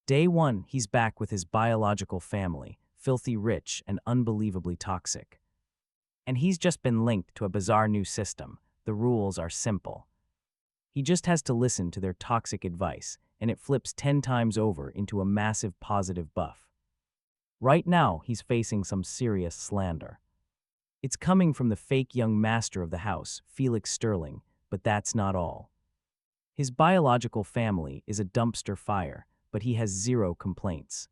Day 1, he's back with his biological family, filthy rich and unbelievably toxic. And he's just been linked to a bizarre new system. The rules are simple. He just has to listen to their toxic advice, and it flips 10 times over into a massive positive buff. Right now, he's facing some serious slander. It's coming from the fake young master of the house, Felix Sterling, but that's not all. His biological family is a dumpster fire, but he has zero complaints.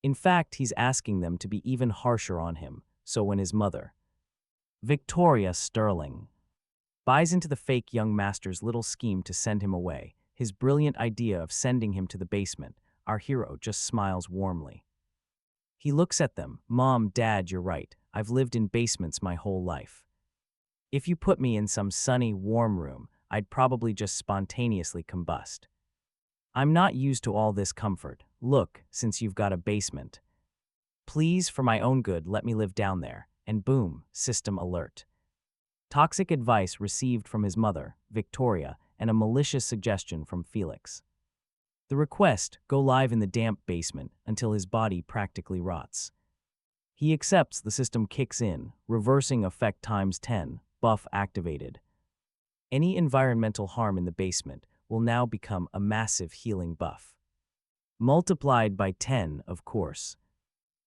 In fact, he's asking them to be even harsher on him, so when his mother, Victoria Sterling, buys into the fake young master's little scheme to send him away, his brilliant idea of sending him to the basement, our hero just smiles warmly. He looks at them. Mom, Dad, you're right. I've lived in basements my whole life. If you put me in some sunny, warm room, I'd probably just spontaneously combust. I'm not used to all this comfort. Look, since you've got a basement. Please, for my own good, let me live down there. And boom, system alert. Toxic advice received from his mother, Victoria, and a malicious suggestion from Felix. The request: go live in the damp basement until his body practically rots. He accepts. The system kicks in, reversing effect times 10, buff activated. Any environmental harm in the basement will now become a massive healing buff. Multiplied by 10, of course.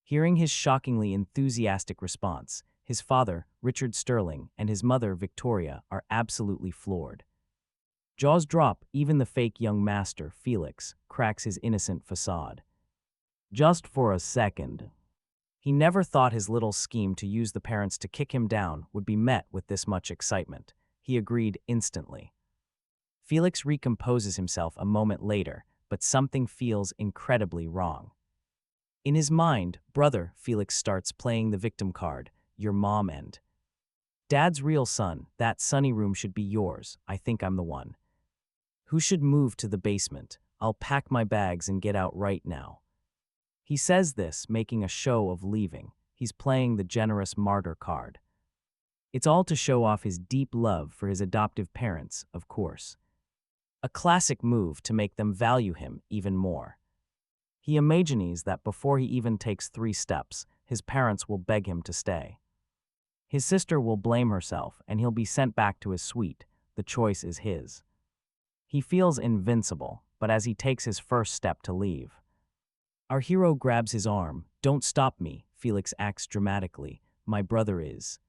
Hearing his shockingly enthusiastic response, his father, Richard Sterling, and his mother, Victoria, are absolutely floored. Jaws drop. Even the fake young master, Felix, cracks his innocent facade. Just for a second. He never thought his little scheme to use the parents to kick him down would be met with this much excitement. He agreed instantly. Felix recomposes himself a moment later, but something feels incredibly wrong. In his mind, brother, Felix starts playing the victim card, your mom and Dad's real son. That sunny room should be yours. I think I'm the one who should move to the basement. I'll pack my bags and get out right now. He says this, making a show of leaving. He's playing the generous martyr card. It's all to show off his deep love for his adoptive parents, of course. A classic move to make them value him even more. He imagines that before he even takes 3 steps, his parents will beg him to stay. His sister will blame herself, and he'll be sent back to his suite. The choice is his. He feels invincible, but as he takes his first step to leave, our hero grabs his arm. Don't stop me, Felix acts dramatically. My brother is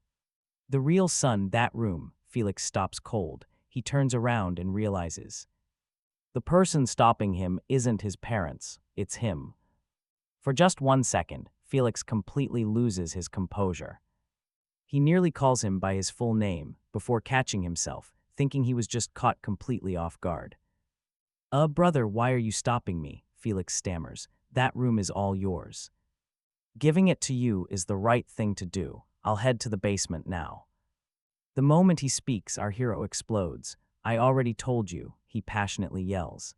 the real son. That room. Felix stops cold. He turns around and realizes the person stopping him isn't his parents, it's him. For just 1 second, Felix completely loses his composure. He nearly calls him by his full name before catching himself, thinking he was just caught completely off guard. Brother, why are you stopping me? Felix stammers. That room is all yours. Giving it to you is the right thing to do. I'll head to the basement now. The moment he speaks, our hero explodes. I already told you, he passionately yells.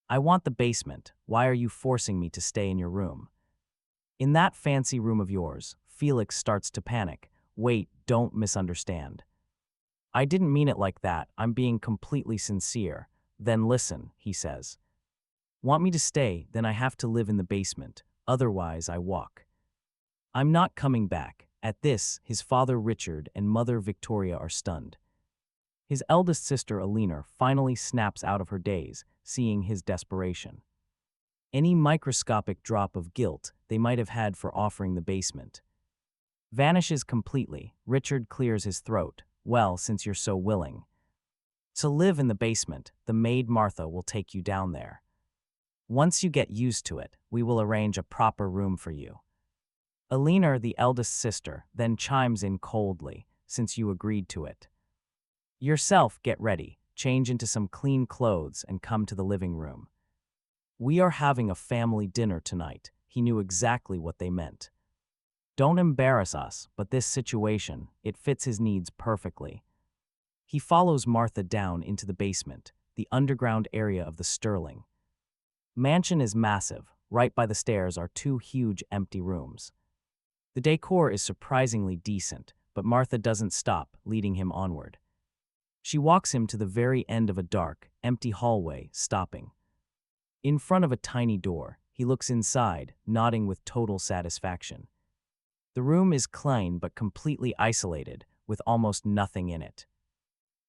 I want the basement. Why are you forcing me to stay in your room? In that fancy room of yours. Felix starts to panic. Wait, don't misunderstand. I didn't mean it like that. I'm being completely sincere. Then listen, he says. Want me to stay? Then I have to live in the basement. Otherwise, I walk. I'm not coming back. At this, his father Richard and mother Victoria are stunned. His eldest sister Alina finally snaps out of her daze, seeing his desperation. Any microscopic drop of guilt they might have had for offering the basement vanishes completely. Richard clears his throat. Well, since you're so willing to live in the basement, the maid Martha will take you down there. Once you get used to it, we will arrange a proper room for you. Alina, the eldest sister, then chimes in coldly, since you agreed to it. Yourself, get ready, change into some clean clothes and come to the living room. We are having a family dinner tonight. He knew exactly what they meant. Don't embarrass us, but this situation, it fits his needs perfectly. He follows Martha down into the basement, the underground area of the Sterling mansion is massive. Right by the stairs are 2 huge empty rooms. The decor is surprisingly decent, but Martha doesn't stop, leading him onward. She walks him to the very end of a dark, empty hallway, stopping. In front of a tiny door, he looks inside, nodding with total satisfaction. The room is clean but completely isolated, with almost nothing in it.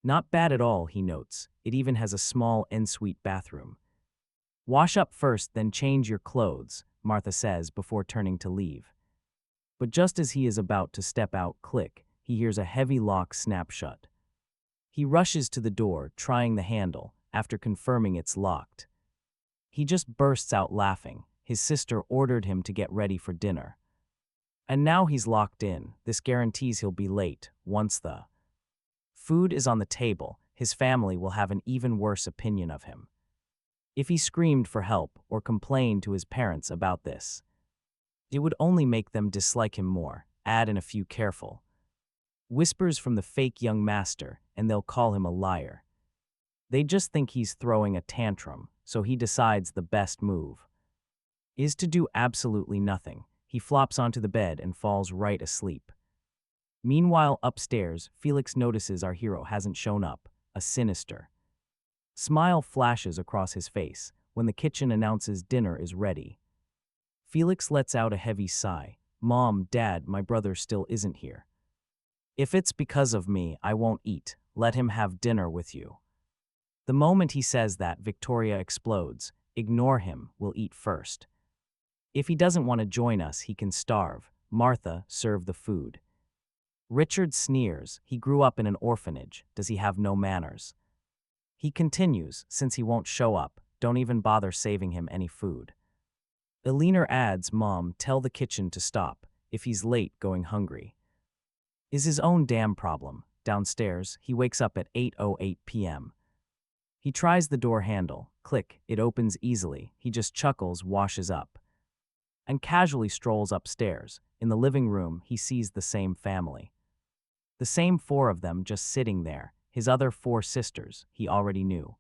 Not bad at all, he notes. It even has a small ensuite bathroom. Wash up first, then change your clothes, Martha says before turning to leave. But just as he is about to step out, click, he hears a heavy lock snap shut. He rushes to the door, trying the handle, after confirming it's locked. He just bursts out laughing. His sister ordered him to get ready for dinner. And now he's locked in. This guarantees he'll be late. Once the food is on the table, his family will have an even worse opinion of him. If he screamed for help or complained to his parents about this, it would only make them dislike him more. Add in a few careful whispers from the fake young master, and they'll call him a liar. They just think he's throwing a tantrum, so he decides the best move is to do absolutely nothing. He flops onto the bed and falls right asleep. Meanwhile, upstairs, Felix notices our hero hasn't shown up. A sinister smile flashes across his face when the kitchen announces dinner is ready. Felix lets out a heavy sigh. Mom, Dad, my brother still isn't here. If it's because of me, I won't eat. Let him have dinner with you. The moment he says that, Victoria explodes. Ignore him, we'll eat first. If he doesn't want to join us, he can starve. Martha, serve the food. Richard sneers. He grew up in an orphanage. Does he have no manners? He continues, since he won't show up, don't even bother saving him any food. Eleanor adds, Mom, tell the kitchen to stop. If he's late, going hungry is his own damn problem. Downstairs, he wakes up at 8:08 p.m. He tries the door handle. Click, it opens easily. He just chuckles, washes up, and casually strolls upstairs. In the living room, he sees the same family. The same four of them just sitting there. His other four sisters, he already knew.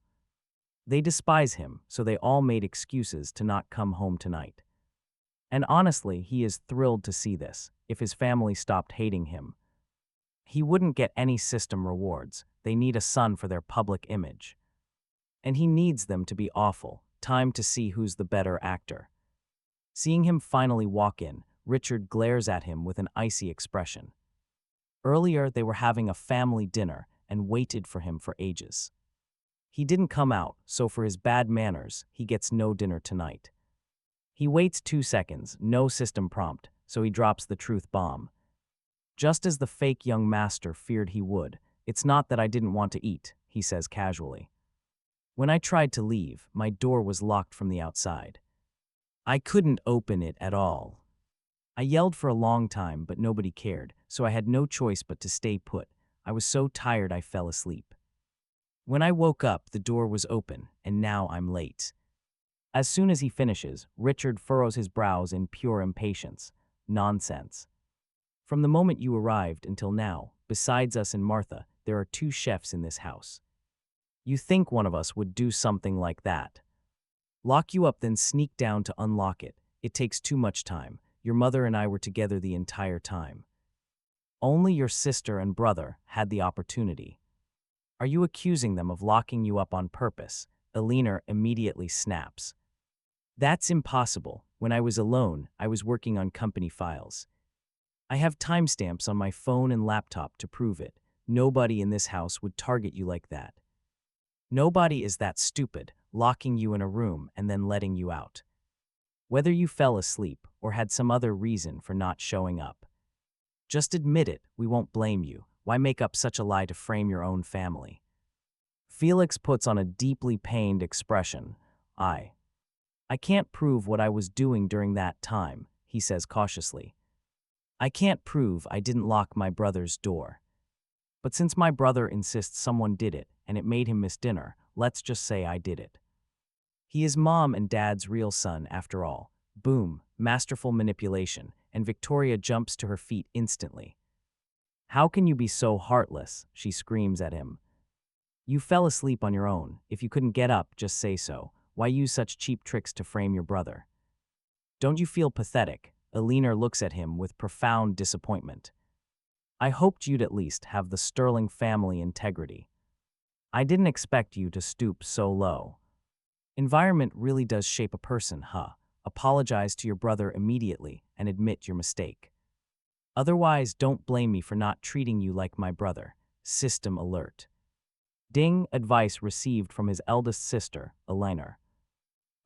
They despise him, so they all made excuses to not come home tonight. And honestly, he is thrilled to see this. If his family stopped hating him, he wouldn't get any system rewards. They need a son for their public image. And he needs them to be awful. Time to see who's the better actor. Seeing him finally walk in, Richard glares at him with an icy expression. Earlier, they were having a family dinner and waited for him for ages. He didn't come out, so for his bad manners, he gets no dinner tonight. He waits 2 seconds, no system prompt, so he drops the truth bomb. Just as the fake young master feared he would. It's not that I didn't want to eat, he says casually. When I tried to leave, my door was locked from the outside. I couldn't open it at all. I yelled for a long time, but nobody cared, so I had no choice but to stay put. I was so tired I fell asleep. When I woke up, the door was open, and now I'm late. As soon as he finishes, Richard furrows his brows in pure impatience. Nonsense. From the moment you arrived until now, besides us and Martha, there are 2 chefs in this house. You think one of us would do something like that? Lock you up, then sneak down to unlock it. It takes too much time. Your mother and I were together the entire time. Only your sister and brother had the opportunity. Are you accusing them of locking you up on purpose? Eleanor immediately snaps. That's impossible. When I was alone, I was working on company files. I have timestamps on my phone and laptop to prove it. Nobody in this house would target you like that. Nobody is that stupid, locking you in a room and then letting you out. Whether you fell asleep or had some other reason for not showing up. Just admit it, we won't blame you. Why make up such a lie to frame your own family? Felix puts on a deeply pained expression. I can't prove what I was doing during that time, he says cautiously. I can't prove I didn't lock my brother's door. But since my brother insists someone did it and it made him miss dinner, let's just say I did it. He is Mom and Dad's real son after all. Boom, masterful manipulation, and Victoria jumps to her feet instantly. How can you be so heartless? She screams at him. You fell asleep on your own. If you couldn't get up, just say so. Why use such cheap tricks to frame your brother? Don't you feel pathetic? Eleanor looks at him with profound disappointment. I hoped you'd at least have the sterling family integrity. I didn't expect you to stoop so low. Environment really does shape a person, huh? Apologize to your brother immediately and admit your mistake. Otherwise, don't blame me for not treating you like my brother. System alert. Ding, advice received from his eldest sister, Elena.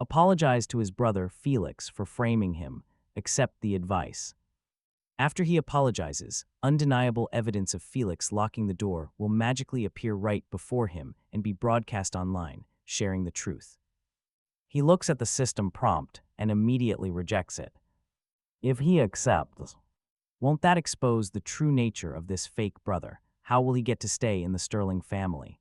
Apologize to his brother, Felix, for framing him. Accept the advice. After he apologizes, undeniable evidence of Felix locking the door will magically appear right before him and be broadcast online, sharing the truth. He looks at the system prompt and immediately rejects it. If he accepts, won't that expose the true nature of this fake brother? How will he get to stay in the Sterling family?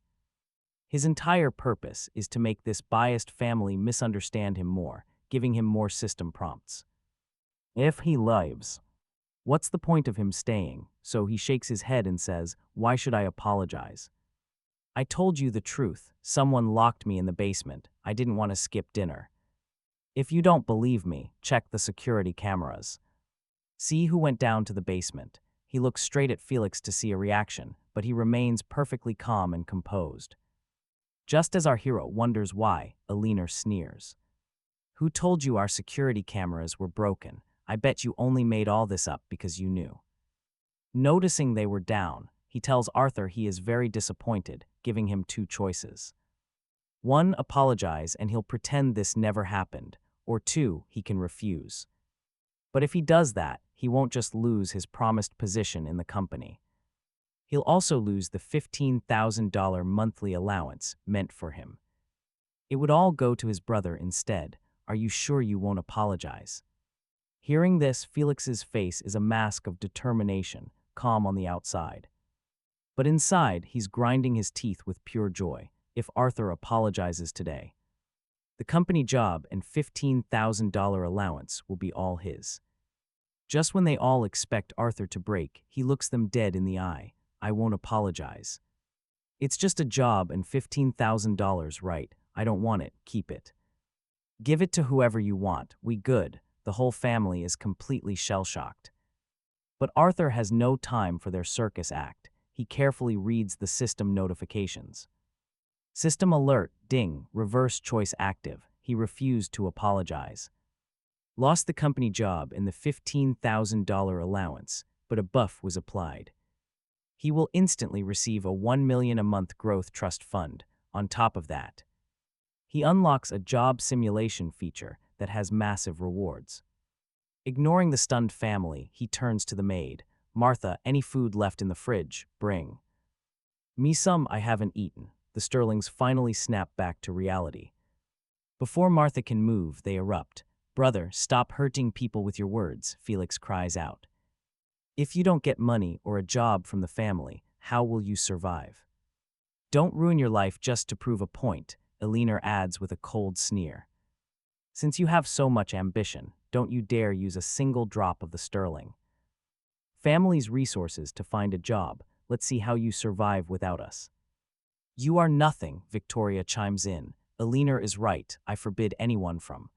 His entire purpose is to make this biased family misunderstand him more, giving him more system prompts. If he leaves, what's the point of him staying? So he shakes his head and says, why should I apologize? I told you the truth. Someone locked me in the basement. I didn't want to skip dinner. If you don't believe me, check the security cameras. See who went down to the basement. He looks straight at Felix to see a reaction, but he remains perfectly calm and composed. Just as our hero wonders why, Elena sneers. Who told you our security cameras were broken? I bet you only made all this up because you knew. Noticing they were down, he tells Arthur he is very disappointed, giving him two choices. 1, apologize and he'll pretend this never happened, or 2, he can refuse. But if he does that, he won't just lose his promised position in the company. He'll also lose the $15,000 monthly allowance meant for him. It would all go to his brother instead. Are you sure you won't apologize? Hearing this, Felix's face is a mask of determination, calm on the outside. But inside, he's grinding his teeth with pure joy. If Arthur apologizes today, the company job and $15,000 allowance will be all his. Just when they all expect Arthur to break, he looks them dead in the eye. I won't apologize. It's just a job and $15,000, right? I don't want it, keep it. Give it to whoever you want, we good. The whole family is completely shell-shocked. But Arthur has no time for their circus act. He carefully reads the system notifications. System alert, ding, reverse choice active. He refused to apologize. Lost the company job and the $15,000 allowance, but a buff was applied. He will instantly receive a $1 million a month growth trust fund. On top of that, he unlocks a job simulation feature that has massive rewards. Ignoring the stunned family, he turns to the maid. Martha, any food left in the fridge, bring. Me some I haven't eaten. The Sterlings finally snap back to reality. Before Martha can move, they erupt. Brother, stop hurting people with your words, Felix cries out. If you don't get money or a job from the family, how will you survive? Don't ruin your life just to prove a point, Elena adds with a cold sneer. Since you have so much ambition, don't you dare use a single drop of the sterling. Family's resources to find a job. Let's see how you survive without us. You are nothing, Victoria chimes in. Elena is right, I forbid anyone from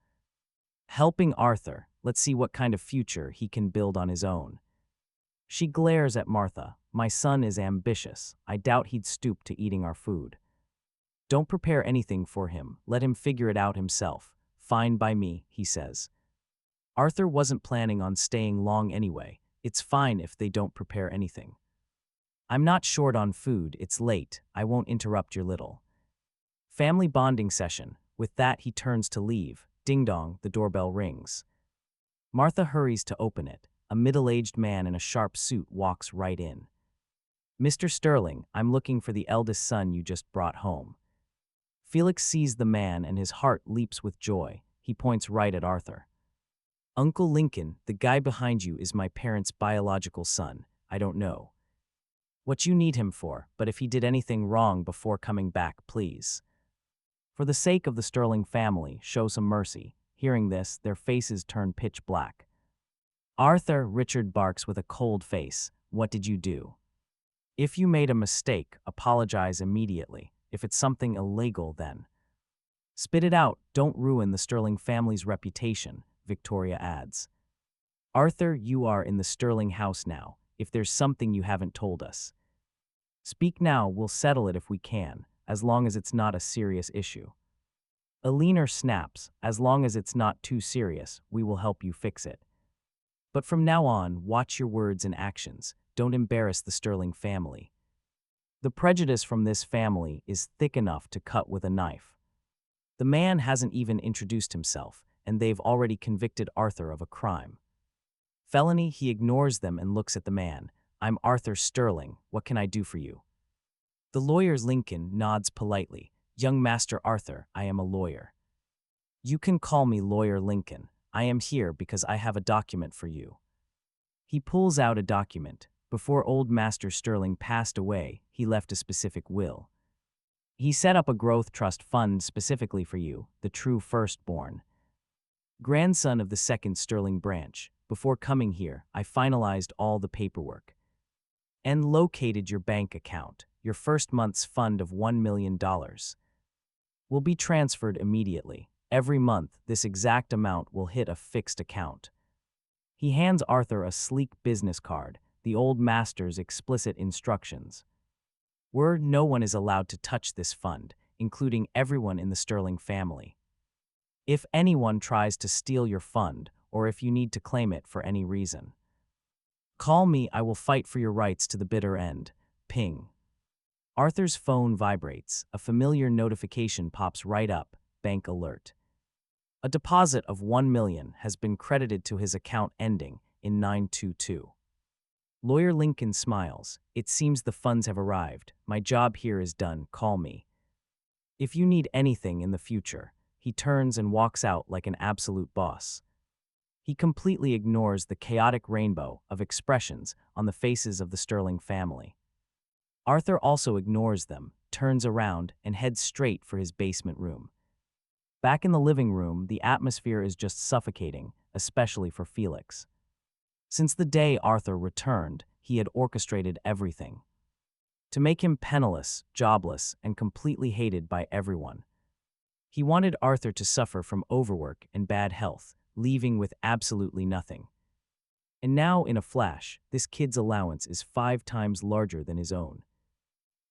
helping Arthur. Let's see what kind of future he can build on his own. She glares at Martha. My son is ambitious. I doubt he'd stoop to eating our food. Don't prepare anything for him. Let him figure it out himself. Fine by me, he says. Arthur wasn't planning on staying long anyway. It's fine if they don't prepare anything. I'm not short on food. It's late. I won't interrupt your little family bonding session. With that, he turns to leave. Ding dong, the doorbell rings. Martha hurries to open it. A middle-aged man in a sharp suit walks right in. Mr. Sterling, I'm looking for the eldest son you just brought home. Felix sees the man and his heart leaps with joy. He points right at Arthur. Uncle Lincoln, the guy behind you is my parents' biological son. I don't know what you need him for, but if he did anything wrong before coming back, please. For the sake of the Sterling family, show some mercy. Hearing this, their faces turn pitch black. Arthur, Richard barks with a cold face. What did you do? If you made a mistake, apologize immediately. If it's something illegal, then spit it out. Don't ruin the Sterling family's reputation, Victoria adds. Arthur, you are in the Sterling house now. If there's something you haven't told us, speak now. We'll settle it if we can, as long as it's not a serious issue. Alina snaps, as long as it's not too serious, we will help you fix it. But from now on, watch your words and actions. Don't embarrass the Sterling family. The prejudice from this family is thick enough to cut with a knife. The man hasn't even introduced himself, and they've already convicted Arthur of a crime. Felony, he ignores them and looks at the man. I'm Arthur Sterling. What can I do for you? The lawyer's Lincoln nods politely. Young Master Arthur, I am a lawyer. You can call me Lawyer Lincoln. I am here because I have a document for you. He pulls out a document. Before old Master Sterling passed away, he left a specific will. He set up a growth trust fund specifically for you, the true firstborn. Grandson of the second Sterling branch. Before coming here, I finalized all the paperwork and located your bank account. Your first month's fund of $1 million will be transferred immediately. Every month, this exact amount will hit a fixed account. He hands Arthur a sleek business card, the old master's explicit instructions. No one is allowed to touch this fund, including everyone in the Sterling family. If anyone tries to steal your fund, or if you need to claim it for any reason, call me. I will fight for your rights to the bitter end. Ping. Arthur's phone vibrates. A familiar notification pops right up. Bank alert. A deposit of $1 million has been credited to his account ending in 922. Lawyer Lincoln smiles. It seems the funds have arrived. My job here is done. Call me if you need anything in the future. He turns and walks out like an absolute boss. He completely ignores the chaotic rainbow of expressions on the faces of the Sterling family. Arthur also ignores them, turns around, and heads straight for his basement room. Back in the living room, the atmosphere is just suffocating, especially for Felix. Since the day Arthur returned, he had orchestrated everything to make him penniless, jobless, and completely hated by everyone. He wanted Arthur to suffer from overwork and bad health, leaving with absolutely nothing. And now, in a flash, this kid's allowance is 5 times larger than his own.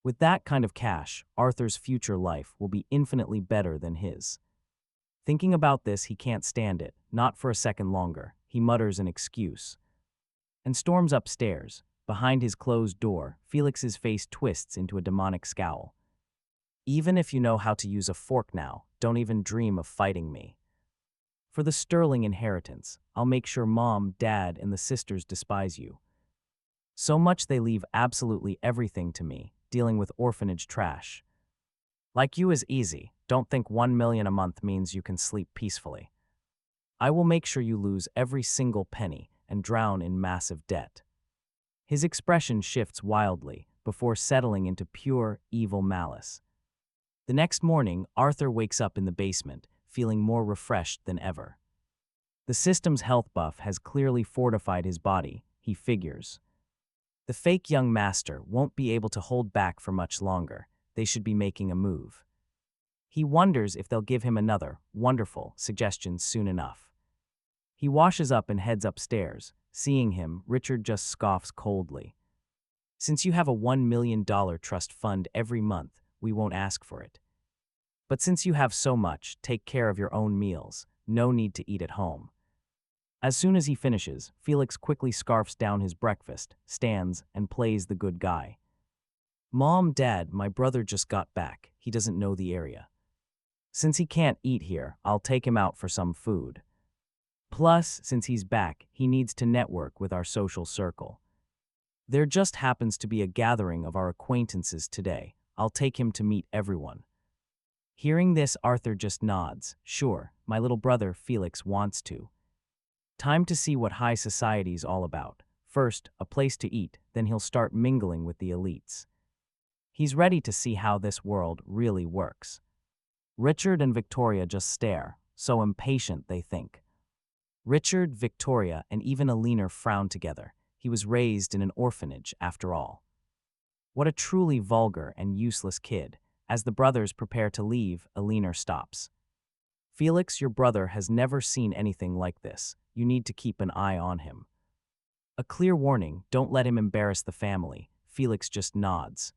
With that kind of cash, Arthur's future life will be infinitely better than his. Thinking about this, he can't stand it, not for a second longer. He mutters an excuse and storms upstairs. Behind his closed door, Felix's face twists into a demonic scowl. Even if you know how to use a fork now, don't even dream of fighting me. For the Sterling inheritance, I'll make sure Mom, Dad, and the sisters despise you. So much they leave absolutely everything to me, dealing with orphanage trash. Like you is easy. Don't think $1 million a month means you can sleep peacefully. I will make sure you lose every single penny and drown in massive debt. His expression shifts wildly before settling into pure, evil malice. The next morning, Arthur wakes up in the basement, feeling more refreshed than ever. The system's health buff has clearly fortified his body, he figures. The fake young master won't be able to hold back for much longer. They should be making a move. He wonders if they'll give him another wonderful suggestion soon enough. He washes up and heads upstairs. Seeing him, Richard just scoffs coldly. Since you have a $1 million trust fund every month, we won't ask for it. But since you have so much, take care of your own meals. No need to eat at home. As soon as he finishes, Felix quickly scarfs down his breakfast, stands, and plays the good guy. Mom, Dad, my brother just got back. He doesn't know the area. Since he can't eat here, I'll take him out for some food. Plus, since he's back, he needs to network with our social circle. There just happens to be a gathering of our acquaintances today. I'll take him to meet everyone. Hearing this, Arthur just nods. Sure, my little brother, Felix, wants to. Time to see what high society's all about. First, a place to eat, then he'll start mingling with the elites. He's ready to see how this world really works. Richard and Victoria just stare, so impatient they think. Richard, Victoria, and even Alina frown together. He was raised in an orphanage, after all. What a truly vulgar and useless kid. As the brothers prepare to leave, Alina stops. Felix, your brother has never seen anything like this. You need to keep an eye on him. A clear warning, don't let him embarrass the family. Felix just nods.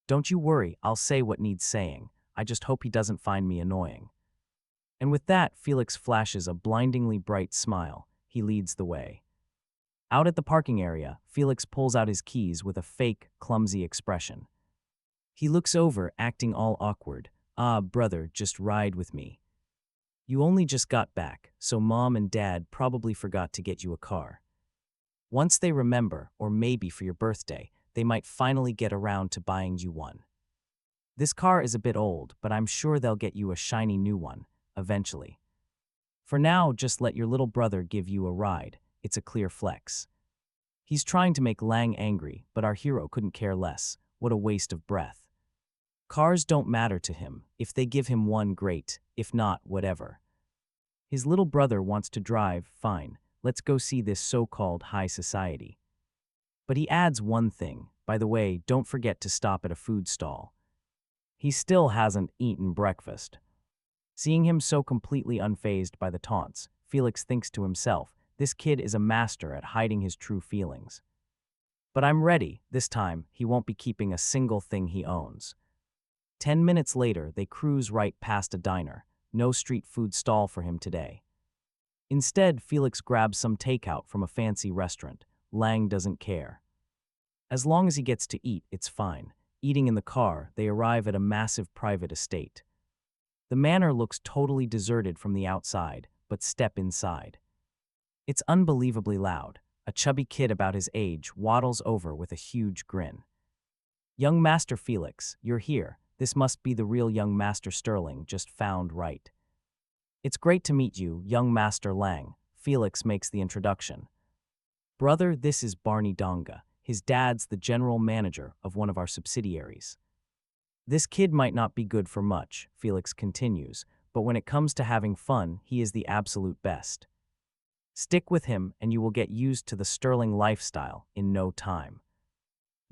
Don't you worry, I'll say what needs saying. I just hope he doesn't find me annoying. And with that, Felix flashes a blindingly bright smile. He leads the way. Out at the parking area, Felix pulls out his keys with a fake, clumsy expression. He looks over, acting all awkward. "Ah, brother, just ride with me. You only just got back, so mom and dad probably forgot to get you a car. Once they remember, or maybe for your birthday, they might finally get around to buying you one. This car is a bit old, but I'm sure they'll get you a shiny new one, eventually. For now, just let your little brother give you a ride. It's a clear flex." He's trying to make Lang angry, but our hero couldn't care less. What a waste of breath. Cars don't matter to him. If they give him one, great. If not, whatever. His little brother wants to drive, fine. Let's go see this so-called high society. But he adds one thing. By the way, don't forget to stop at a food stall. He still hasn't eaten breakfast. Seeing him so completely unfazed by the taunts, Felix thinks to himself, this kid is a master at hiding his true feelings. But I'm ready. This time, he won't be keeping a single thing he owns. 10 minutes later, they cruise right past a diner. No street food stall for him today. Instead, Felix grabs some takeout from a fancy restaurant. Lang doesn't care. As long as he gets to eat, it's fine. Eating in the car, they arrive at a massive private estate. The manor looks totally deserted from the outside, but step inside. It's unbelievably loud. A chubby kid about his age waddles over with a huge grin. "Young Master Felix, you're here. This must be the real young Master Sterling, just found right." "It's great to meet you, young Master Lang." Felix makes the introduction. "Brother, this is Barney Donga. His dad's the general manager of one of our subsidiaries." "This kid might not be good for much," Felix continues, "but when it comes to having fun, he is the absolute best. Stick with him and you will get used to the Sterling lifestyle in no time."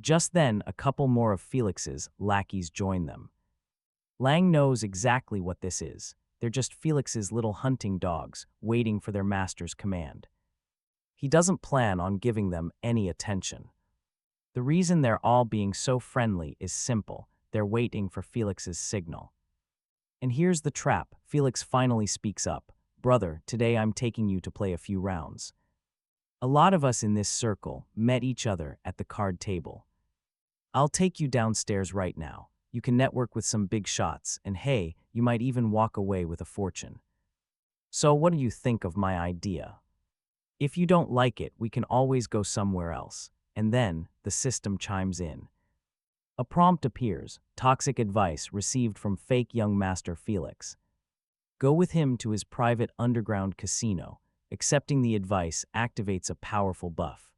Just then, a couple more of Felix's lackeys join them. Lang knows exactly what this is. They're just Felix's little hunting dogs, waiting for their master's command. He doesn't plan on giving them any attention. The reason they're all being so friendly is simple. They're waiting for Felix's signal. And here's the trap. Felix finally speaks up. "Brother, today I'm taking you to play a few rounds. A lot of us in this circle met each other at the card table. I'll take you downstairs right now. You can network with some big shots, and hey, you might even walk away with a fortune. So what do you think of my idea? If you don't like it, we can always go somewhere else." And then, the system chimes in. A prompt appears, toxic advice received from fake young Master Felix. Go with him to his private underground casino. Accepting the advice activates a powerful buff.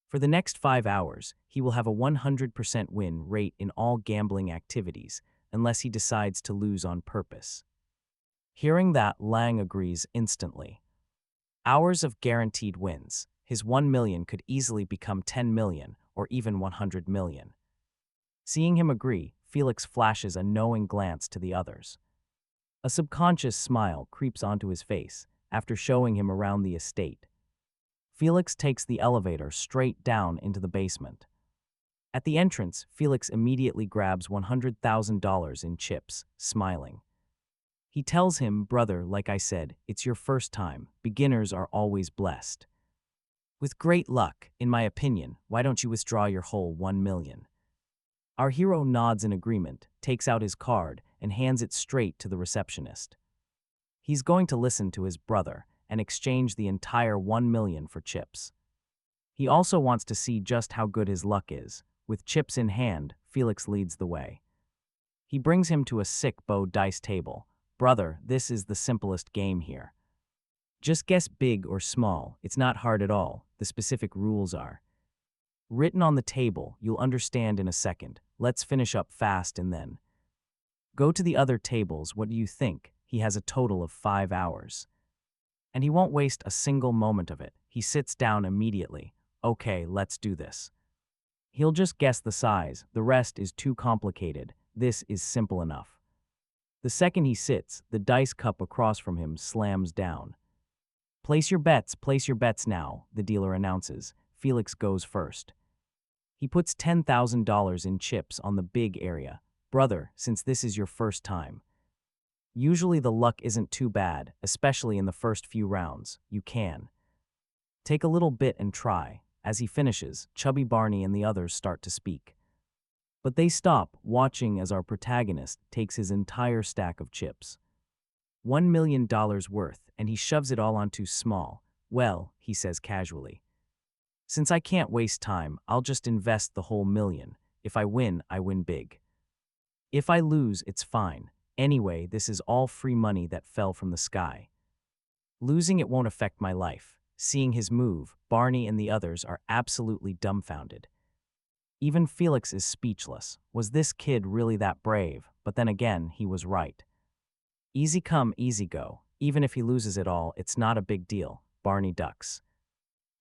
For the next 5 hours, he will have a 100% win rate in all gambling activities, unless he decides to lose on purpose. Hearing that, Lang agrees instantly. Hours of guaranteed wins. His 1 million could easily become 10 million, or even 100 million. Seeing him agree, Felix flashes a knowing glance to the others. A subconscious smile creeps onto his face after showing him around the estate. Felix takes the elevator straight down into the basement. At the entrance, Felix immediately grabs $100,000 in chips, smiling. He tells him, "Brother, like I said, it's your first time. Beginners are always blessed. With great luck, in my opinion, why don't you withdraw your whole 1 million? Our hero nods in agreement, takes out his card, and hands it straight to the receptionist. He's going to listen to his brother and exchange the entire 1 million for chips. He also wants to see just how good his luck is. With chips in hand, Felix leads the way. He brings him to a sick bow dice table. "Brother, this is the simplest game here. Just guess big or small. It's not hard at all. The specific rules are written on the table. You'll understand in a second. Let's finish up fast and then go to the other tables. What do you think?" He has a total of 5 hours. And he won't waste a single moment of it. He sits down immediately. "Okay, let's do this." He'll just guess the size. The rest is too complicated. This is simple enough. The second he sits, the dice cup across from him slams down. Place your bets now," the dealer announces. Felix goes first. He puts $10,000 in chips on the big area. "Brother, since this is your first time, Usually the luck isn't too bad, especially in the first few rounds. You can take a little bit and try. As he finishes, Chubby Barney and the others start to speak. But they stop, watching as our protagonist takes his entire stack of chips. $1 million worth, and he shoves it all onto Small. Well, he says casually. Since I can't waste time, I'll just invest the whole million. If I win big. If I lose, it's fine. Anyway, this is all free money that fell from the sky. Losing it won't affect my life. Seeing his move, Barney and the others are absolutely dumbfounded. Even Felix is speechless. Was this kid really that brave? But then again, he was right. Easy come, easy go. Even if he loses it all, it's not a big deal. Barney ducks.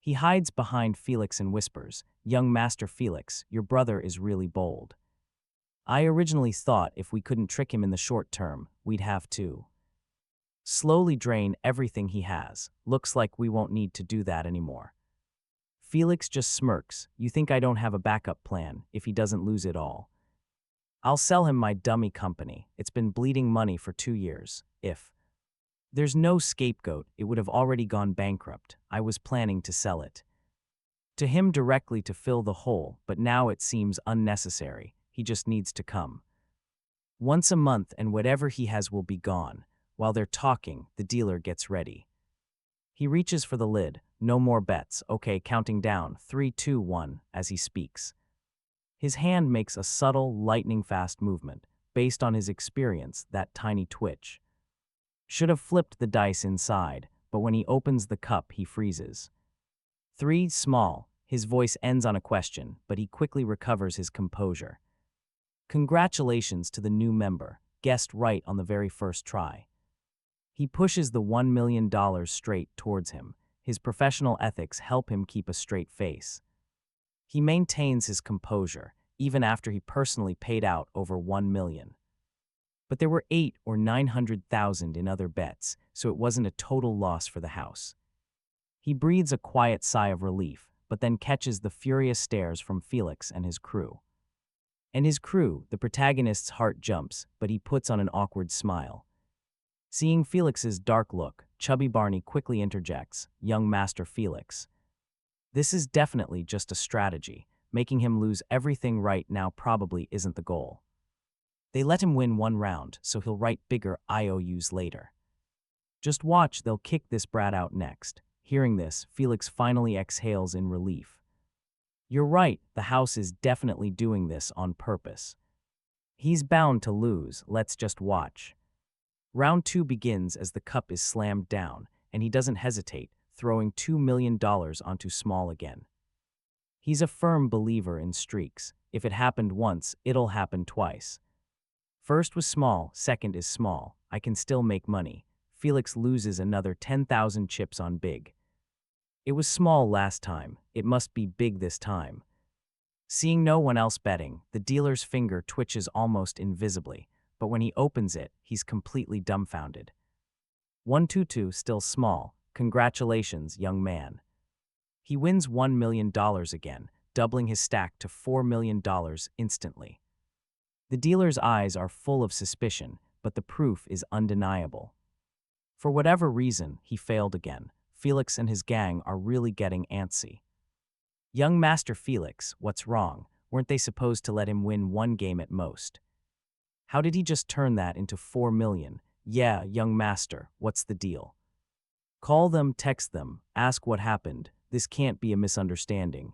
He hides behind Felix and whispers, "Young Master Felix, your brother is really bold. I originally thought if we couldn't trick him in the short term, we'd have to slowly drain everything he has. Looks like we won't need to do that anymore." Felix just smirks. "You think I don't have a backup plan if he doesn't lose it all? I'll sell him my dummy company. It's been bleeding money for 2 years. If there's no scapegoat, it would have already gone bankrupt. I was planning to sell it to him directly to fill the hole, but now it seems unnecessary. He just needs to come once a month and whatever he has will be gone." While they're talking, the dealer gets ready. He reaches for the lid. "No more bets. Okay, counting down. 3, 2, 1, as he speaks. His hand makes a subtle, lightning-fast movement. Based on his experience, that tiny twitch should have flipped the dice inside, but when he opens the cup, he freezes. 3, small. His voice ends on a question, but he quickly recovers his composure. "Congratulations to the new member. Guessed right on the very first try." He pushes the $1 million straight towards him. His professional ethics help him keep a straight face. He maintains his composure, even after he personally paid out over $1 million. But there were 8 or 900,000 in other bets, so it wasn't a total loss for the house. He breathes a quiet sigh of relief, but then catches the furious stares from Felix and his crew. The protagonist's heart jumps, but he puts on an awkward smile. Seeing Felix's dark look, Chubby Barney quickly interjects, "Young Master Felix. This is definitely just a strategy. Making him lose everything right now probably isn't the goal. They let him win one round, so he'll write bigger IOUs later. Just watch, they'll kick this brat out next." Hearing this, Felix finally exhales in relief. "You're right, the house is definitely doing this on purpose. He's bound to lose, let's just watch." Round 2 begins as the cup is slammed down, and he doesn't hesitate, throwing $2 million onto Small again. He's a firm believer in streaks. If it happened once, it'll happen twice. First was Small, second is Small. I can still make money. Felix loses another 10,000 chips on big. It was Small last time. It must be big this time. Seeing no one else betting, the dealer's finger twitches almost invisibly, but when he opens it, he's completely dumbfounded. 122, still Small. Congratulations, young man. He wins $1 million again, doubling his stack to $4 million instantly. The dealer's eyes are full of suspicion, but the proof is undeniable. For whatever reason, he failed again. Felix and his gang are really getting antsy. "Young Master Felix, what's wrong? Weren't they supposed to let him win one game at most? How did he just turn that into $4 million? Yeah, young master, what's the deal? Call them, text them, ask what happened. This can't be a misunderstanding."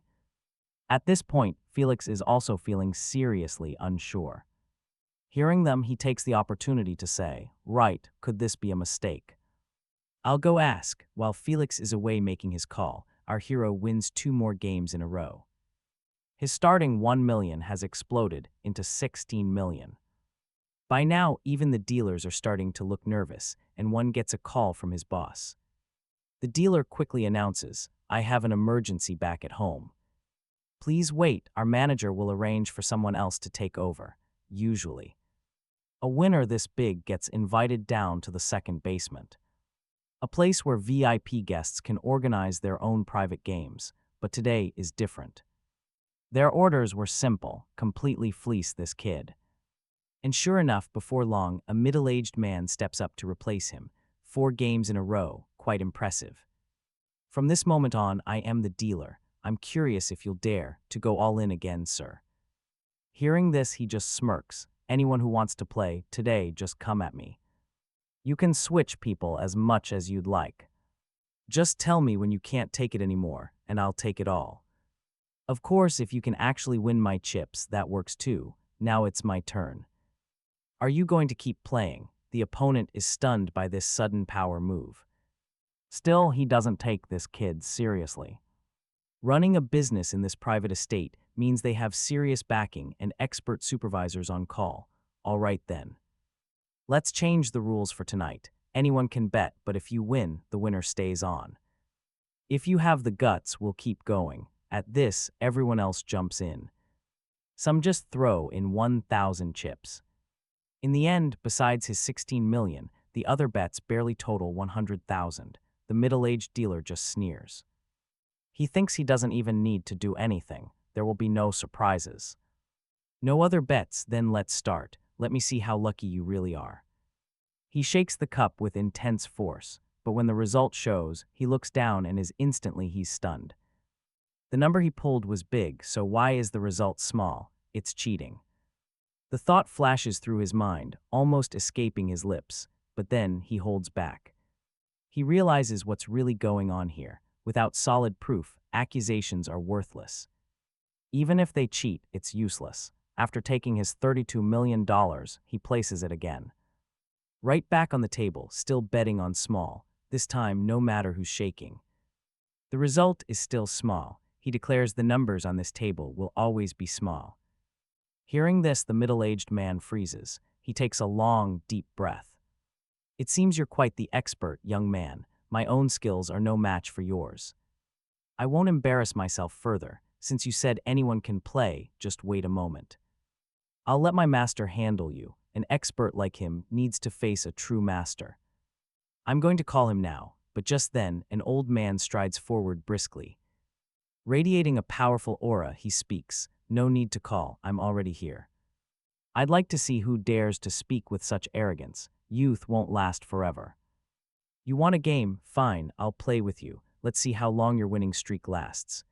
At this point, Felix is also feeling seriously unsure. Hearing them, he takes the opportunity to say, "Right, could this be a mistake? I'll go ask." While Felix is away making his call, our hero wins 2 more games in a row. His starting $1 million has exploded into $16 million. By now, even the dealers are starting to look nervous, and one gets a call from his boss. The dealer quickly announces, "I have an emergency back at home. Please wait, our manager will arrange for someone else to take over." Usually, a winner this big gets invited down to the second basement, a place where VIP guests can organize their own private games, but today is different. Their orders were simple: completely fleece this kid. And sure enough, before long, a middle-aged man steps up to replace him. 4 games in a row, quite impressive. From this moment on, I am the dealer. I'm curious if you'll dare to go all in again, sir. Hearing this, he just smirks. Anyone who wants to play, today, just come at me. You can switch people as much as you'd like. Just tell me when you can't take it anymore, and I'll take it all. Of course, if you can actually win my chips, that works too. Now it's my turn. Are you going to keep playing? The opponent is stunned by this sudden power move. Still, he doesn't take this kid seriously. Running a business in this private estate means they have serious backing and expert supervisors on call. All right then. Let's change the rules for tonight. Anyone can bet, but if you win, the winner stays on. If you have the guts, we'll keep going. At this, everyone else jumps in. Some just throw in 1,000 chips. In the end, besides his 16 million, the other bets barely total 100,000. The middle-aged dealer just sneers. He thinks he doesn't even need to do anything. There will be no surprises. No other bets, then let's start. Let me see how lucky you really are. He shakes the cup with intense force, but when the result shows, he looks down and he's stunned. The number he pulled was big, so why is the result small? It's cheating. The thought flashes through his mind, almost escaping his lips, but then he holds back. He realizes what's really going on here. Without solid proof, accusations are worthless. Even if they cheat, it's useless. After taking his $32 million, he places it again. Right back on the table, still betting on small, this time no matter who's shaking. The result is still small. He declares the numbers on this table will always be small. Hearing this, the middle-aged man freezes. He takes a long, deep breath. It seems you're quite the expert, young man. My own skills are no match for yours. I won't embarrass myself further. Since you said anyone can play, just wait a moment. I'll let my master handle you. An expert like him needs to face a true master. I'm going to call him now, but just then, an old man strides forward briskly. Radiating a powerful aura, he speaks. No need to call, I'm already here. I'd like to see who dares to speak with such arrogance. Youth won't last forever. You want a game? Fine, I'll play with you. Let's see how long your winning streak lasts.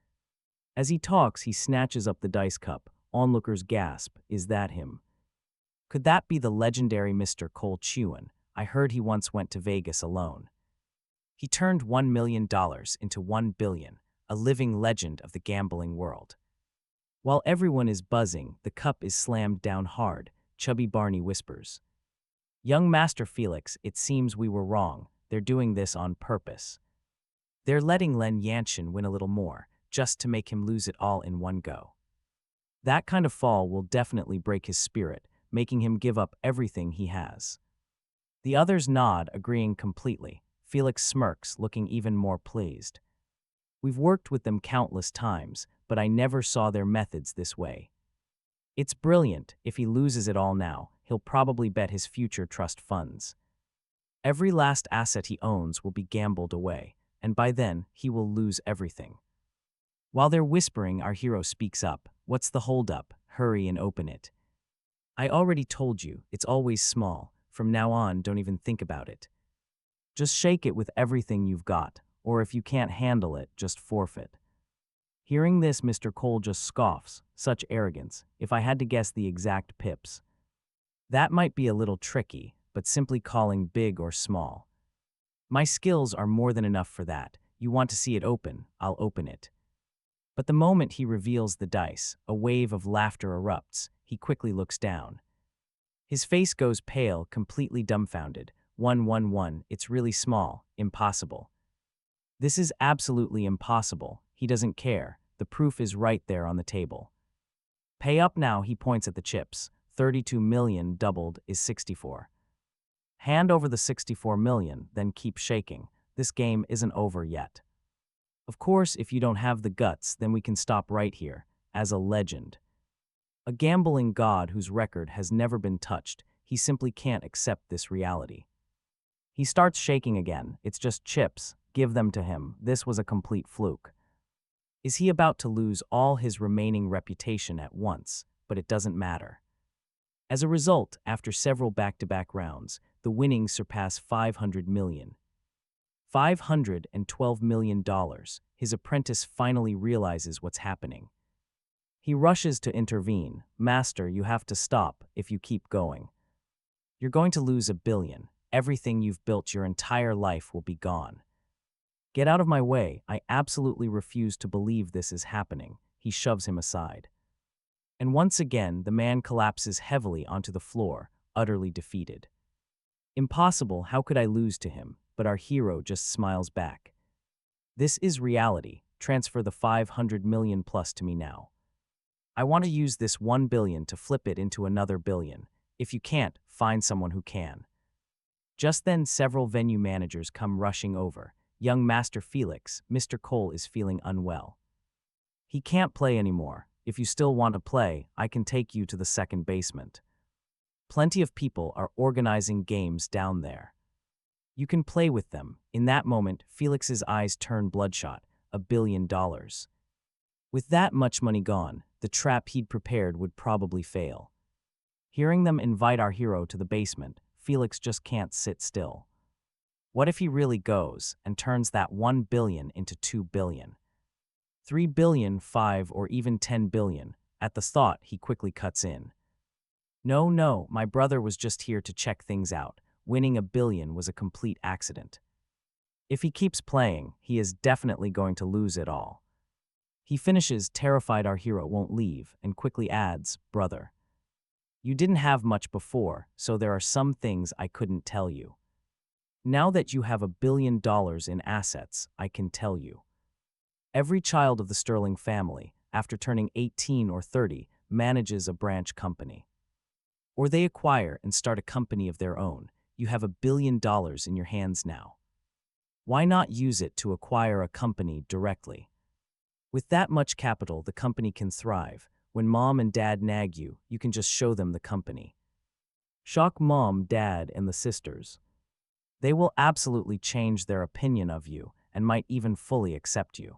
As he talks, he snatches up the dice cup. Onlookers gasp. Is that him? Could that be the legendary Mr. Cole Chewin? I heard he once went to Vegas alone. He turned $1 million into $1 billion, a living legend of the gambling world. While everyone is buzzing, the cup is slammed down hard. Chubby Barney whispers. Young Master Felix, it seems we were wrong. They're doing this on purpose. They're letting Len Yanshin win a little more, just to make him lose it all in one go. That kind of fall will definitely break his spirit, making him give up everything he has. The others nod, agreeing completely. Felix smirks, looking even more pleased. We've worked with them countless times, but I never saw their methods this way. It's brilliant. If he loses it all now, he'll probably bet his future trust funds. Every last asset he owns will be gambled away, and by then, he will lose everything. While they're whispering, our hero speaks up. What's the holdup? Hurry and open it. I already told you, it's always small. From now on, don't even think about it. Just shake it with everything you've got, or if you can't handle it, just forfeit. Hearing this, Mr. Cole just scoffs. Such arrogance. If I had to guess the exact pips. That might be a little tricky, but simply calling big or small. My skills are more than enough for that. You want to see it open, I'll open it. But the moment he reveals the dice, a wave of laughter erupts. He quickly looks down. His face goes pale, completely dumbfounded. 111, it's really small, impossible. This is absolutely impossible. He doesn't care. The proof is right there on the table. Pay up now, he points at the chips. 32 million doubled is 64. Hand over the 64 million, then keep shaking. This game isn't over yet. Of course, if you don't have the guts, then we can stop right here, as a legend. A gambling god whose record has never been touched, he simply can't accept this reality. He starts shaking again. It's just chips. Give them to him. This was a complete fluke. Is he about to lose all his remaining reputation at once? But it doesn't matter. As a result, after several back-to-back rounds, the winnings surpass 500 million. $512 million. His apprentice finally realizes what's happening. He rushes to intervene. Master, you have to stop if you keep going. You're going to lose $1 billion. Everything you've built your entire life will be gone. Get out of my way. I absolutely refuse to believe this is happening. He shoves him aside. And once again, the man collapses heavily onto the floor, utterly defeated. Impossible, how could I lose to him? But our hero just smiles back. This is reality. Transfer the 500 million plus to me now. I want to use this 1 billion to flip it into another billion. If you can't, find someone who can. Just then, several venue managers come rushing over. Young Master Felix, Mr. Cole, is feeling unwell. He can't play anymore. If you still want to play, I can take you to the second basement. Plenty of people are organizing games down there. You can play with them. In that moment, Felix's eyes turn bloodshot. $1 billion. With that much money gone, the trap he'd prepared would probably fail. Hearing them invite our hero to the basement, Felix just can't sit still. What if he really goes and turns that 1 billion into 2 billion? 3 billion, 5, or even 10 billion? At the thought, he quickly cuts in. No, my brother was just here to check things out. Winning $1 billion was a complete accident. If he keeps playing, he is definitely going to lose it all. He finishes, terrified our hero won't leave, and quickly adds, brother, you didn't have much before, so there are some things I couldn't tell you. Now that you have $1 billion in assets, I can tell you. Every child of the Sterling family, after turning 18 or 30, manages a branch company. Or they acquire and start a company of their own. You have $1 billion in your hands now. Why not use it to acquire a company directly? With that much capital, the company can thrive. When mom and dad nag you, you can just show them the company. Shock mom, dad, and the sisters. They will absolutely change their opinion of you and might even fully accept you.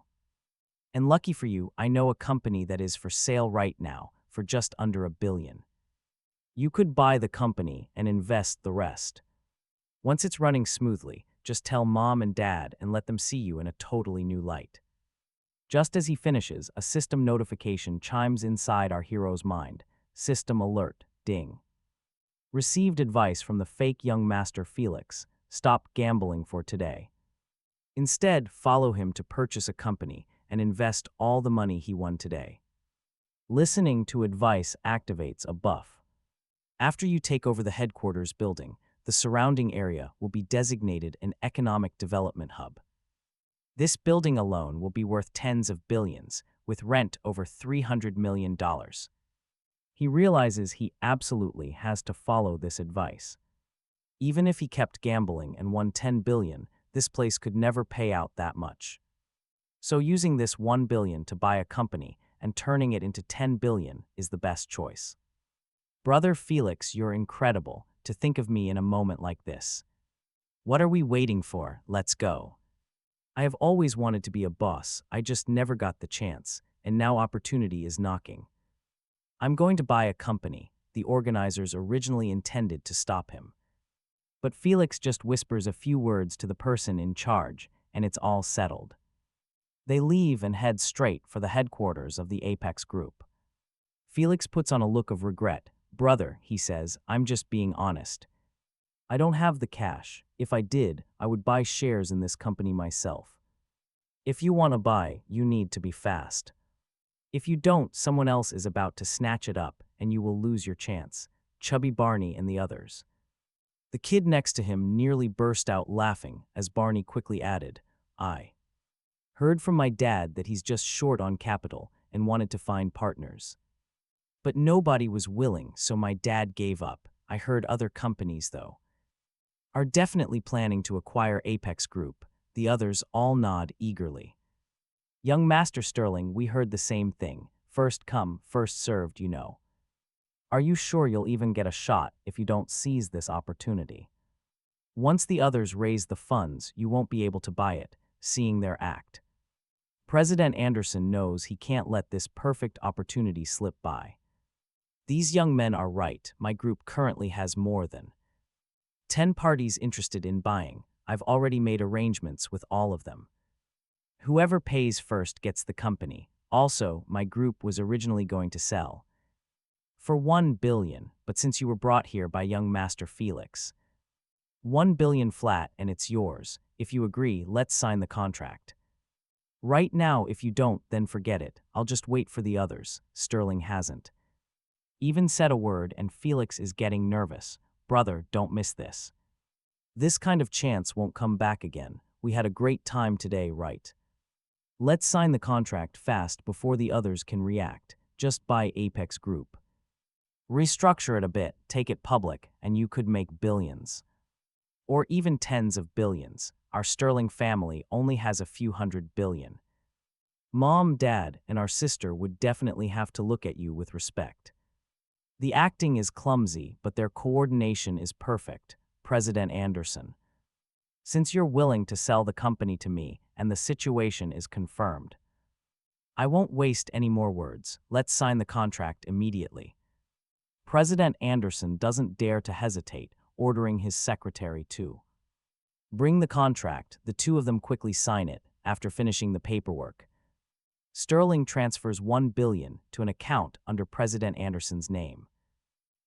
And lucky for you, I know a company that is for sale right now for just under $1 billion. You could buy the company and invest the rest. Once it's running smoothly, just tell mom and dad and let them see you in a totally new light. Just as he finishes, a system notification chimes inside our hero's mind. System alert, ding. Received advice from the fake young Master Felix. Stop gambling for today. Instead, follow him to purchase a company and invest all the money he won today. Listening to advice activates a buff. After you take over the headquarters building, the surrounding area will be designated an economic development hub. This building alone will be worth tens of billions, with rent over $300 million. He realizes he absolutely has to follow this advice. Even if he kept gambling and won $10 billion, this place could never pay out that much. So using this $1 billion to buy a company and turning it into $10 billion is the best choice. Brother Felix, you're incredible to think of me in a moment like this. What are we waiting for? Let's go. I have always wanted to be a boss, I just never got the chance, and now opportunity is knocking. I'm going to buy a company. The organizers originally intended to stop him. But Felix just whispers a few words to the person in charge, and it's all settled. They leave and head straight for the headquarters of the Apex Group. Felix puts on a look of regret. Brother, he says, I'm just being honest. I don't have the cash. If I did, I would buy shares in this company myself. If you want to buy, you need to be fast. If you don't, someone else is about to snatch it up, and you will lose your chance. Chubby Barney and the others. The kid next to him nearly burst out laughing as Barney quickly added, I heard from my dad that he's just short on capital and wanted to find partners. But nobody was willing, so my dad gave up. I heard other companies, though, are definitely planning to acquire Apex Group. The others all nod eagerly. Young Master Sterling, we heard the same thing. First come, first served, you know. Are you sure you'll even get a shot if you don't seize this opportunity? Once the others raise the funds, you won't be able to buy it, seeing their act. President Anderson knows he can't let this perfect opportunity slip by. These young men are right. My group currently has more than 10 parties interested in buying. I've already made arrangements with all of them. Whoever pays first gets the company. Also, my group was originally going to sell for 1 billion, but since you were brought here by young Master Felix, 1 billion flat and it's yours. If you agree, let's sign the contract. Right now, if you don't, then forget it. I'll just wait for the others. Sterling hasn't even said a word and Felix is getting nervous. Brother, don't miss this. This kind of chance won't come back again. We had a great time today, right? Let's sign the contract fast before the others can react. Just buy Apex Group. Restructure it a bit, take it public, and you could make billions. Or even tens of billions. Our Sterling family only has a few hundred billion. Mom, Dad, and our sister would definitely have to look at you with respect. The acting is clumsy, but their coordination is perfect. President Anderson. Since you're willing to sell the company to me and the situation is confirmed, I won't waste any more words. Let's sign the contract immediately. President Anderson doesn't dare to hesitate, ordering his secretary to bring the contract. The two of them quickly sign it. After finishing the paperwork, Sterling transfers 1 billion to an account under President Anderson's name.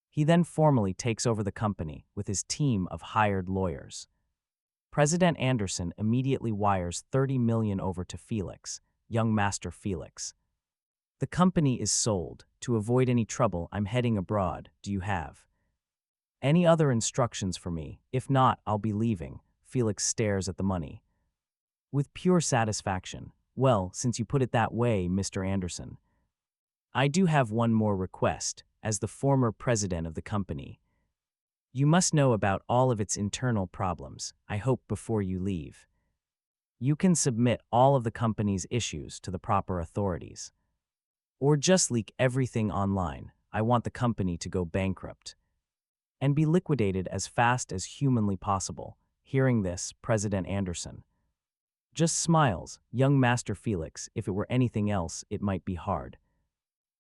He then formally takes over the company with his team of hired lawyers. President Anderson immediately wires 30 million over to Felix, young Master Felix. The company is sold. To avoid any trouble, I'm heading abroad. Do you have any other instructions for me? If not, I'll be leaving. Felix stares at the money with pure satisfaction. Well, since you put it that way, Mr. Anderson, I do have one more request. As the former president of the company, you must know about all of its internal problems. I hope before you leave, you can submit all of the company's issues to the proper authorities. Or just leak everything online. I want the company to go bankrupt and be liquidated as fast as humanly possible. Hearing this, President Anderson just smiles. Young Master Felix, if it were anything else, it might be hard.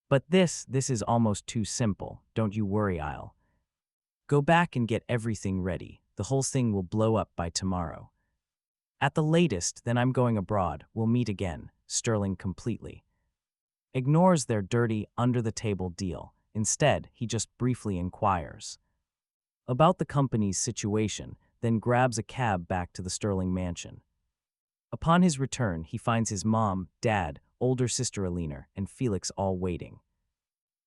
But this is almost too simple. Don't you worry, I'll go back and get everything ready. The whole thing will blow up by tomorrow. At the latest, then I'm going abroad. We'll meet again. Sterling completely ignores their dirty, under-the-table deal. Instead, he just briefly inquires about the company's situation, then grabs a cab back to the Sterling mansion. Upon his return, he finds his mom, dad, older sister Alina, and Felix all waiting.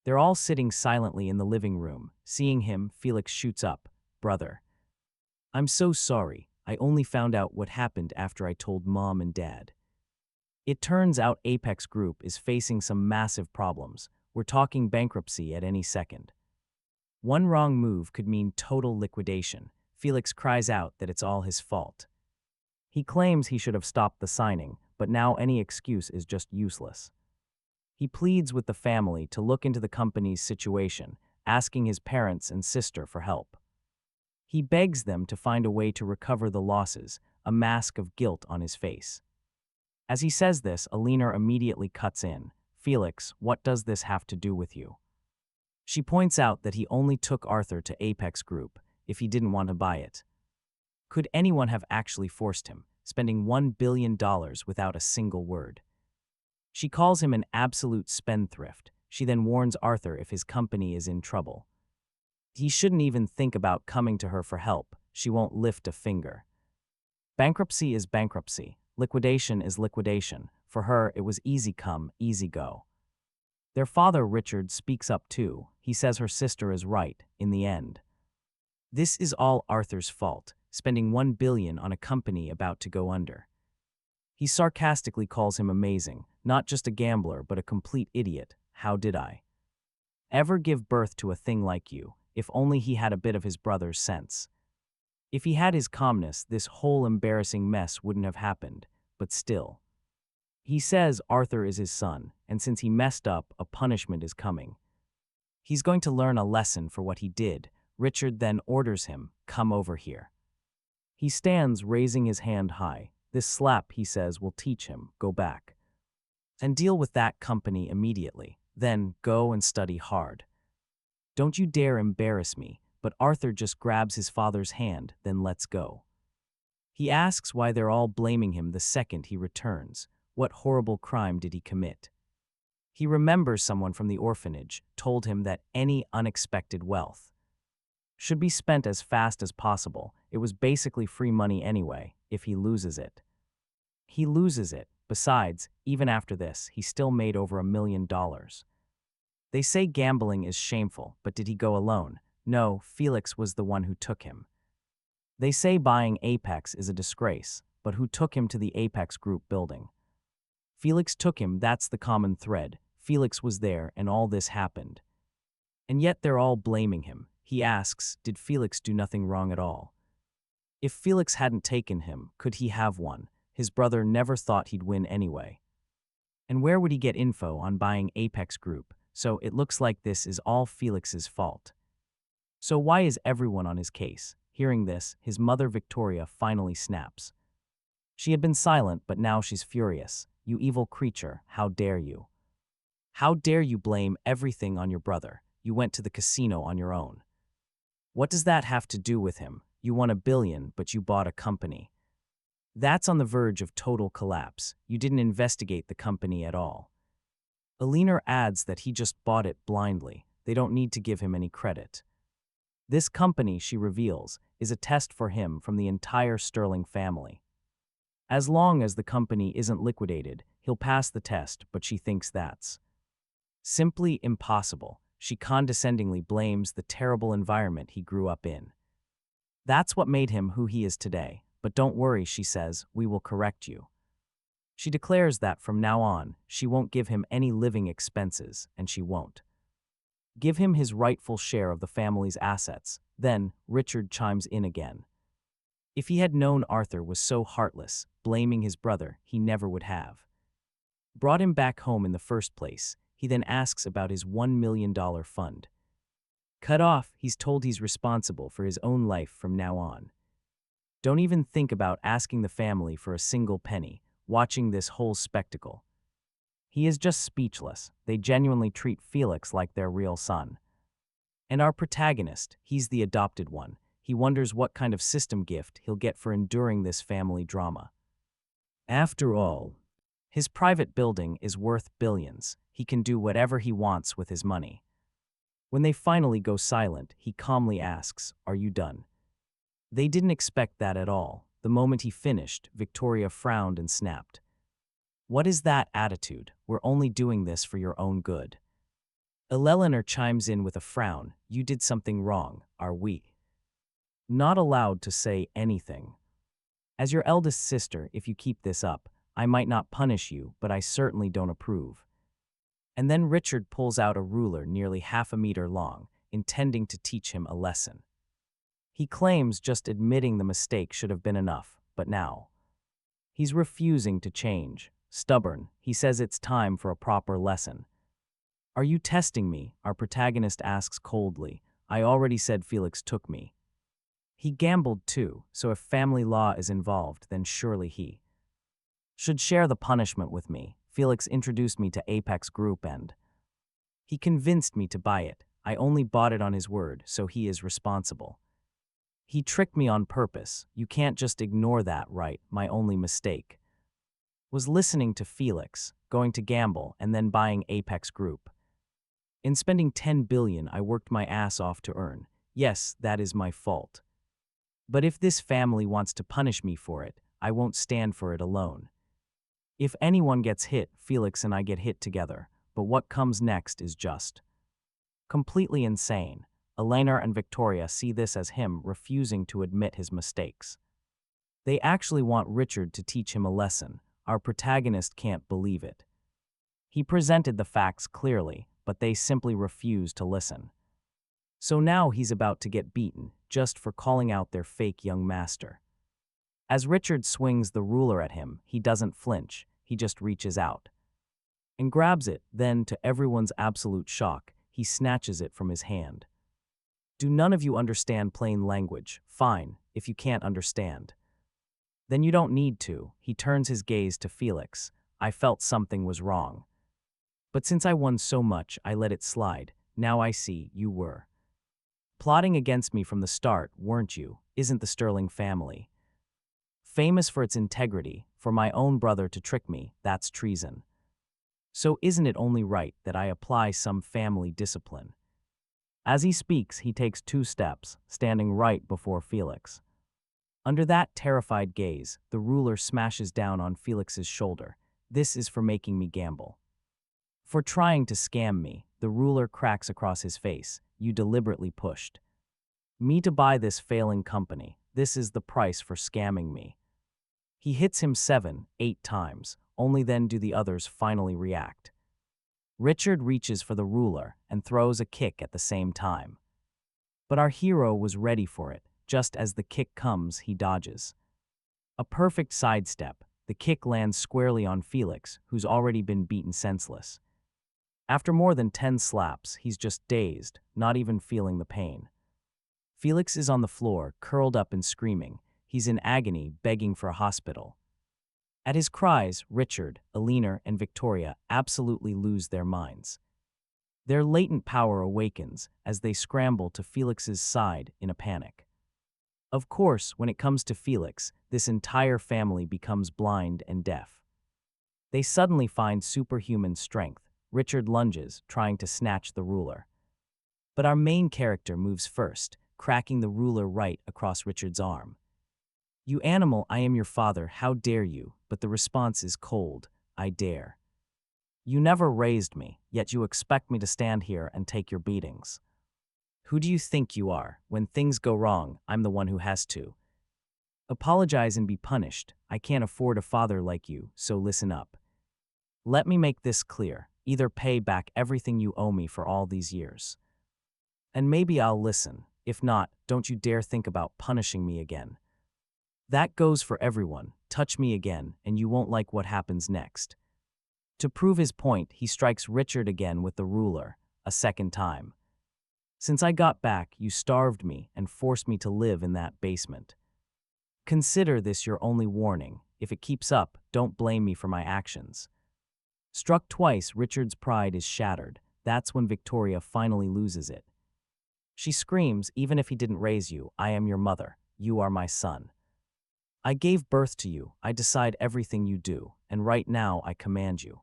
They're all sitting silently in the living room. Seeing him, Felix shoots up. Brother, I'm so sorry. I only found out what happened after I told Mom and Dad. It turns out Apex Group is facing some massive problems. We're talking bankruptcy at any second. One wrong move could mean total liquidation. Felix cries out that it's all his fault. He claims he should have stopped the signing, but now any excuse is just useless. He pleads with the family to look into the company's situation, asking his parents and sister for help. He begs them to find a way to recover the losses, a mask of guilt on his face. As he says this, Alina immediately cuts in. Felix, what does this have to do with you? She points out that he only took Arthur to Apex Group if he didn't want to buy it. Could anyone have actually forced him, spending $1 billion without a single word? She calls him an absolute spendthrift. She then warns Arthur if his company is in trouble. He shouldn't even think about coming to her for help. She won't lift a finger. Bankruptcy is bankruptcy. Liquidation is liquidation. For her, it was easy come, easy go. Their father, Richard, speaks up too. He says her sister is right, in the end. This is all Arthur's fault, spending $1 billion on a company about to go under. He sarcastically calls him amazing, not just a gambler but a complete idiot. How did I ever give birth to a thing like you? If only he had a bit of his brother's sense. If he had his calmness, this whole embarrassing mess wouldn't have happened, but still. He says Arthur is his son, and since he messed up, a punishment is coming. He's going to learn a lesson for what he did. Richard then orders him, come over here. He stands, raising his hand high. This slap, he says, will teach him. Go back and deal with that company immediately. Then go and study hard. "Don't you dare embarrass me," but Arthur just grabs his father's hand, then lets go. He asks why they're all blaming him the second he returns. What horrible crime did he commit? He remembers someone from the orphanage told him that any unexpected wealth should be spent as fast as possible. It was basically free money anyway, if he loses it. He loses it. Besides, even after this, he still made over $1 million. They say gambling is shameful, but did he go alone? No, Felix was the one who took him. They say buying Apex is a disgrace, but who took him to the Apex Group building? Felix took him, that's the common thread. Felix was there and all this happened. And yet they're all blaming him. He asks, did Felix do nothing wrong at all? If Felix hadn't taken him, could he have won? His brother never thought he'd win anyway. And where would he get info on buying Apex Group? So it looks like this is all Felix's fault. So why is everyone on his case? Hearing this, his mother Victoria finally snaps. She had been silent, but now she's furious. You evil creature, how dare you? How dare you blame everything on your brother? You went to the casino on your own. What does that have to do with him? You won $1 billion, but you bought a company. That's on the verge of total collapse. You didn't investigate the company at all. Aliner adds that he just bought it blindly. They don't need to give him any credit. This company, she reveals, is a test for him from the entire Sterling family. As long as the company isn't liquidated, he'll pass the test, but she thinks that's simply impossible. She condescendingly blames the terrible environment he grew up in. That's what made him who he is today. But don't worry, she says, we will correct you. She declares that from now on, she won't give him any living expenses, and she won't give him his rightful share of the family's assets. Then, Richard chimes in again. If he had known Arthur was so heartless, blaming his brother, he never would have brought him back home in the first place. He then asks about his $1 million fund. Cut off, he's told he's responsible for his own life from now on. Don't even think about asking the family for a single penny, watching this whole spectacle. He is just speechless. They genuinely treat Felix like their real son. And our protagonist, he's the adopted one. He wonders what kind of system gift he'll get for enduring this family drama. After all, his private building is worth billions. He can do whatever he wants with his money. When they finally go silent, he calmly asks, "Are you done?" They didn't expect that at all. The moment he finished, Victoria frowned and snapped. What is that attitude? We're only doing this for your own good. Eleanor chimes in with a frown. You did something wrong. Are we not allowed to say anything? As your eldest sister, if you keep this up, I might not punish you, but I certainly don't approve. And then Richard pulls out a ruler nearly half a meter long, intending to teach him a lesson. He claims just admitting the mistake should have been enough, but now he's refusing to change. Stubborn, he says it's time for a proper lesson. Are you testing me? Our protagonist asks coldly. I already said Felix took me. He gambled too, so if family law is involved, then surely he should share the punishment with me. Felix introduced me to Apex Group and he convinced me to buy it. I only bought it on his word, so he is responsible. He tricked me on purpose. You can't just ignore that, right? My only mistake was listening to Felix, going to gamble, and then buying Apex Group. In spending $10 billion, I worked my ass off to earn. Yes, that is my fault. But if this family wants to punish me for it, I won't stand for it alone. If anyone gets hit, Felix and I get hit together. But what comes next is just completely insane. Elena and Victoria see this as him refusing to admit his mistakes. They actually want Richard to teach him a lesson. Our protagonist can't believe it. He presented the facts clearly, but they simply refuse to listen. So now he's about to get beaten, just for calling out their fake young master. As Richard swings the ruler at him, he doesn't flinch, he just reaches out and grabs it. Then, to everyone's absolute shock, he snatches it from his hand. Do none of you understand plain language? Fine, if you can't understand. Then you don't need to. He turns his gaze to Felix. I felt something was wrong. But since I won so much, I let it slide. Now I see you were Plotting against me from the start, weren't you? Isn't the Sterling family famous for its integrity? For my own brother to trick me, that's treason. So isn't it only right that I apply some family discipline? As he speaks, he takes 2 steps, standing right before Felix. Under that terrified gaze, the ruler smashes down on Felix's shoulder. This is for making me gamble. For trying to scam me, the ruler cracks across his face. You deliberately pushed me to buy this failing company. This is the price for scamming me. He hits him 7, 8 times. Only then do the others finally react. Richard reaches for the ruler and throws a kick at the same time. But our hero was ready for it. Just as the kick comes, he dodges. A perfect sidestep. The kick lands squarely on Felix, who's already been beaten senseless. After more than 10 slaps, he's just dazed, not even feeling the pain. Felix is on the floor, curled up and screaming. He's in agony, begging for a hospital. At his cries, Richard, Alina, and Victoria absolutely lose their minds. Their latent power awakens as they scramble to Felix's side in a panic. Of course, when it comes to Felix, this entire family becomes blind and deaf. They suddenly find superhuman strength. Richard lunges, trying to snatch the ruler. But our main character moves first, cracking the ruler right across Richard's arm. You animal, I am your father, how dare you? But the response is cold, I dare. You never raised me, yet you expect me to stand here and take your beatings. Who do you think you are? When things go wrong, I'm the one who has to apologize and be punished. I can't afford a father like you, so listen up. Let me make this clear. Either pay back everything you owe me for all these years, and maybe I'll listen. If not, don't you dare think about punishing me again. That goes for everyone. Touch me again, and you won't like what happens next. To prove his point, he strikes Richard again with the ruler, a second time. Since I got back, you starved me and forced me to live in that basement. Consider this your only warning. If it keeps up, don't blame me for my actions. Struck twice, Richard's pride is shattered. That's when Victoria finally loses it. She screams, even if he didn't raise you, I am your mother. You are my son. I gave birth to you. I decide everything you do, and right now I command you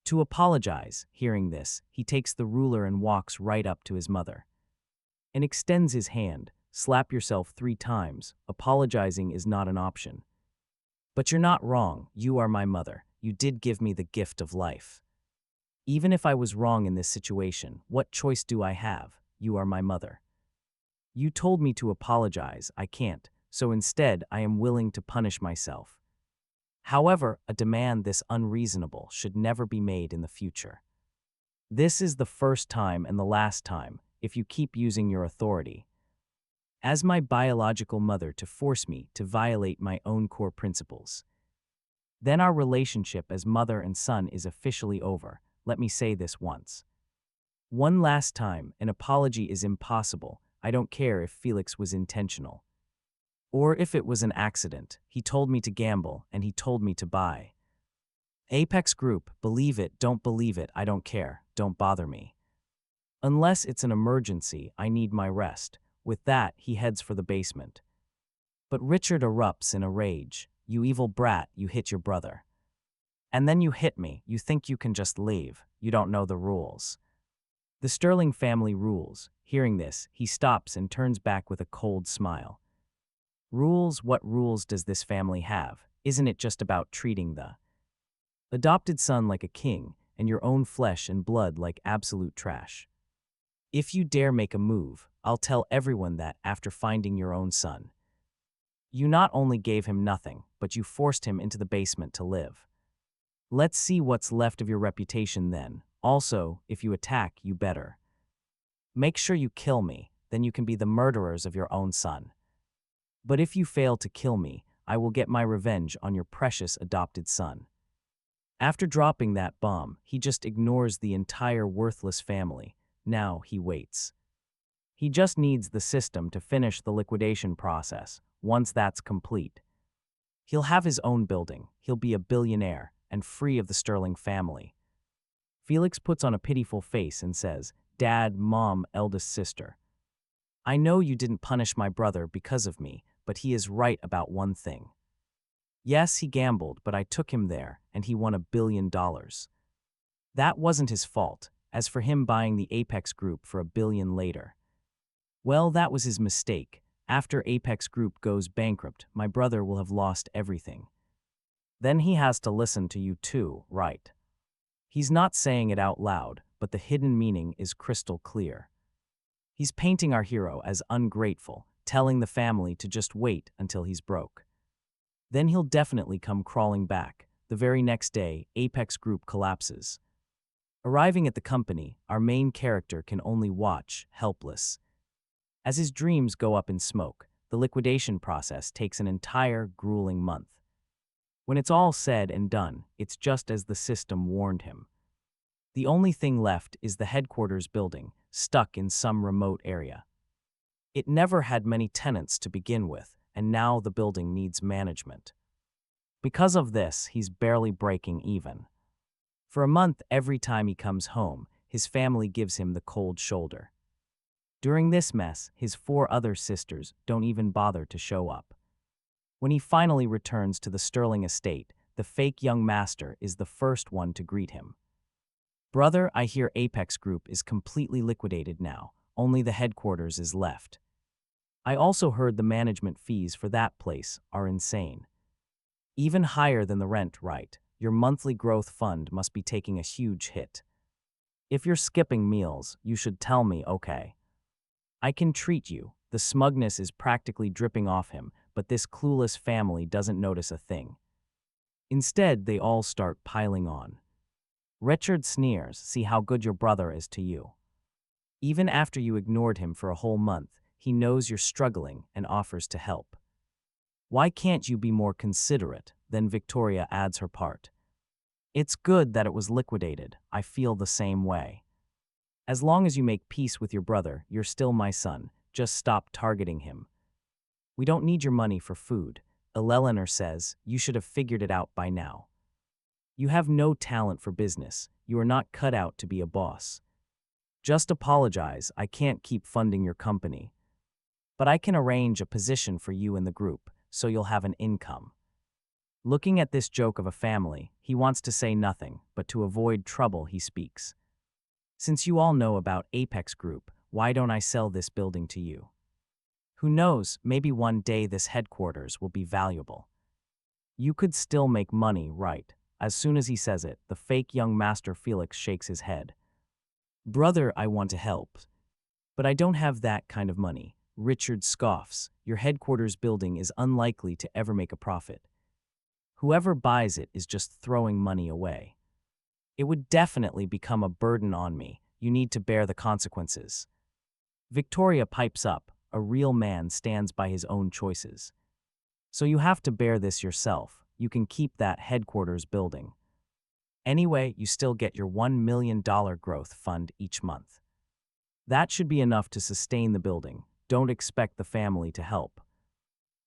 to apologize. Hearing this, he takes the ruler and walks right up to his mother and extends his hand. Slap yourself 3 times. Apologizing is not an option. But you're not wrong. You are my mother. You did give me the gift of life. Even if I was wrong in this situation, what choice do I have? You are my mother. You told me to apologize. I can't, so instead I am willing to punish myself. However, a demand this unreasonable should never be made in the future. This is the first time and the last time, if you keep using your authority as my biological mother to force me to violate my own core principles. Then our relationship as mother and son is officially over. Let me say this once. One last time, an apology is impossible. I don't care if Felix was intentional, or if it was an accident. He told me to gamble, and he told me to buy. Apex Group, believe it, don't believe it, I don't care, don't bother me. Unless it's an emergency, I need my rest. With that, he heads for the basement. But Richard erupts in a rage. You evil brat, you hit your brother. And then you hit me. You think you can just leave. You don't know the rules. The Sterling family rules. Hearing this, he stops and turns back with a cold smile. Rules? What rules does this family have? Isn't it just about treating the adopted son like a king and your own flesh and blood like absolute trash? If you dare make a move, I'll tell everyone that after finding your own son, you not only gave him nothing, but you forced him into the basement to live. Let's see what's left of your reputation then. Also, if you attack, you better make sure you kill me, then you can be the murderers of your own son. But if you fail to kill me, I will get my revenge on your precious adopted son. After dropping that bomb, he just ignores the entire worthless family. Now he waits. He just needs the system to finish the liquidation process. Once that's complete, he'll have his own building, he'll be a billionaire, and free of the Sterling family. Felix puts on a pitiful face and says, Dad, Mom, eldest sister, I know you didn't punish my brother because of me, but he is right about one thing. Yes, he gambled, but I took him there, and he won $1 billion. That wasn't his fault. As for him buying the Apex Group for $1 billion later, well, that was his mistake. After Apex Group goes bankrupt, my brother will have lost everything. Then he has to listen to you too, right? He's not saying it out loud, but the hidden meaning is crystal clear. He's painting our hero as ungrateful, telling the family to just wait until he's broke. Then he'll definitely come crawling back. The very next day, Apex Group collapses. Arriving at the company, our main character can only watch, helpless. As his dreams go up in smoke, the liquidation process takes an entire, grueling month. When it's all said and done, it's just as the system warned him. The only thing left is the headquarters building, stuck in some remote area. It never had many tenants to begin with, and now the building needs management. Because of this, he's barely breaking even. For a month, every time he comes home, his family gives him the cold shoulder. During this mess, his 4 other sisters don't even bother to show up. When he finally returns to the Sterling estate, the fake young master is the first one to greet him. Brother, I hear Apex Group is completely liquidated now, only the headquarters is left. I also heard the management fees for that place are insane. Even higher than the rent, right? Your monthly growth fund must be taking a huge hit. If you're skipping meals, you should tell me, okay? I can treat you. The smugness is practically dripping off him, but this clueless family doesn't notice a thing. Instead, they all start piling on. Richard sneers, see how good your brother is to you. Even after you ignored him for a whole month, he knows you're struggling and offers to help. Why can't you be more considerate? Then Victoria adds her part. It's good that it was liquidated. I feel the same way. As long as you make peace with your brother, you're still my son. Just stop targeting him. We don't need your money for food. Eleanor says, you should have figured it out by now. You have no talent for business. You are not cut out to be a boss. Just apologize, I can't keep funding your company. But I can arrange a position for you in the group, so you'll have an income. Looking at this joke of a family, he wants to say nothing, but to avoid trouble he speaks. Since you all know about Apex Group, why don't I sell this building to you? Who knows, maybe one day this headquarters will be valuable. You could still make money, right? As soon as he says it, the fake young master Felix shakes his head. Brother, I want to help. But I don't have that kind of money. Richard scoffs. Your headquarters building is unlikely to ever make a profit. Whoever buys it is just throwing money away. It would definitely become a burden on me. You need to bear the consequences. Victoria pipes up. A real man stands by his own choices. So you have to bear this yourself. You can keep that headquarters building. Anyway, you still get your $1 million growth fund each month. That should be enough to sustain the building. Don't expect the family to help.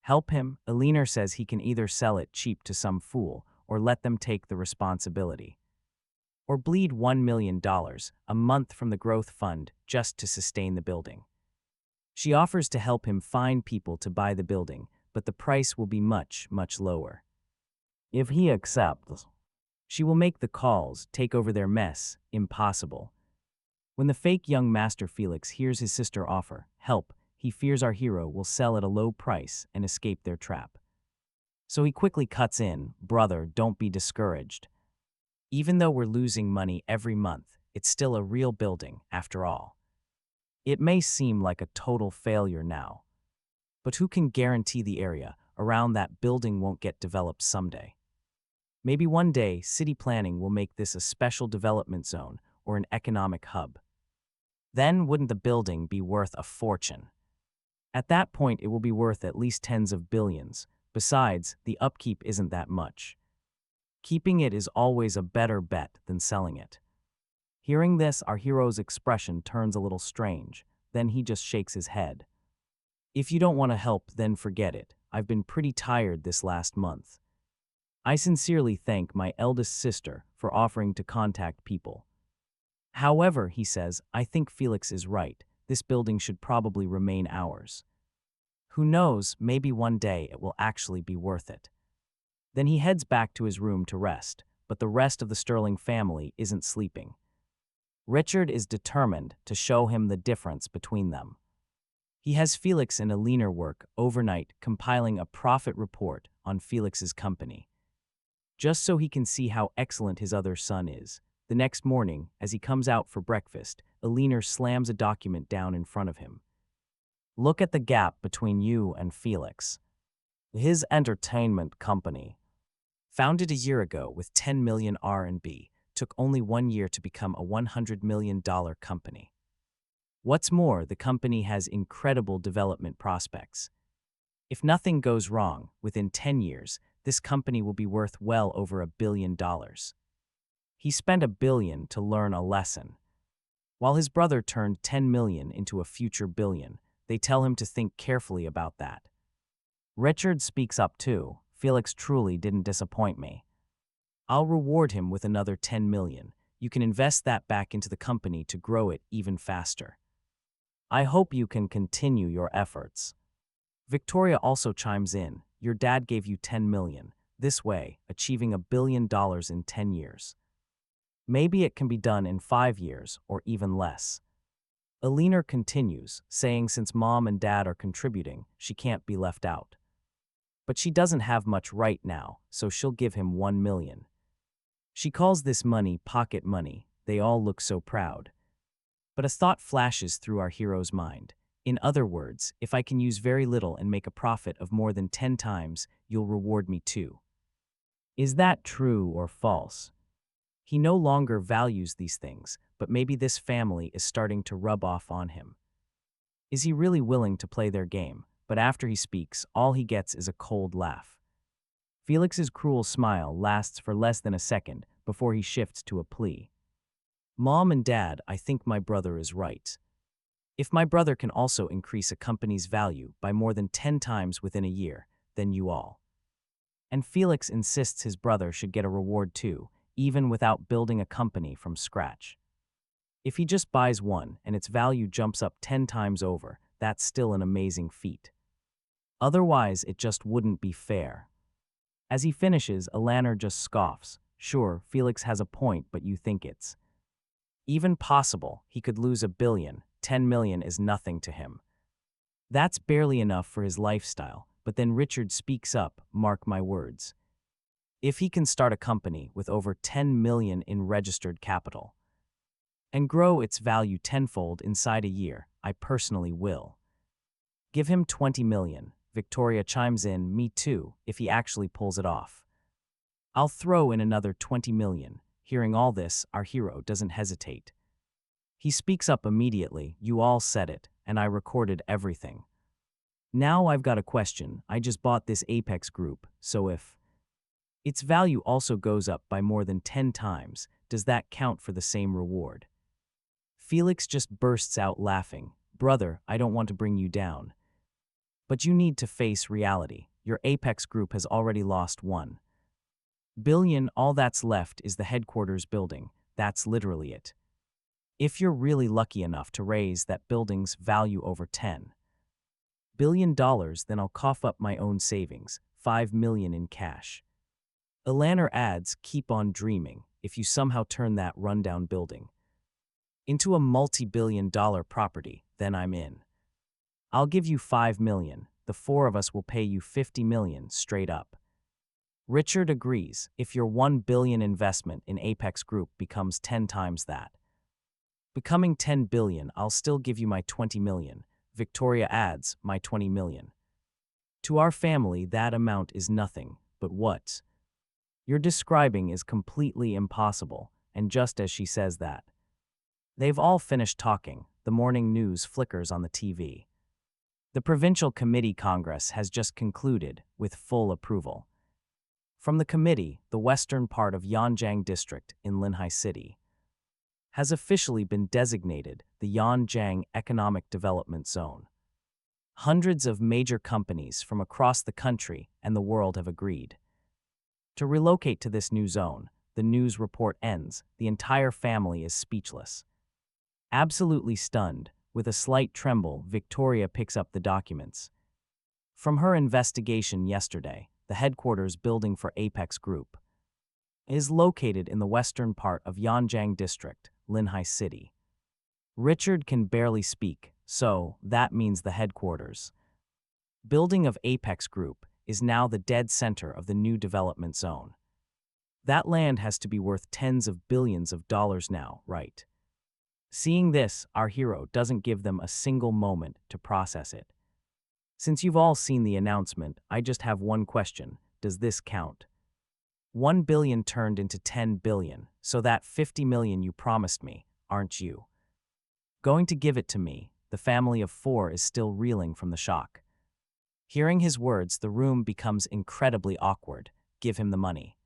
Help him? Eleanor says he can either sell it cheap to some fool or let them take the responsibility. Or bleed $1 million a month from the growth fund just to sustain the building. She offers to help him find people to buy the building, but the price will be much, much lower. If he accepts, she will make the calls, take over their mess, impossible. When the fake young master Felix hears his sister offer help, he fears our hero will sell at a low price and escape their trap. So he quickly cuts in, brother, don't be discouraged. Even though we're losing money every month, it's still a real building, after all. It may seem like a total failure now, but who can guarantee the area around that building won't get developed someday? Maybe one day, city planning will make this a special development zone or an economic hub. Then wouldn't the building be worth a fortune? At that point, it will be worth at least tens of billions. Besides, the upkeep isn't that much. Keeping it is always a better bet than selling it. Hearing this, our hero's expression turns a little strange. Then he just shakes his head. If you don't want to help, then forget it. I've been pretty tired this last month. I sincerely thank my eldest sister for offering to contact people. However, he says, I think Felix is right. This building should probably remain ours. Who knows, maybe one day it will actually be worth it. Then he heads back to his room to rest, but the rest of the Sterling family isn't sleeping. Richard is determined to show him the difference between them. He has Felix and Alina work overnight compiling a profit report on Felix's company, just so he can see how excellent his other son is. The next morning, as he comes out for breakfast, Alina slams a document down in front of him. Look at the gap between you and Felix. His entertainment company, founded a year ago with 10 million RMB, took only 1 year to become a $100 million company. What's more, the company has incredible development prospects. If nothing goes wrong, within 10 years, this company will be worth well over $1 billion. He spent $1 billion to learn a lesson. While his brother turned 10 million into a future billion, they tell him to think carefully about that. Richard speaks up too. Felix truly didn't disappoint me. I'll reward him with another 10 million. You can invest that back into the company to grow it even faster. I hope you can continue your efforts. Victoria also chimes in. Your dad gave you 10 million. This way, achieving $1 billion in 10 years. Maybe it can be done in 5 years or even less. Alina continues, saying since mom and dad are contributing, she can't be left out. But she doesn't have much right now, so she'll give him 1 million. She calls this money pocket money. They all look so proud. But a thought flashes through our hero's mind. In other words, if I can use very little and make a profit of more than 10 times, you'll reward me too. Is that true or false? He no longer values these things, but maybe this family is starting to rub off on him. Is he really willing to play their game? But after he speaks, all he gets is a cold laugh. Felix's cruel smile lasts for less than a second before he shifts to a plea. Mom and Dad, I think my brother is right. If my brother can also increase a company's value by more than 10 times within a year, then you all. And Felix insists his brother should get a reward too, even without building a company from scratch. If he just buys one and its value jumps up 10 times over, that's still an amazing feat. Otherwise, it just wouldn't be fair. As he finishes, Alana just scoffs. Sure, Felix has a point, but you think it's even possible he could lose $1 billion. 10 million is nothing to him. That's barely enough for his lifestyle, but then Richard speaks up, mark my words. If he can start a company with over 10 million in registered capital and grow its value tenfold inside a year, I personally will. Give him 20 million. Victoria chimes in, me too, if he actually pulls it off. I'll throw in another 20 million. Hearing all this, our hero doesn't hesitate. He speaks up immediately, you all said it, and I recorded everything. Now I've got a question. I just bought this Apex group, so if its value also goes up by more than 10 times, does that count for the same reward? Felix just bursts out laughing. Brother, I don't want to bring you down. But you need to face reality. Your Apex group has already lost $1 billion. All that's left is the headquarters building. That's literally it. If you're really lucky enough to raise that building's value over $10 billion, then I'll cough up my own savings, 5 million in cash. Alana adds, keep on dreaming. If you somehow turn that rundown building into a multi-billion-dollar property, then I'm in. I'll give you 5 million. The 4 of us will pay you 50 million straight up. Richard agrees. If your 1 billion investment in Apex Group becomes 10 times that, becoming 10 billion, I'll still give you my 20 million. Victoria adds, my 20 million. To our family, that amount is nothing, but what you're describing is completely impossible, and just as she says that, they've all finished talking. The morning news flickers on the TV. The Provincial Committee Congress has just concluded with full approval. From the committee, the western part of Yanjiang District in Linhai City has officially been designated the Yanjiang Economic Development Zone. Hundreds of major companies from across the country and the world have agreed to relocate to this new zone. The news report ends. The entire family is speechless. Absolutely stunned, With a slight tremble, Victoria picks up the documents. From her investigation yesterday, the headquarters building for Apex Group is located in the western part of Yanjiang District, Linhai City. Richard can barely speak, so that means the headquarters building of Apex Group is now the dead center of the new development zone. That land has to be worth tens of billions of dollars now, right? Seeing this, our hero doesn't give them a single moment to process it. Since you've all seen the announcement, I just have one question. Does this count? 1 billion turned into 10 billion, so that 50 million you promised me, aren't you going to give it to me? The family of 4 is still reeling from the shock. Hearing his words, the room becomes incredibly awkward. Give him the money.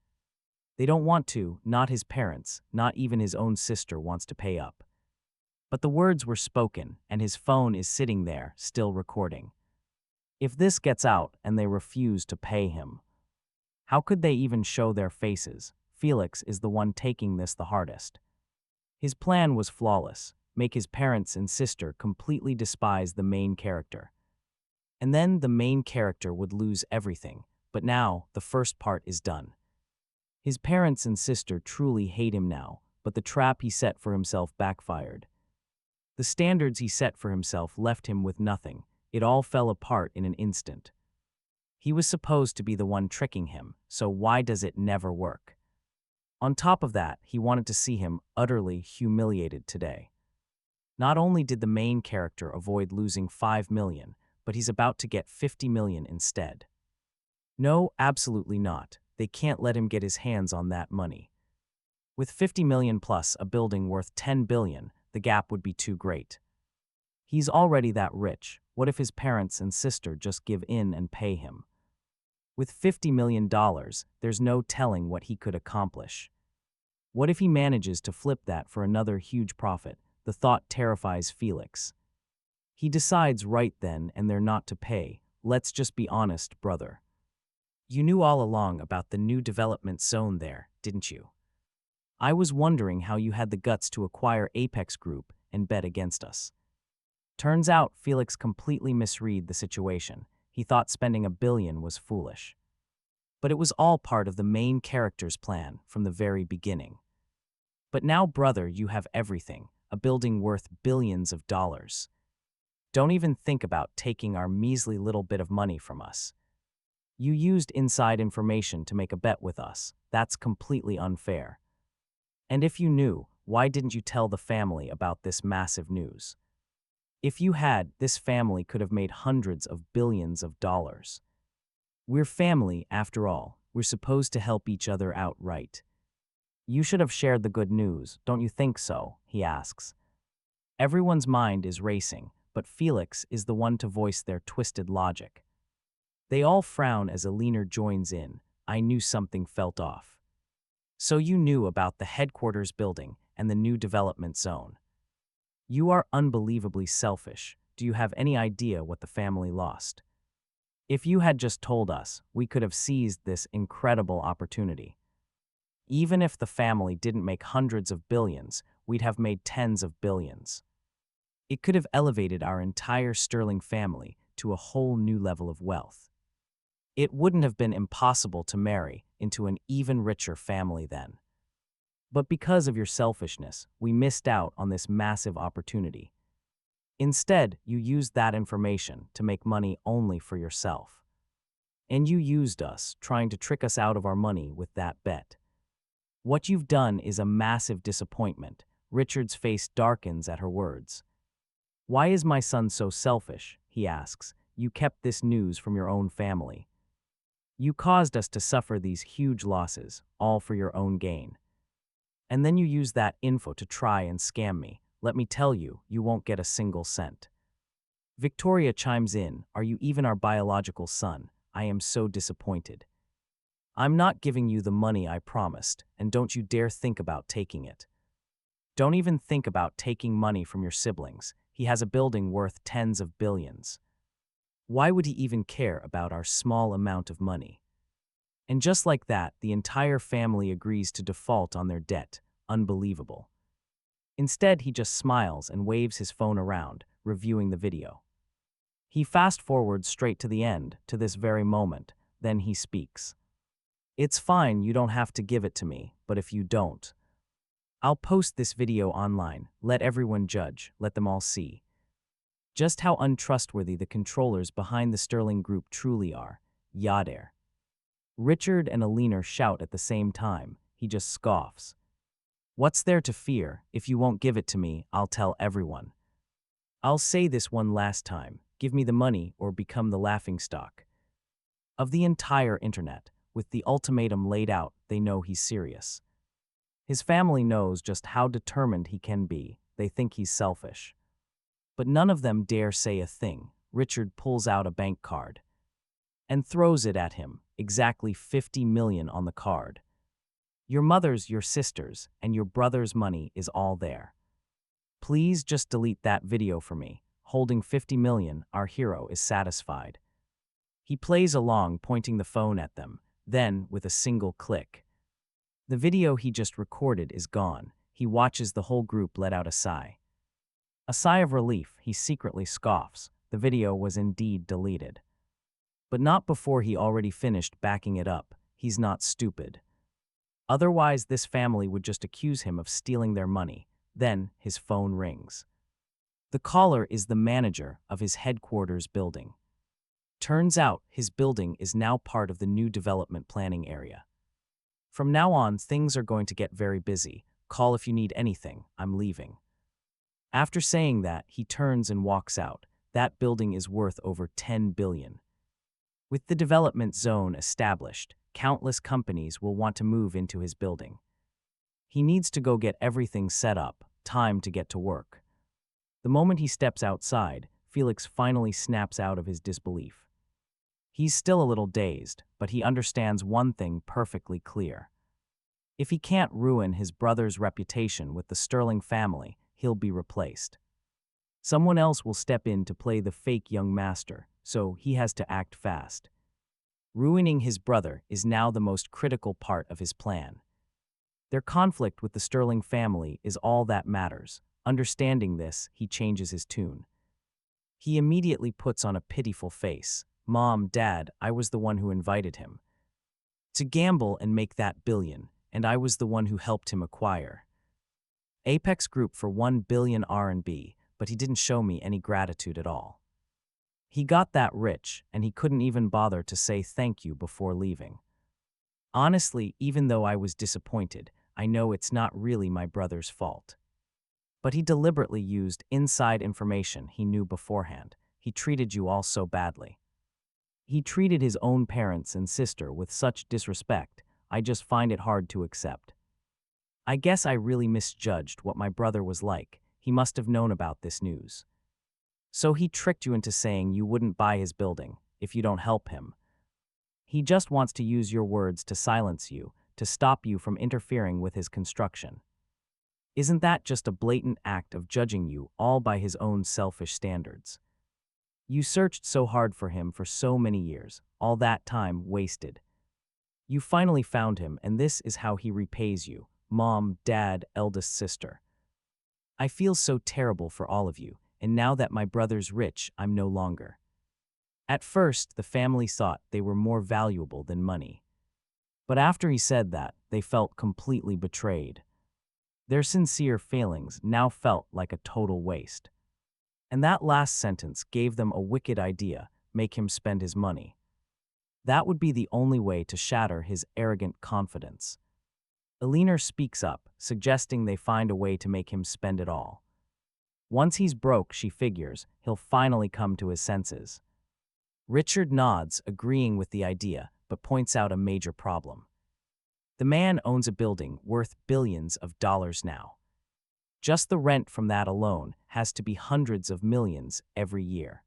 They don't want to, not his parents, not even his own sister wants to pay up. But the words were spoken, and his phone is sitting there, still recording. If this gets out and they refuse to pay him, how could they even show their faces? Felix is the one taking this the hardest. His plan was flawless, make his parents and sister completely despise the main character. And then the main character would lose everything, but now the first part is done. His parents and sister truly hate him now, but the trap he set for himself backfired. The standards he set for himself left him with nothing. It all fell apart in an instant. He was supposed to be the one tricking him, so why does it never work? On top of that, he wanted to see him utterly humiliated today. Not only did the main character avoid losing 5 million, but he's about to get 50 million instead. No, absolutely not. They can't let him get his hands on that money. With 50 million plus a building worth 10 billion, the gap would be too great. He's already that rich. What if his parents and sister just give in and pay him? With $50 million, there's no telling what he could accomplish. What if he manages to flip that for another huge profit? The thought terrifies Felix. He decides right then and there not to pay. Let's just be honest, brother. You knew all along about the new development zone there, didn't you? I was wondering how you had the guts to acquire Apex Group and bet against us. Turns out Felix completely misread the situation. He thought spending $1 billion was foolish. But it was all part of the main character's plan from the very beginning. But now, brother, you have everything, a building worth billions of dollars. Don't even think about taking our measly little bit of money from us. You used inside information to make a bet with us. That's completely unfair. And if you knew, why didn't you tell the family about this massive news? If you had, this family could have made hundreds of billions of dollars. We're family, after all. We're supposed to help each other out, right? You should have shared the good news, don't you think so? He asks. Everyone's mind is racing, but Felix is the one to voice their twisted logic. They all frown as Alina joins in. I knew something felt off. So you knew about the headquarters building and the new development zone. You are unbelievably selfish. Do you have any idea what the family lost? If you had just told us, we could have seized this incredible opportunity. Even if the family didn't make hundreds of billions, we'd have made tens of billions. It could have elevated our entire Sterling family to a whole new level of wealth. It wouldn't have been impossible to marry into an even richer family then. But because of your selfishness, we missed out on this massive opportunity. Instead, you used that information to make money only for yourself. And you used us, trying to trick us out of our money with that bet. What you've done is a massive disappointment. Richard's face darkens at her words. Why is my son so selfish? He asks. You kept this news from your own family. You caused us to suffer these huge losses, all for your own gain. And then you use that info to try and scam me. Let me tell you, you won't get a single cent. Victoria chimes in. Are you even our biological son? I am so disappointed. I'm not giving you the money I promised, and don't you dare think about taking it. Don't even think about taking money from your siblings. He has a building worth tens of billions. Why would he even care about our small amount of money? And just like that, the entire family agrees to default on their debt. Unbelievable. Instead, he just smiles and waves his phone around. reviewing the video. He fast-forwards straight to the end, to this very moment. Then he speaks. "It's fine, you don't have to give it to me, but if you don't, I'll post this video online, let everyone judge, let them all see just how untrustworthy the controllers behind the Sterling Group truly are." Yader. Richard and Alina shout at the same time. He just scoffs. "What's there to fear? If you won't give it to me, I'll tell everyone. I'll say this one last time, give me the money or become the laughingstock of the entire internet." With the ultimatum laid out, they know he's serious. His family knows just how determined he can be. They think he's selfish. But none of them dare say a thing. Richard pulls out a bank card and throws it at him, exactly 50 million on the card. "Your mother's, your sister's, and your brother's money is all there. Please just delete that video for me." Holding 50 million, our hero is satisfied. He plays along, pointing the phone at them. Then, with a single click, the video he just recorded is gone. He watches the whole group let out a sigh. A sigh of relief. He secretly scoffs. The video was indeed deleted. But not before he already finished backing it up. He's not stupid. Otherwise, this family would just accuse him of stealing their money. Then, his phone rings. The caller is the manager of his headquarters building. Turns out, his building is now part of the new development planning area. "From now on, things are going to get very busy. Call if you need anything. I'm leaving." After saying that, he turns and walks out. That building is worth over 10 billion. With the development zone established, countless companies will want to move into his building. He needs to go get everything set up. Time to get to work. The moment he steps outside, Felix finally snaps out of his disbelief. He's still a little dazed, but he understands one thing perfectly clear. If he can't ruin his brother's reputation with the Sterling family, he'll be replaced. Someone else will step in to play the fake young master, so he has to act fast. Ruining his brother is now the most critical part of his plan. Their conflict with the Sterling family is all that matters. Understanding this, he changes his tune. He immediately puts on a pitiful face. "Mom, Dad, I was the one who invited him to gamble and make that billion, and I was the one who helped him acquire Apex Group for 1 billion RMB, but he didn't show me any gratitude at all. He got that rich, and he couldn't even bother to say thank you before leaving. Honestly, even though I was disappointed, I know it's not really my brother's fault. But he deliberately used inside information he knew beforehand. He treated you all so badly. He treated his own parents and sister with such disrespect. I just find it hard to accept. I guess I really misjudged what my brother was like. He must have known about this news. So he tricked you into saying you wouldn't buy his building if you don't help him. He just wants to use your words to silence you, to stop you from interfering with his construction. Isn't that just a blatant act of judging you all by his own selfish standards? You searched so hard for him for so many years, all that time wasted. You finally found him, and this is how he repays you. Mom, Dad, eldest sister. I feel so terrible for all of you, and now that my brother's rich, I'm no longer." At first, the family thought they were more valuable than money. But after he said that, they felt completely betrayed. Their sincere failings now felt like a total waste. And that last sentence gave them a wicked idea: make him spend his money. That would be the only way to shatter his arrogant confidence. Alina speaks up, suggesting they find a way to make him spend it all. Once he's broke, she figures, he'll finally come to his senses. Richard nods, agreeing with the idea, but points out a major problem. The man owns a building worth billions of dollars now. Just the rent from that alone has to be hundreds of millions every year.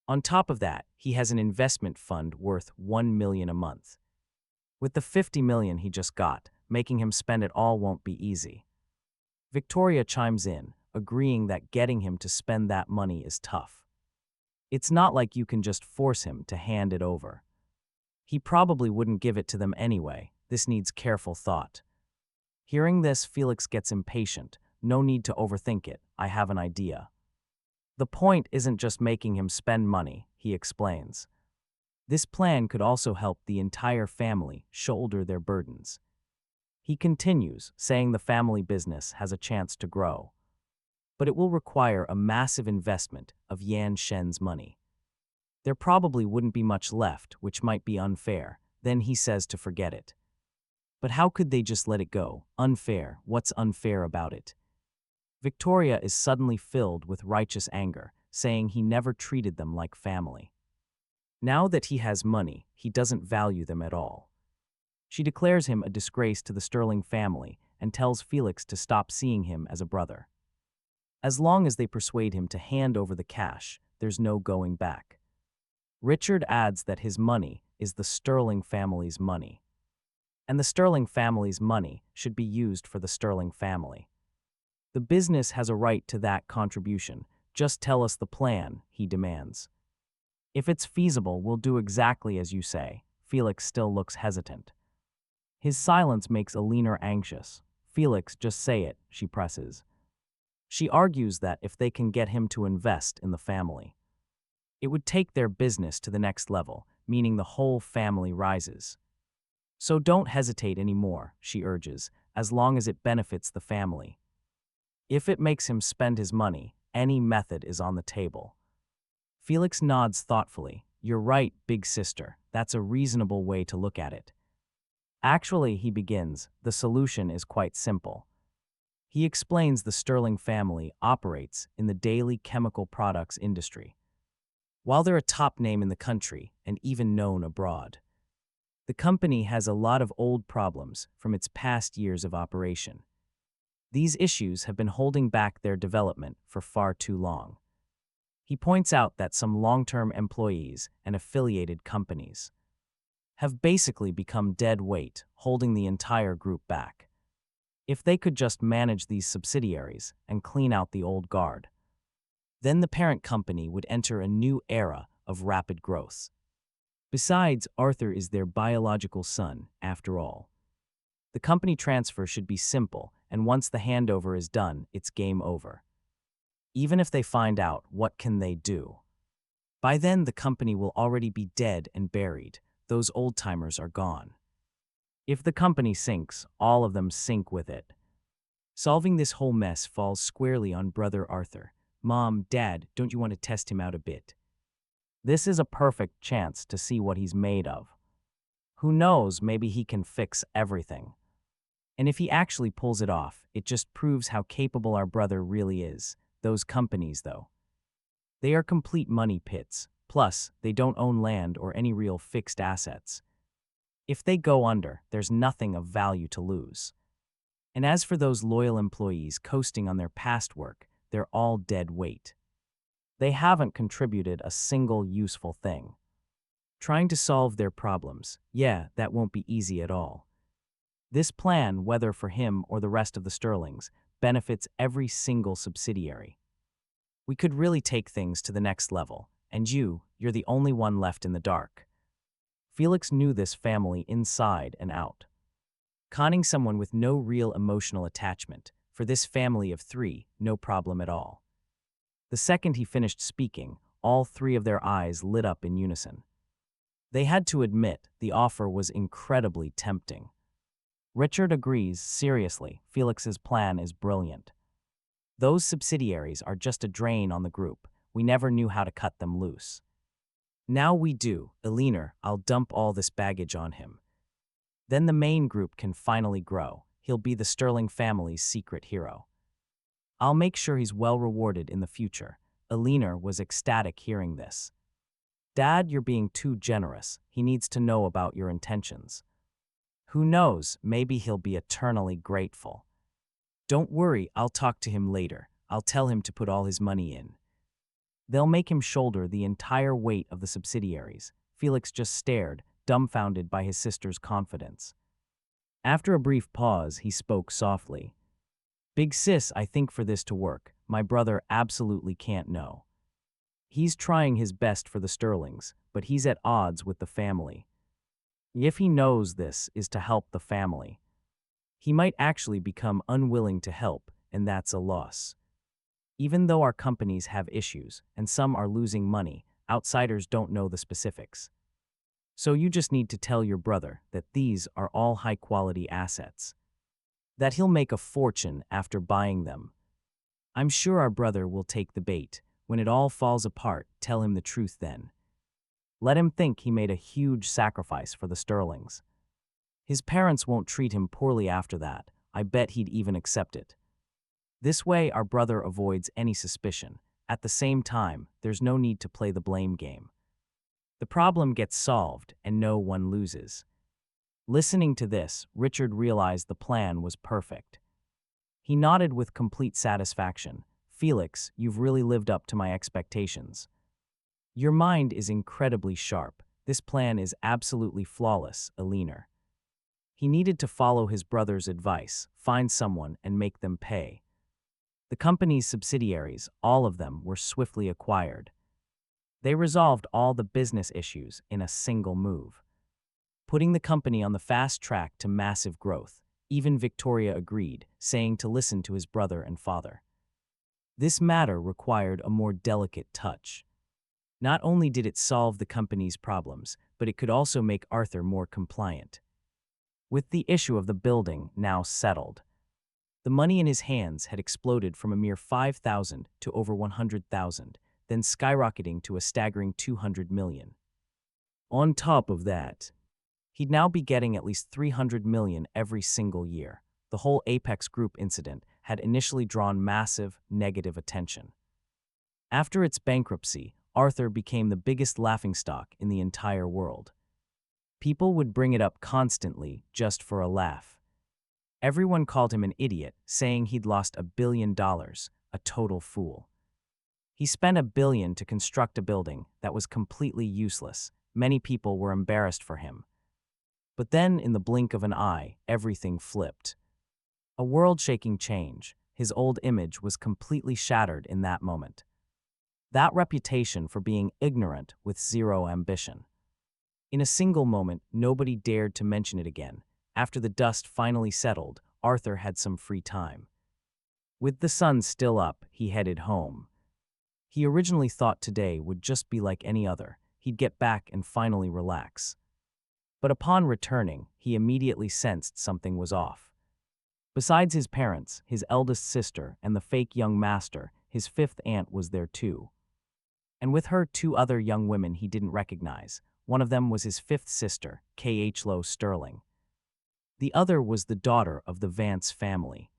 On top of that, he has an investment fund worth 1 million a month. With the 50 million he just got, making him spend it all won't be easy. Victoria chimes in, agreeing that getting him to spend that money is tough. It's not like you can just force him to hand it over. He probably wouldn't give it to them anyway. This needs careful thought. Hearing this, Felix gets impatient. No need to overthink it. I have an idea. The point isn't just making him spend money, he explains. This plan could also help the entire family shoulder their burdens. He continues, saying the family business has a chance to grow, but it will require a massive investment of Yan Shen's money. There probably wouldn't be much left, which might be unfair. Then he says to forget it. But how could they just let it go? Unfair. What's unfair about it? Victoria is suddenly filled with righteous anger, saying he never treated them like family. Now that he has money, he doesn't value them at all. She declares him a disgrace to the Sterling family and tells Felix to stop seeing him as a brother. As long as they persuade him to hand over the cash, there's no going back. Richard adds that his money is the Sterling family's money, and the Sterling family's money should be used for the Sterling family. The business has a right to that contribution. Just tell us the plan, he demands. If it's feasible, we'll do exactly as you say. Felix still looks hesitant. His silence makes Alina anxious. Felix, just say it, she presses. She argues that if they can get him to invest in the family, it would take their business to the next level, meaning the whole family rises. So don't hesitate anymore, she urges, as long as it benefits the family. If it makes him spend his money, any method is on the table. Felix nods thoughtfully. You're right, big sister. That's a reasonable way to look at it. Actually, he begins, the solution is quite simple. He explains the Sterling family operates in the daily chemical products industry. While they're a top name in the country and even known abroad, the company has a lot of old problems from its past years of operation. These issues have been holding back their development for far too long. He points out that some long-term employees and affiliated companies have basically become dead weight, holding the entire group back. If they could just manage these subsidiaries and clean out the old guard, then the parent company would enter a new era of rapid growth. Besides, Arthur is their biological son, after all. The company transfer should be simple, and once the handover is done, it's game over. Even if they find out, what can they do? By then, the company will already be dead and buried. Those old-timers are gone. If the company sinks, all of them sink with it. Solving this whole mess falls squarely on brother Arthur. Mom, Dad, don't you want to test him out a bit? This is a perfect chance to see what he's made of. Who knows, maybe he can fix everything. And if he actually pulls it off, it just proves how capable our brother really is. Those companies, though, they are complete money pits. Plus, they don't own land or any real fixed assets. If they go under, there's nothing of value to lose. And as for those loyal employees coasting on their past work, they're all dead weight. They haven't contributed a single useful thing. Trying to solve their problems, yeah, that won't be easy at all. This plan, whether for him or the rest of the Sterlings, benefits every single subsidiary. We could really take things to the next level, and you're the only one left in the dark. Felix knew this family inside and out. Conning someone with no real emotional attachment, for this family of three, no problem at all. The second he finished speaking, all three of their eyes lit up in unison. They had to admit the offer was incredibly tempting. Richard agrees, seriously, Felix's plan is brilliant. Those subsidiaries are just a drain on the group. We never knew how to cut them loose. Now we do. Alina, I'll dump all this baggage on him. Then the main group can finally grow. He'll be the Sterling family's secret hero. I'll make sure he's well rewarded in the future. Alina was ecstatic hearing this. Dad, you're being too generous. He needs to know about your intentions. Who knows, maybe he'll be eternally grateful. Don't worry, I'll talk to him later. I'll tell him to put all his money in. They'll make him shoulder the entire weight of the subsidiaries. Felix just stared, dumbfounded by his sister's confidence. After a brief pause, he spoke softly. Big sis, I think for this to work, my brother absolutely can't know. He's trying his best for the Sterlings, but he's at odds with the family. If he knows this is to help the family, he might actually become unwilling to help, and that's a loss. Even though our companies have issues, and some are losing money, outsiders don't know the specifics. So you just need to tell your brother that these are all high-quality assets. That he'll make a fortune after buying them. I'm sure our brother will take the bait. When it all falls apart, tell him the truth then. Let him think he made a huge sacrifice for the Sterlings. His parents won't treat him poorly after that. I bet he'd even accept it. This way, our brother avoids any suspicion. At the same time, there's no need to play the blame game. The problem gets solved, and no one loses. Listening to this, Richard realized the plan was perfect. He nodded with complete satisfaction. Felix, you've really lived up to my expectations. Your mind is incredibly sharp. This plan is absolutely flawless, Aliner. He needed to follow his brother's advice, find someone and make them pay. The company's subsidiaries, all of them, were swiftly acquired. They resolved all the business issues in a single move, putting the company on the fast track to massive growth. Even Victoria agreed, saying to listen to his brother and father. This matter required a more delicate touch. Not only did it solve the company's problems, but it could also make Arthur more compliant. With the issue of the building now settled, the money in his hands had exploded from a mere 5,000 to over 100,000, then skyrocketing to a staggering 200 million. On top of that, he'd now be getting at least 300 million every single year. The whole Apex Group incident had initially drawn massive, negative attention. After its bankruptcy, Arthur became the biggest laughingstock in the entire world. People would bring it up constantly just for a laugh. Everyone called him an idiot, saying he'd lost $1 billion, a total fool. He spent $1 billion to construct a building that was completely useless. Many people were embarrassed for him. But then, in the blink of an eye, everything flipped. A world-shaking change. His old image was completely shattered in that moment. That reputation for being ignorant with zero ambition. In a single moment, nobody dared to mention it again. After the dust finally settled, Arthur had some free time. With the sun still up, he headed home. He originally thought today would just be like any other. He'd get back and finally relax. But upon returning, he immediately sensed something was off. Besides his parents, his eldest sister, and the fake young master, his fifth aunt was there too. And with her, 2 other young women he didn't recognize. One of them was his fifth sister, K.H. Lowe Sterling. The other was the daughter of the Vance family.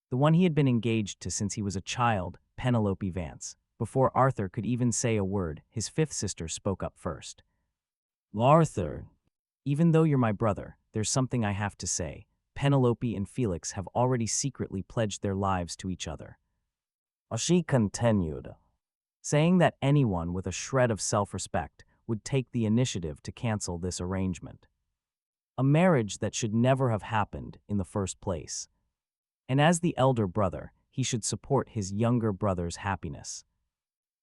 The one he had been engaged to since he was a child, Penelope Vance. Before Arthur could even say a word, his fifth sister spoke up first. Arthur, even though you're my brother, there's something I have to say. Penelope and Felix have already secretly pledged their lives to each other. She continued, saying that anyone with a shred of self-respect would take the initiative to cancel this arrangement. A marriage that should never have happened in the first place. And as the elder brother, he should support his younger brother's happiness.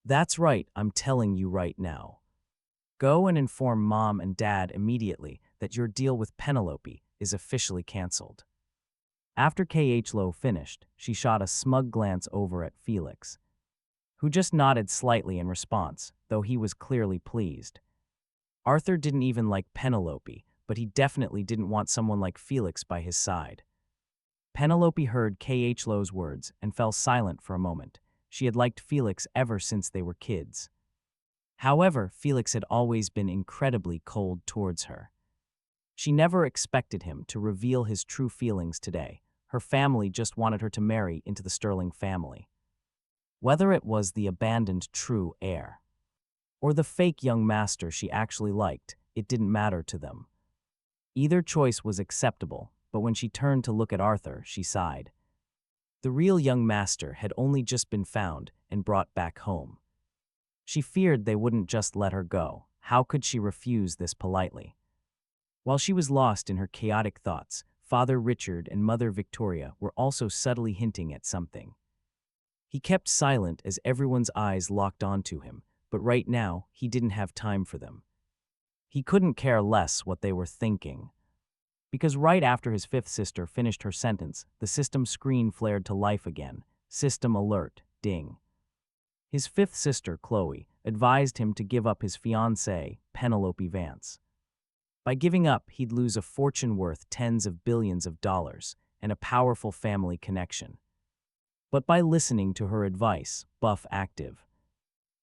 That's right, I'm telling you right now. Go and inform Mom and Dad immediately that your deal with Penelope is officially canceled. After K.H. Lowe finished, she shot a smug glance over at Felix, who just nodded slightly in response, though he was clearly pleased. Arthur didn't even like Penelope, but he definitely didn't want someone like Felix by his side. Penelope heard K.H. Lowe's words and fell silent for a moment. She had liked Felix ever since they were kids. However, Felix had always been incredibly cold towards her. She never expected him to reveal his true feelings today. Her family just wanted her to marry into the Sterling family. Whether it was the abandoned true heir or the fake young master she actually liked, it didn't matter to them. Either choice was acceptable, but when she turned to look at Arthur, she sighed. The real young master had only just been found and brought back home. She feared they wouldn't just let her go. How could she refuse this politely? While she was lost in her chaotic thoughts, Father Richard and Mother Victoria were also subtly hinting at something. He kept silent as everyone's eyes locked onto him, but right now, he didn't have time for them. He couldn't care less what they were thinking. Because right after his fifth sister finished her sentence, the system screen flared to life again. System alert. ding. His fifth sister, Chloe, advised him to give up his fiancée, Penelope Vance. By giving up, he'd lose a fortune worth tens of billions of dollars and a powerful family connection. But by listening to her advice, buff active,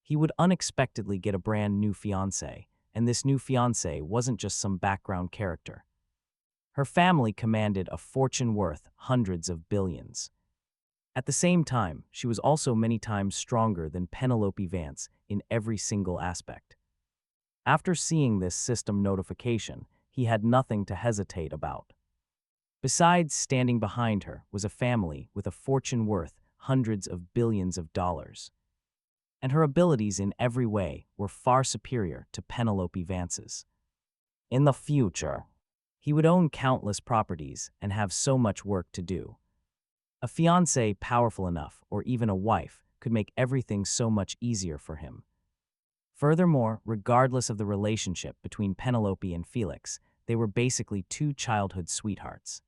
he would unexpectedly get a brand new fiancée, and this new fiancée wasn't just some background character. Her family commanded a fortune worth hundreds of billions. At the same time, she was also many times stronger than Penelope Vance in every single aspect. After seeing this system notification, he had nothing to hesitate about. Besides standing behind her was a family with a fortune worth hundreds of billions of dollars. And her abilities in every way were far superior to Penelope Vance's. In the future, he would own countless properties and have so much work to do. A fiancée powerful enough, or even a wife, could make everything so much easier for him. Furthermore, regardless of the relationship between Penelope and Felix, they were basically two childhood sweethearts.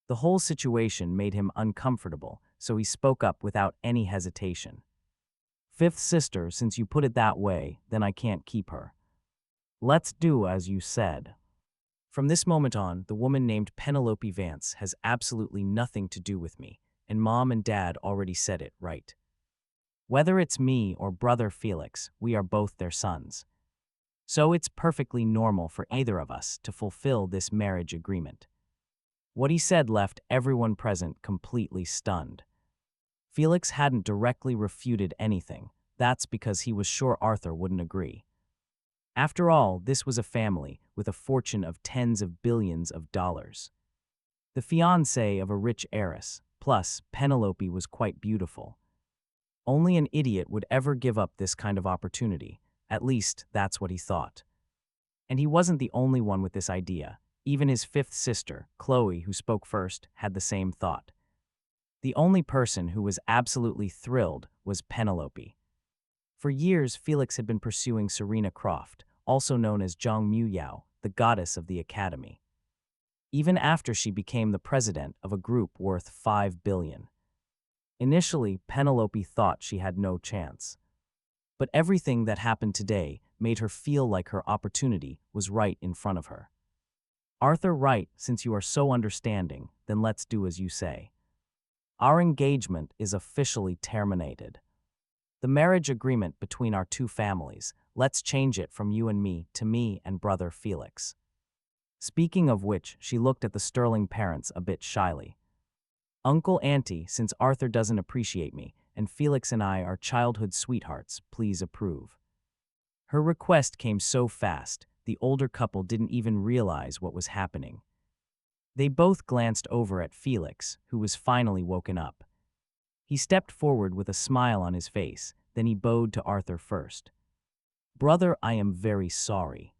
The whole situation made him uncomfortable, so he spoke up without any hesitation. "Fifth sister, since you put it that way, then I can't keep her. Let's do as you said." From this moment on, the woman named Penelope Vance has absolutely nothing to do with me, and Mom and Dad already said it right. Whether it's me or brother Felix, we are both their sons. So it's perfectly normal for either of us to fulfill this marriage agreement. What he said left everyone present completely stunned. Felix hadn't directly refuted anything. That's because he was sure Arthur wouldn't agree. After all, this was a family with a fortune of tens of billions of dollars. The fiancée of a rich heiress, plus Penelope was quite beautiful. Only an idiot would ever give up this kind of opportunity. At least, that's what he thought. And he wasn't the only one with this idea. Even his fifth sister, Chloe, who spoke first, had the same thought. The only person who was absolutely thrilled was Penelope. For years, Felix had been pursuing Serena Croft, also known as Zhang Muyao, the goddess of the academy. Even after she became the president of a group worth $5 billion. Initially, Penelope thought she had no chance. But everything that happened today made her feel like her opportunity was right in front of her. "Arthur, right, since you are so understanding, then let's do as you say. Our engagement is officially terminated. The marriage agreement between our two families, let's change it from you and me to me and brother Felix." Speaking of which, she looked at the Sterling parents a bit shyly. "Uncle, Auntie, since Arthur doesn't appreciate me, and Felix and I are childhood sweethearts, please approve." Her request came so fast, the older couple didn't even realize what was happening. They both glanced over at Felix, who was finally woken up. He stepped forward with a smile on his face, then he bowed to Arthur first. "Brother, I am very sorry.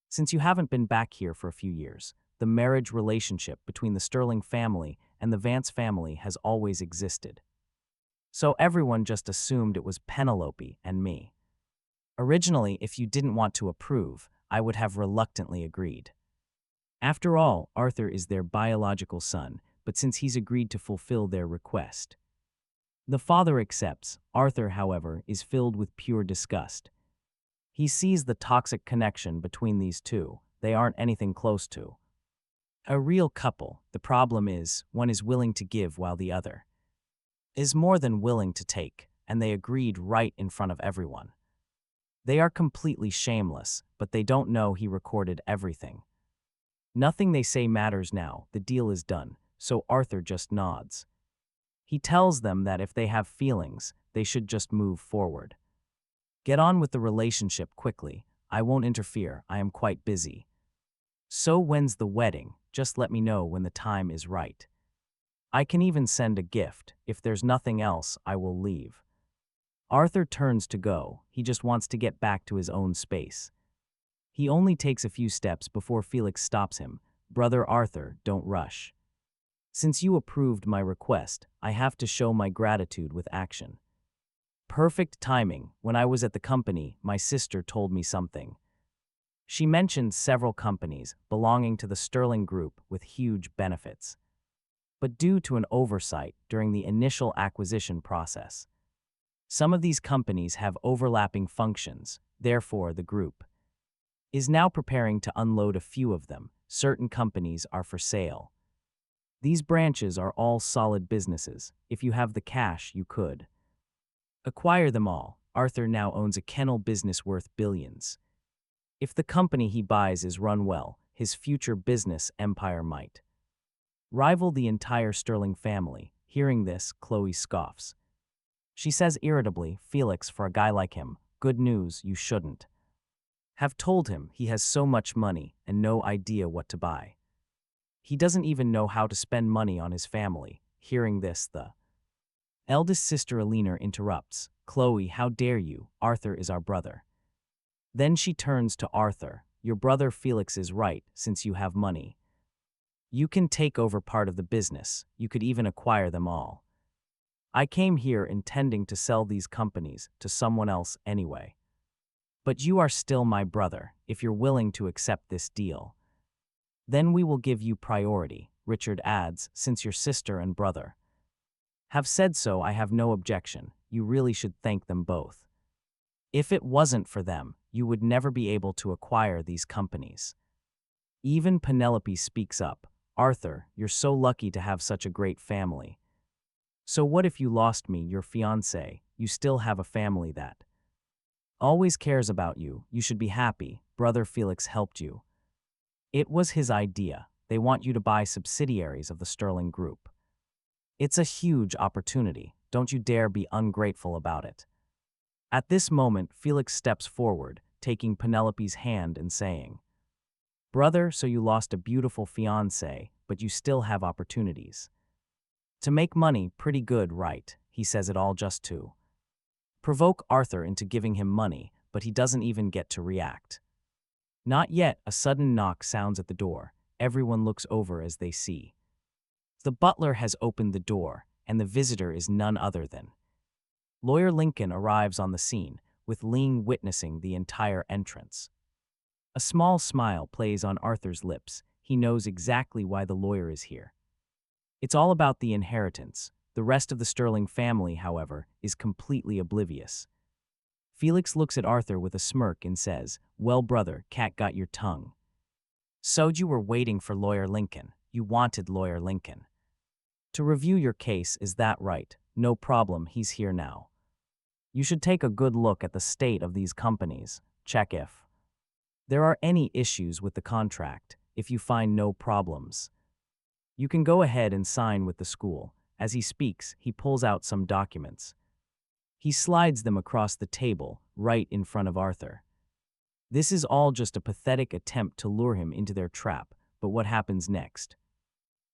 Since you haven't been back here for a few years, the marriage relationship between the Sterling family and the Vance family has always existed. So everyone just assumed it was Penelope and me. Originally, if you didn't want to approve, I would have reluctantly agreed. After all, Arthur is their biological son, but since he's agreed to fulfill their request. The father accepts. Arthur, however, is filled with pure disgust. He sees the toxic connection between these two. They aren't anything close to a real couple. The problem is, one is willing to give while the other is more than willing to take, and they agreed right in front of everyone. They are completely shameless, but they don't know he recorded everything. Nothing they say matters now, the deal is done, so Arthur just nods. He tells them that if they have feelings, they should just move forward. Get on with the relationship quickly. I won't interfere, I am quite busy. So when's the wedding? Just let me know when the time is right. I can even send a gift. If there's nothing else, I will leave. Arthur turns to go. He just wants to get back to his own space. He only takes a few steps before Felix stops him. Brother Arthur, don't rush. Since you approved my request, I have to show my gratitude with action. Perfect timing. When I was at the company, my sister told me something. She mentioned several companies belonging to the Sterling Group with huge benefits. But due to an oversight during the initial acquisition process, Some of these companies have overlapping functions, therefore the group is now preparing to unload a few of them. Certain companies are for sale. These branches are all solid businesses. If you have the cash, you could acquire them all. Arthur now owns a kennel business worth billions. If the company he buys is run well, his future business empire might rival the entire Sterling family. Hearing this, Chloe scoffs. She says irritably, Felix, for a guy like him, good news, you shouldn't have told him. He has so much money and no idea what to buy. He doesn't even know how to spend money on his family. Hearing this, the eldest sister Alina interrupts. Chloe, how dare you? Arthur is our brother. Then she turns to Arthur. Your brother Felix is right, since you have money. You can take over part of the business. You could even acquire them all. I came here intending to sell these companies to someone else anyway. But you are still my brother, if you're willing to accept this deal. Then we will give you priority, Richard adds, since your sister and brother have said so. I have no objection. You really should thank them both. If it wasn't for them, you would never be able to acquire these companies. Even Penelope speaks up. Arthur, you're so lucky to have such a great family. So what if you lost me, your fiancé? You still have a family that always cares about you. You should be happy. Brother Felix helped you. It was his idea. They want you to buy subsidiaries of the Sterling Group. It's a huge opportunity. Don't you dare be ungrateful about it. At this moment, Felix steps forward, taking Penelope's hand and saying, Brother, so you lost a beautiful fiancé, but you still have opportunities to make money. Pretty good, right? He says it all just to provoke Arthur into giving him money, but he doesn't even get to react. Not yet. A sudden knock sounds at the door. Everyone looks over as they see the butler has opened the door, and the visitor is none other than Lawyer Lincoln arrives on the scene, with Ling witnessing the entire entrance. A small smile plays on Arthur's lips. He knows exactly why the lawyer is here. It's all about the inheritance. The rest of the Sterling family, however, is completely oblivious. Felix looks at Arthur with a smirk and says, Well, brother, cat got your tongue. So you were waiting for Lawyer Lincoln. You wanted Lawyer Lincoln to review your case, is that right? No problem, he's here now. You should take a good look at the state of these companies. Check if there are any issues with the contract. If you find no problems, you can go ahead and sign with the school. As he speaks, he pulls out some documents. He slides them across the table, right in front of Arthur. This is all just a pathetic attempt to lure him into their trap, but what happens next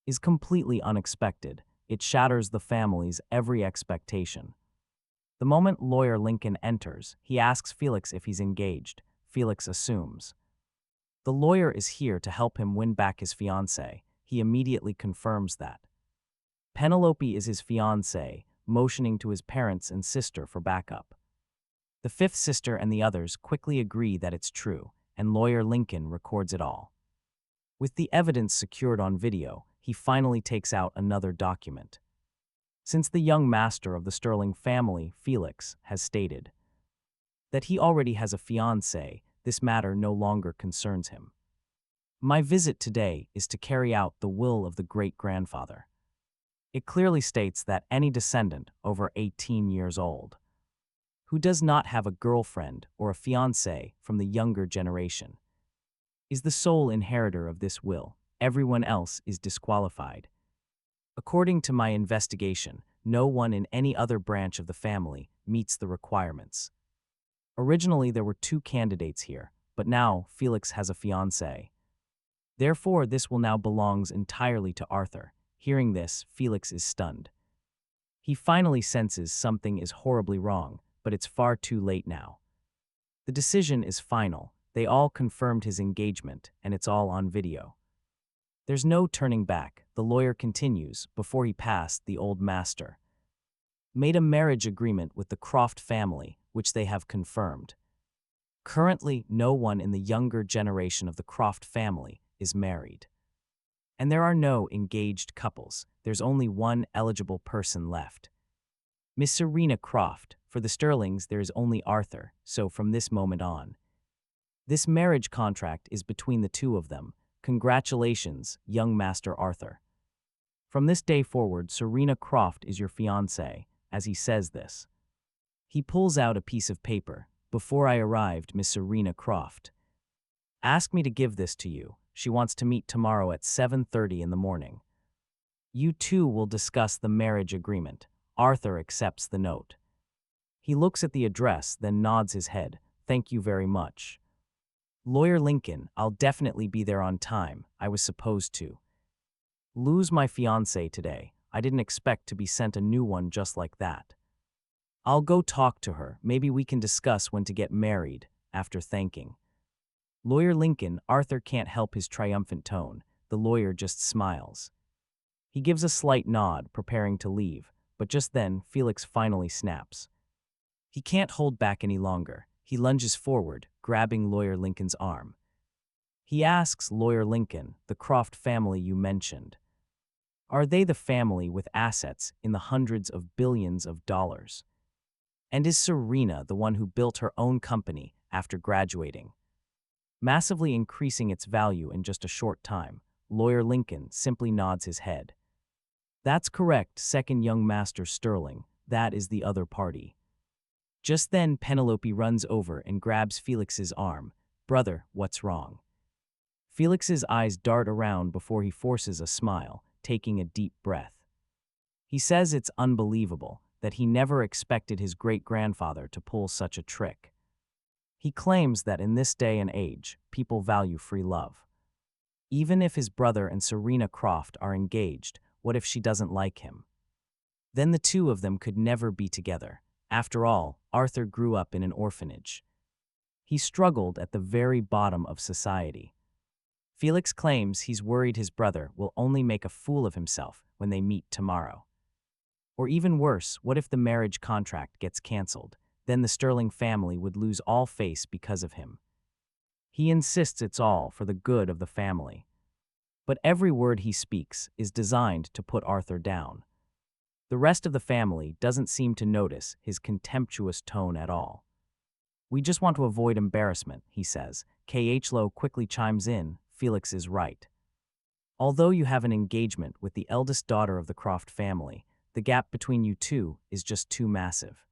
is completely unexpected. It shatters the family's every expectation. The moment Lawyer Lincoln enters, he asks Felix if he's engaged. Felix assumes the lawyer is here to help him win back his fiancée. He immediately confirms that Penelope is his fiancée, motioning to his parents and sister for backup. The fifth sister and the others quickly agree that it's true, and Lawyer Lincoln records it all. With the evidence secured on video, he finally takes out another document. Since the young master of the Sterling family, Felix, has stated that he already has a fiancée, this matter no longer concerns him. My visit today is to carry out the will of the great-grandfather. It clearly states that any descendant over 18 years old who does not have a girlfriend or a fiancée from the younger generation is the sole inheritor of this will. Everyone else is disqualified. According to my investigation, no one in any other branch of the family meets the requirements. Originally, there were 2 candidates here, but now Felix has a fiancée. Therefore, this will now belongs entirely to Arthur. Hearing this, Felix is stunned. He finally senses something is horribly wrong, but it's far too late now. The decision is final. They all confirmed his engagement, and it's all on video. There's no turning back. The lawyer continues. Before he passed, the old master made a marriage agreement with the Croft family, which they have confirmed. Currently, no one in the younger generation of the Croft family is married. And there are no engaged couples. There's only one eligible person left. Miss Serena Croft, for For the Sterlings, there is only Arthur, so from this moment on. This marriage contract is between the two of them. Congratulations, young Master Arthur. From this day forward, Serena Croft is your fiancée. As he says this, he pulls out a piece of paper. Before I arrived, Miss Serena Croft asked me to give this to you. She wants to meet tomorrow at 7:30 in the morning. You two will discuss the marriage agreement. Arthur accepts the note. He looks at the address, then nods his head. Thank you very much. Lawyer Lincoln, I'll definitely be there on time. I was supposed to lose my fiancée today. I didn't expect to be sent a new one just like that. I'll go talk to her. Maybe we can discuss when to get married, after thanking Lawyer Lincoln. Arthur can't help his triumphant tone. The lawyer just smiles. He gives a slight nod, preparing to leave, but just then, Felix finally snaps. He can't hold back any longer. He lunges forward, grabbing Lawyer Lincoln's arm. He asks Lawyer Lincoln, the Croft family you mentioned, are they the family with assets in the hundreds of billions of dollars? And is Serena the one who built her own company after graduating, massively increasing its value in just a short time? Lawyer Lincoln simply nods his head. That's correct, second young Master Sterling. That is the other party. Just then, Penelope runs over and grabs Felix's arm. Brother, what's wrong? Felix's eyes dart around before he forces a smile, taking a deep breath. He says it's unbelievable that he never expected his great-grandfather to pull such a trick. He claims that in this day and age, people value free love. Even if his brother and Serena Croft are engaged, what if she doesn't like him? Then the two of them could never be together. After all, Arthur grew up in an orphanage. He struggled at the very bottom of society. Felix claims he's worried his brother will only make a fool of himself when they meet tomorrow. Or even worse, what if the marriage contract gets canceled? Then the Sterling family would lose all face because of him. He insists it's all for the good of the family. But every word he speaks is designed to put Arthur down. The rest of the family doesn't seem to notice his contemptuous tone at all. We just want to avoid embarrassment, he says. K.H. Lowe quickly chimes in. Felix is right. Although you have an engagement with the eldest daughter of the Croft family, the gap between you two is just too massive.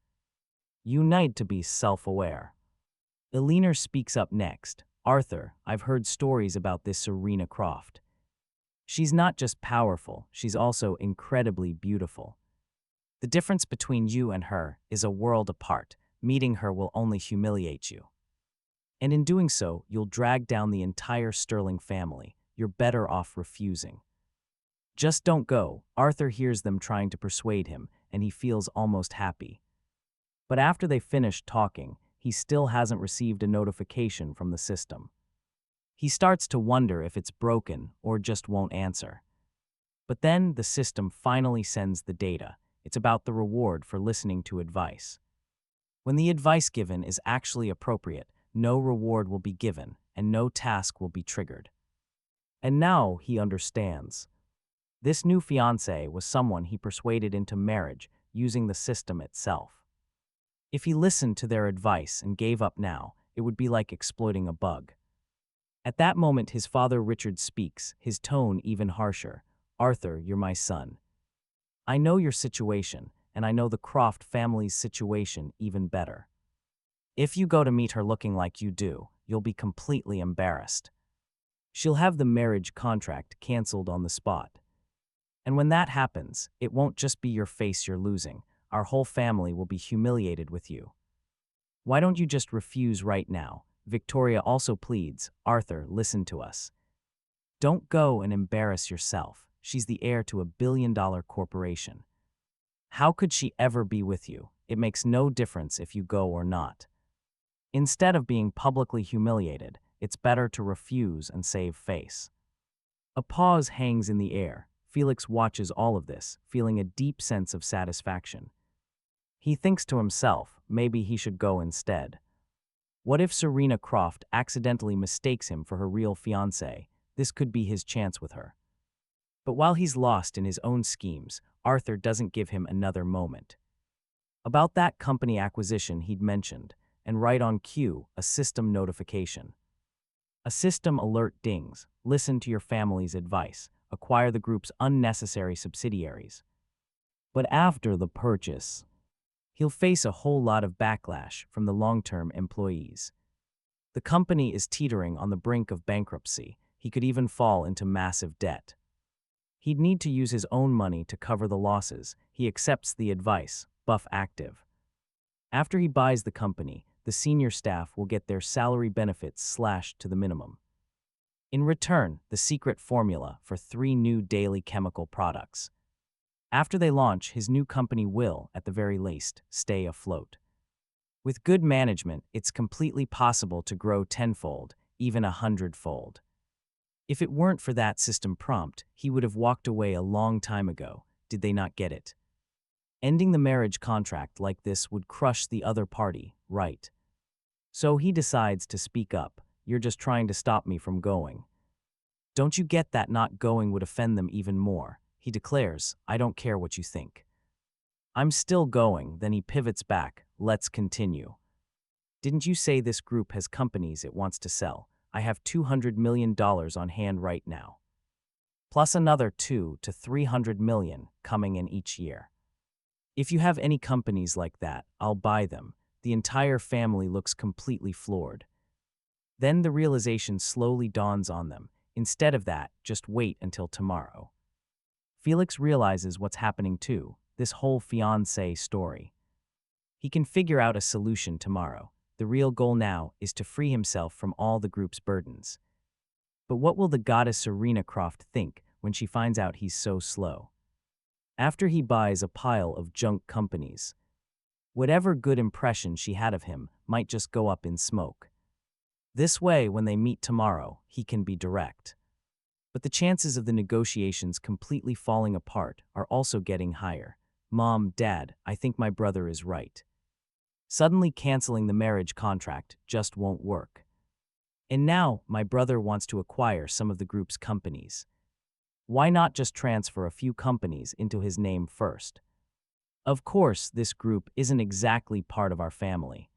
You need to be self-aware. Eleanor speaks up next. Arthur, I've heard stories about this Serena Croft. She's not just powerful, she's also incredibly beautiful. The difference between you and her is a world apart. Meeting her will only humiliate you. And in doing so, you'll drag down the entire Sterling family. You're better off refusing. Just don't go. Arthur hears them trying to persuade him, and he feels almost happy. But after they finish talking, he still hasn't received a notification from the system. He starts to wonder if it's broken or just won't answer. But then the system finally sends the data. It's about the reward for listening to advice. When the advice given is actually appropriate, no reward will be given, and no task will be triggered. And now he understands. This new fiancé was someone he persuaded into marriage using the system itself. If he listened to their advice and gave up now, it would be like exploiting a bug. At that moment, his father Richard speaks, his tone even harsher. Arthur, you're my son. I know your situation, and I know the Croft family's situation even better. If you go to meet her looking like you do, you'll be completely embarrassed. She'll have the marriage contract canceled on the spot. And when that happens, it won't just be your face you're losing. Our whole family will be humiliated with you. Why don't you just refuse right now? Victoria also pleads. Arthur, listen to us. Don't go and embarrass yourself. She's the heir to a billion-dollar corporation. How could she ever be with you? It makes no difference if you go or not. Instead of being publicly humiliated, it's better to refuse and save face. A pause hangs in the air. Felix watches all of this, feeling a deep sense of satisfaction. He thinks to himself, maybe he should go instead. What if Serena Croft accidentally mistakes him for her real fiancé? This could be his chance with her. But while he's lost in his own schemes, Arthur doesn't give him another moment. About that company acquisition he'd mentioned, and right on cue, a system notification. A system alert dings, listen to your family's advice, acquire the group's unnecessary subsidiaries. But after the purchase, he'll face a whole lot of backlash from the long-term employees. The company is teetering on the brink of bankruptcy. He could even fall into massive debt. He'd need to use his own money to cover the losses. He accepts the advice, buff active. After he buys the company, the senior staff will get their salary benefits slashed to the minimum. In return, the secret formula for 3 new daily chemical products. After they launch, his new company will, at the very least, stay afloat. With good management, it's completely possible to grow tenfold, even 100-fold. If it weren't for that system prompt, he would have walked away a long time ago. Did they not get it? Ending the marriage contract like this would crush the other party, right? So he decides to speak up. You're just trying to stop me from going. Don't you get that not going would offend them even more? He declares, I don't care what you think. I'm still going, then he pivots back. Let's continue. Didn't you say this group has companies it wants to sell? I have $200 million on hand right now. Plus another 2 to 300 million coming in each year. If you have any companies like that, I'll buy them. The entire family looks completely floored. Then the realization slowly dawns on them. Instead of that, just wait until tomorrow. Felix realizes what's happening too, this whole fiancé story. He can figure out a solution tomorrow. The real goal now is to free himself from all the group's burdens. But what will the goddess Serena Croft think when she finds out he's so slow? After he buys a pile of junk companies, whatever good impression she had of him might just go up in smoke. This way, when they meet tomorrow, he can be direct. But the chances of the negotiations completely falling apart are also getting higher. Mom, Dad, I think my brother is right. Suddenly canceling the marriage contract just won't work. And now, my brother wants to acquire some of the group's companies. Why not just transfer a few companies into his name first? Of course, this group isn't exactly part of our family.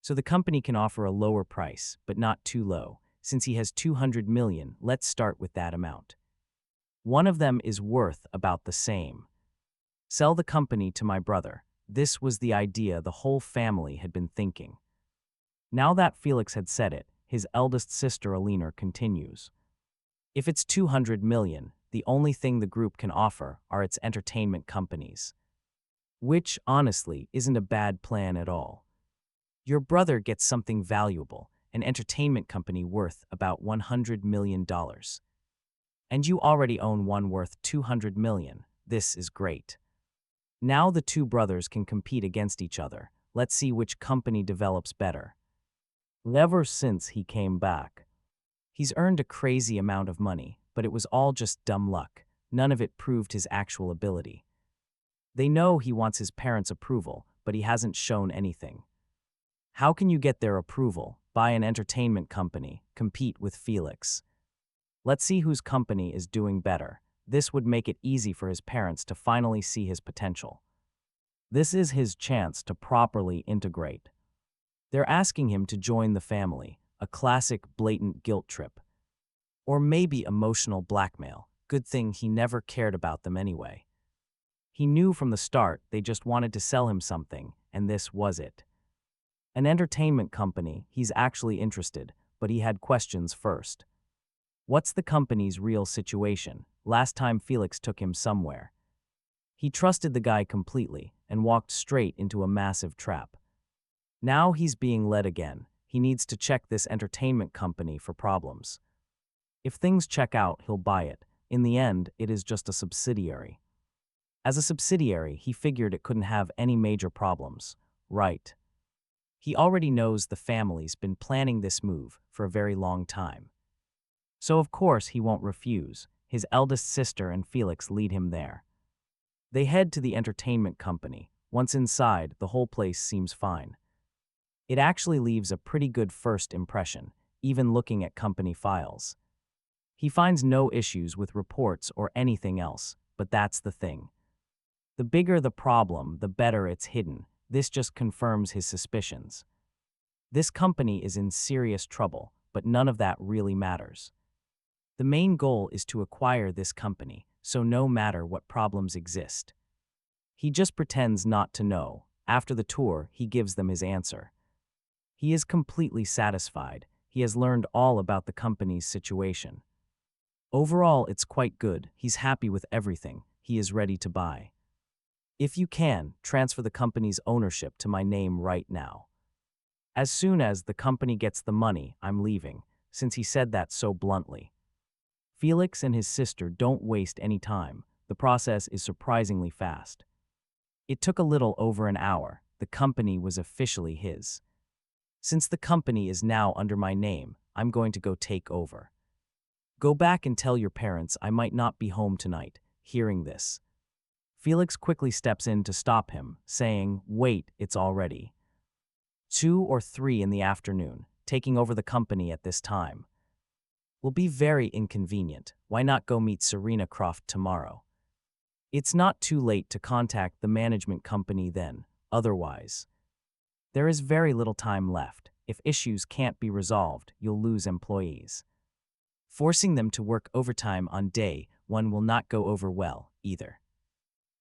So the company can offer a lower price, but not too low. Since he has 200 million, let's start with that amount. One of them is worth about the same. Sell the company to my brother. This was the idea the whole family had been thinking. Now that Felix had said it, his eldest sister Alina continues. If it's 200 million, the only thing the group can offer are its entertainment companies. Which, honestly, isn't a bad plan at all. Your brother gets something valuable, an entertainment company worth about $100 million. And you already own one worth 200 million. This is great. Now the two brothers can compete against each other. Let's see which company develops better. Ever since he came back, he's earned a crazy amount of money, but it was all just dumb luck. None of it proved his actual ability. They know he wants his parents' approval, but he hasn't shown anything. How can you get their approval? Buy an entertainment company, compete with Felix. Let's see whose company is doing better. This would make it easy for his parents to finally see his potential. This is his chance to properly integrate. They're asking him to join the family, a classic blatant guilt trip. Or maybe emotional blackmail. Good thing he never cared about them anyway. He knew from the start they just wanted to sell him something, and this was it. An entertainment company, he's actually interested, but he had questions first. What's the company's real situation? Last time Felix took him somewhere. He trusted the guy completely and walked straight into a massive trap. Now he's being led again. He needs to check this entertainment company for problems. If things check out, he'll buy it. In the end, it is just a subsidiary. As a subsidiary, he figured it couldn't have any major problems. Right. He already knows the family's been planning this move for a very long time. So of course he won't refuse. His eldest sister and Felix lead him there. They head to the entertainment company. Once inside, the whole place seems fine. It actually leaves a pretty good first impression, even looking at company files. He finds no issues with reports or anything else, but that's the thing. The bigger the problem, the better it's hidden. This just confirms his suspicions. This company is in serious trouble, but none of that really matters. The main goal is to acquire this company, so no matter what problems exist. He just pretends not to know. After the tour, he gives them his answer. He is completely satisfied. He has learned all about the company's situation. Overall, it's quite good. He's happy with everything. He is ready to buy. If you can, transfer the company's ownership to my name right now. As soon as the company gets the money, I'm leaving, since he said that so bluntly. Felix and his sister don't waste any time. The process is surprisingly fast. It took a little over an hour. The company was officially his. Since the company is now under my name, I'm going to go take over. Go back and tell your parents I might not be home tonight. Hearing this, Felix quickly steps in to stop him, saying, "Wait, it's already 2 or 3 in the afternoon. Taking over the company at this time will be very inconvenient. Why not go meet Serena Croft tomorrow? It's not too late to contact the management company then. Otherwise, there is very little time left. If issues can't be resolved, you'll lose employees. Forcing them to work overtime on day one will not go over well, either.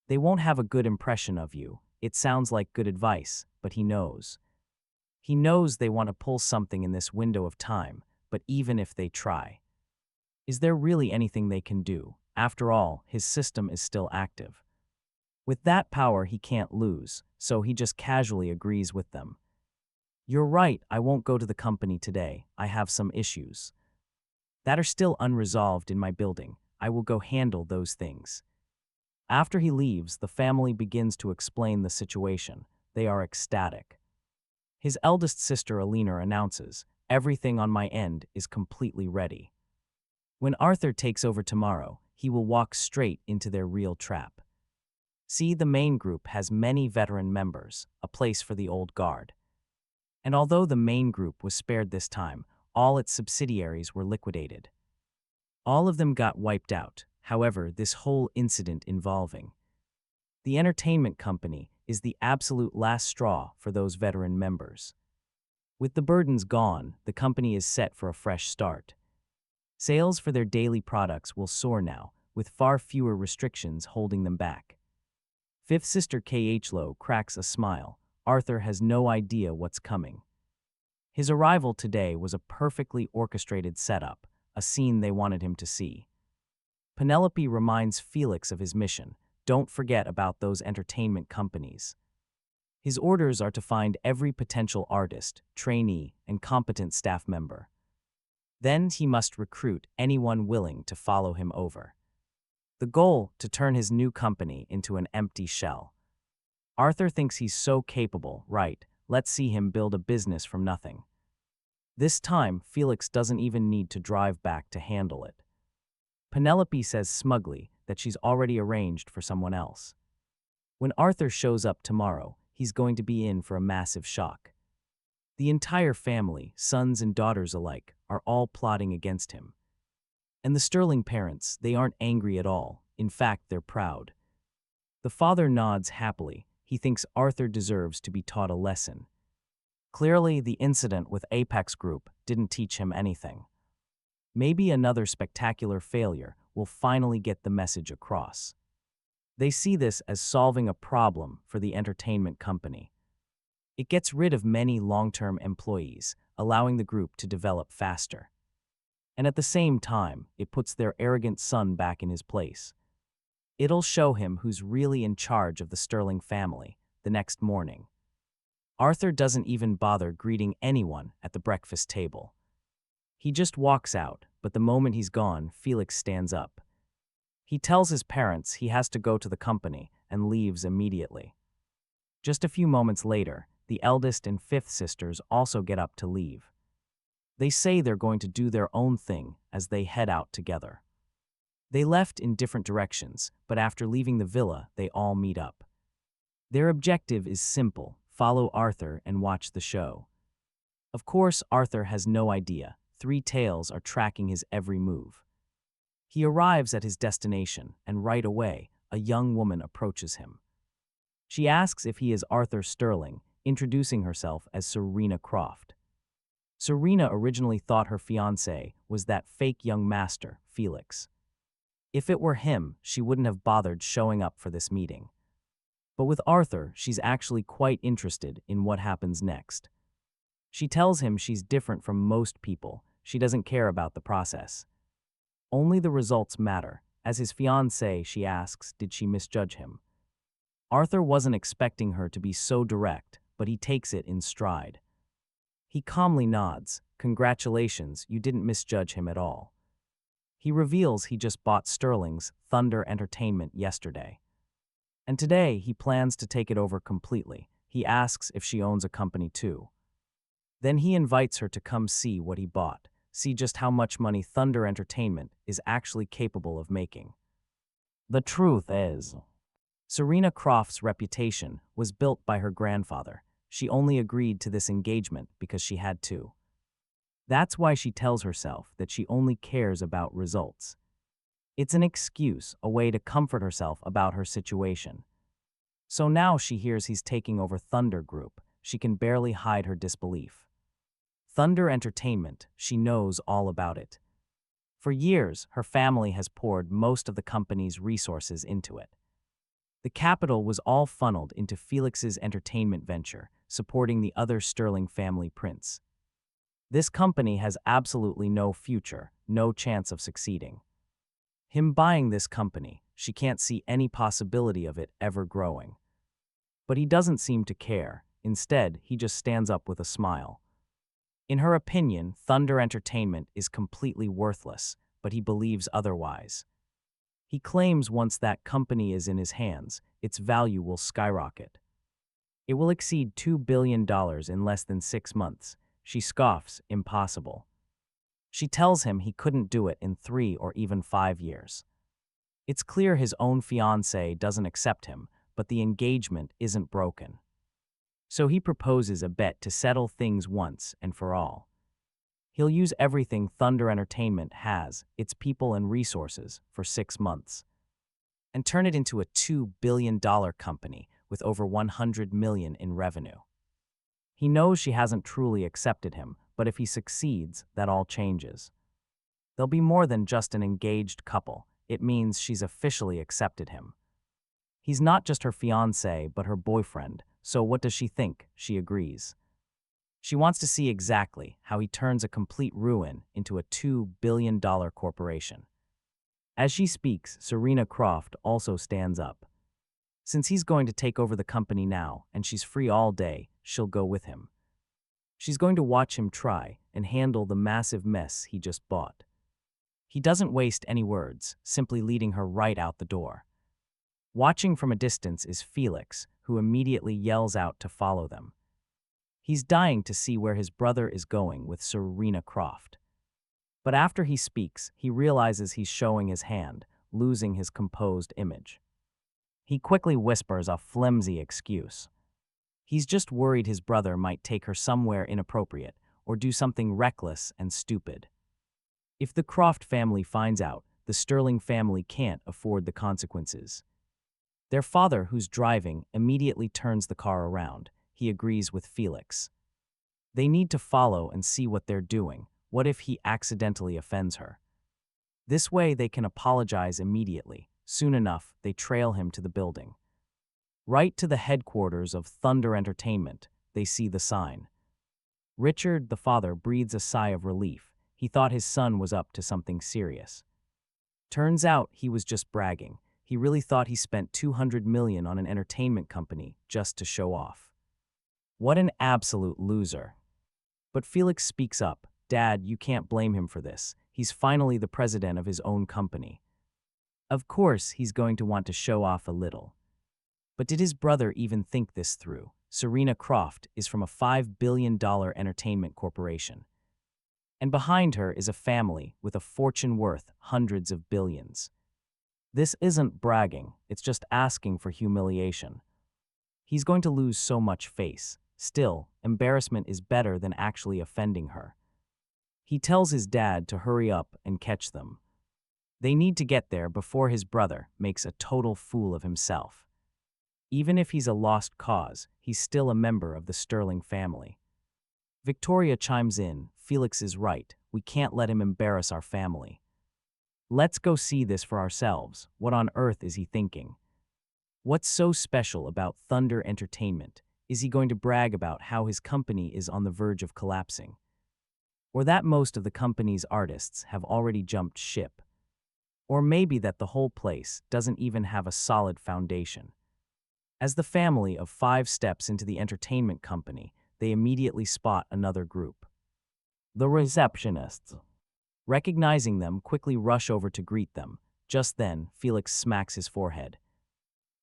They won't have a good impression of you." It sounds like good advice, but he knows. He knows they want to pull something in this window of time, but even if they try, is there really anything they can do? After all, his system is still active. With that power he can't lose, so he just casually agrees with them. "You're right, I won't go to the company today. I have some issues that are still unresolved in my building. I will go handle those things." After he leaves, the family begins to explain the situation. They are ecstatic. His eldest sister Alina announces, "Everything on my end is completely ready. When Arthur takes over tomorrow, he will walk straight into their real trap." See, the main group has many veteran members, a place for the old guard. And although the main group was spared this time, all its subsidiaries were liquidated. All of them got wiped out. However, this whole incident involving the entertainment company is the absolute last straw for those veteran members. With the burdens gone, the company is set for a fresh start. Sales for their daily products will soar now, with far fewer restrictions holding them back. Fifth sister Khlo cracks a smile. Arthur has no idea what's coming. His arrival today was a perfectly orchestrated setup, a scene they wanted him to see. Penelope reminds Felix of his mission. Don't forget about those entertainment companies. His orders are to find every potential artist, trainee, and competent staff member. Then he must recruit anyone willing to follow him over. The goal, to turn his new company into an empty shell. Arthur thinks he's so capable, right? Let's see him build a business from nothing. This time, Felix doesn't even need to drive back to handle it. Penelope says smugly that she's already arranged for someone else. When Arthur shows up tomorrow, he's going to be in for a massive shock. The entire family, sons and daughters alike, are all plotting against him. And the Sterling parents, they aren't angry at all. In fact, they're proud. The father nods happily. He thinks Arthur deserves to be taught a lesson. Clearly, the incident with Apex Group didn't teach him anything. Maybe another spectacular failure will finally get the message across. They see this as solving a problem for the entertainment company. It gets rid of many long-term employees, allowing the group to develop faster. And at the same time, it puts their arrogant son back in his place. It'll show him who's really in charge of the Sterling family. The next morning, Arthur doesn't even bother greeting anyone at the breakfast table. He just walks out, but the moment he's gone, Felix stands up. He tells his parents he has to go to the company and leaves immediately. Just a few moments later, the eldest and fifth sisters also get up to leave. They say they're going to do their own thing as they head out together. They left in different directions, but after leaving the villa, they all meet up. Their objective is simple: follow Arthur and watch the show. Of course, Arthur has no idea. Three tails are tracking his every move. He arrives at his destination, and right away, a young woman approaches him. She asks if he is Arthur Sterling, introducing herself as Serena Croft. Serena originally thought her fiancé was that fake young master, Felix. If it were him, she wouldn't have bothered showing up for this meeting. But with Arthur, she's actually quite interested in what happens next. She tells him she's different from most people. She doesn't care about the process. Only the results matter. As his fiancée, she asks, did she misjudge him? Arthur wasn't expecting her to be so direct, but he takes it in stride. He calmly nods. Congratulations, you didn't misjudge him at all. He reveals he just bought Sterling's Thunder Entertainment yesterday. And today, he plans to take it over completely. He asks if she owns a company too. Then he invites her to come see what he bought, see just how much money Thunder Entertainment is actually capable of making. The truth is, Serena Croft's reputation was built by her grandfather. She only agreed to this engagement because she had to. That's why she tells herself that she only cares about results. It's an excuse, a way to comfort herself about her situation. So now she hears he's taking over Thunder Group. She can barely hide her disbelief. Thunder Entertainment, she knows all about it. For years, her family has poured most of the company's resources into it. The capital was all funneled into Felix's entertainment venture, supporting the other Sterling family prince. This company has absolutely no future, no chance of succeeding. Him buying this company, she can't see any possibility of it ever growing. But he doesn't seem to care. Instead, he just stands up with a smile. In her opinion, Thunder Entertainment is completely worthless, but he believes otherwise. He claims once that company is in his hands, its value will skyrocket. It will exceed $2 billion in less than 6 months. She scoffs, impossible. She tells him he couldn't do it in 3 or even 5 years. It's clear his own fiancée doesn't accept him, but the engagement isn't broken. So he proposes a bet to settle things once and for all. He'll use everything Thunder Entertainment has, its people and resources, for 6 months, and turn it into a $2 billion company with over $100 million in revenue. He knows she hasn't truly accepted him, but if he succeeds, that all changes. They'll be more than just an engaged couple. It means she's officially accepted him. He's not just her fiancé, but her boyfriend, so what does she think? She agrees. She wants to see exactly how he turns a complete ruin into a $2 billion corporation. As she speaks, Serena Croft also stands up. Since he's going to take over the company now, and she's free all day, she'll go with him. She's going to watch him try and handle the massive mess he just bought. He doesn't waste any words, simply leading her right out the door. Watching from a distance is Felix, who immediately yells out to follow them. He's dying to see where his brother is going with Serena Croft. But after he speaks, he realizes he's showing his hand, losing his composed image. He quickly whispers a flimsy excuse. He's just worried his brother might take her somewhere inappropriate or do something reckless and stupid. If the Croft family finds out, the Sterling family can't afford the consequences. Their father, who's driving, immediately turns the car around. He agrees with Felix. They need to follow and see what they're doing. What if he accidentally offends her? This way they can apologize immediately. Soon enough, they trail him to the building. Right to the headquarters of Thunder Entertainment, they see the sign. Richard, the father, breathes a sigh of relief. He thought his son was up to something serious. Turns out he was just bragging. He really thought he spent $200 million on an entertainment company just to show off. What an absolute loser. But Felix speaks up. Dad, you can't blame him for this. He's finally the president of his own company. Of course, he's going to want to show off a little. But did his brother even think this through? Serena Croft is from a $5 billion entertainment corporation. And behind her is a family with a fortune worth hundreds of billions. This isn't bragging, it's just asking for humiliation. He's going to lose so much face. Still, embarrassment is better than actually offending her. He tells his dad to hurry up and catch them. They need to get there before his brother makes a total fool of himself. Even if he's a lost cause, he's still a member of the Sterling family. Victoria chimes in, Felix is right. We can't let him embarrass our family. Let's go see this for ourselves. What on earth is he thinking? What's so special about Thunder Entertainment? Is he going to brag about how his company is on the verge of collapsing? Or that most of the company's artists have already jumped ship? Or maybe that the whole place doesn't even have a solid foundation? As the family of 5 steps into the entertainment company, they immediately spot another group. The receptionists. Recognizing them, quickly rush over to greet them. Just then, Felix smacks his forehead.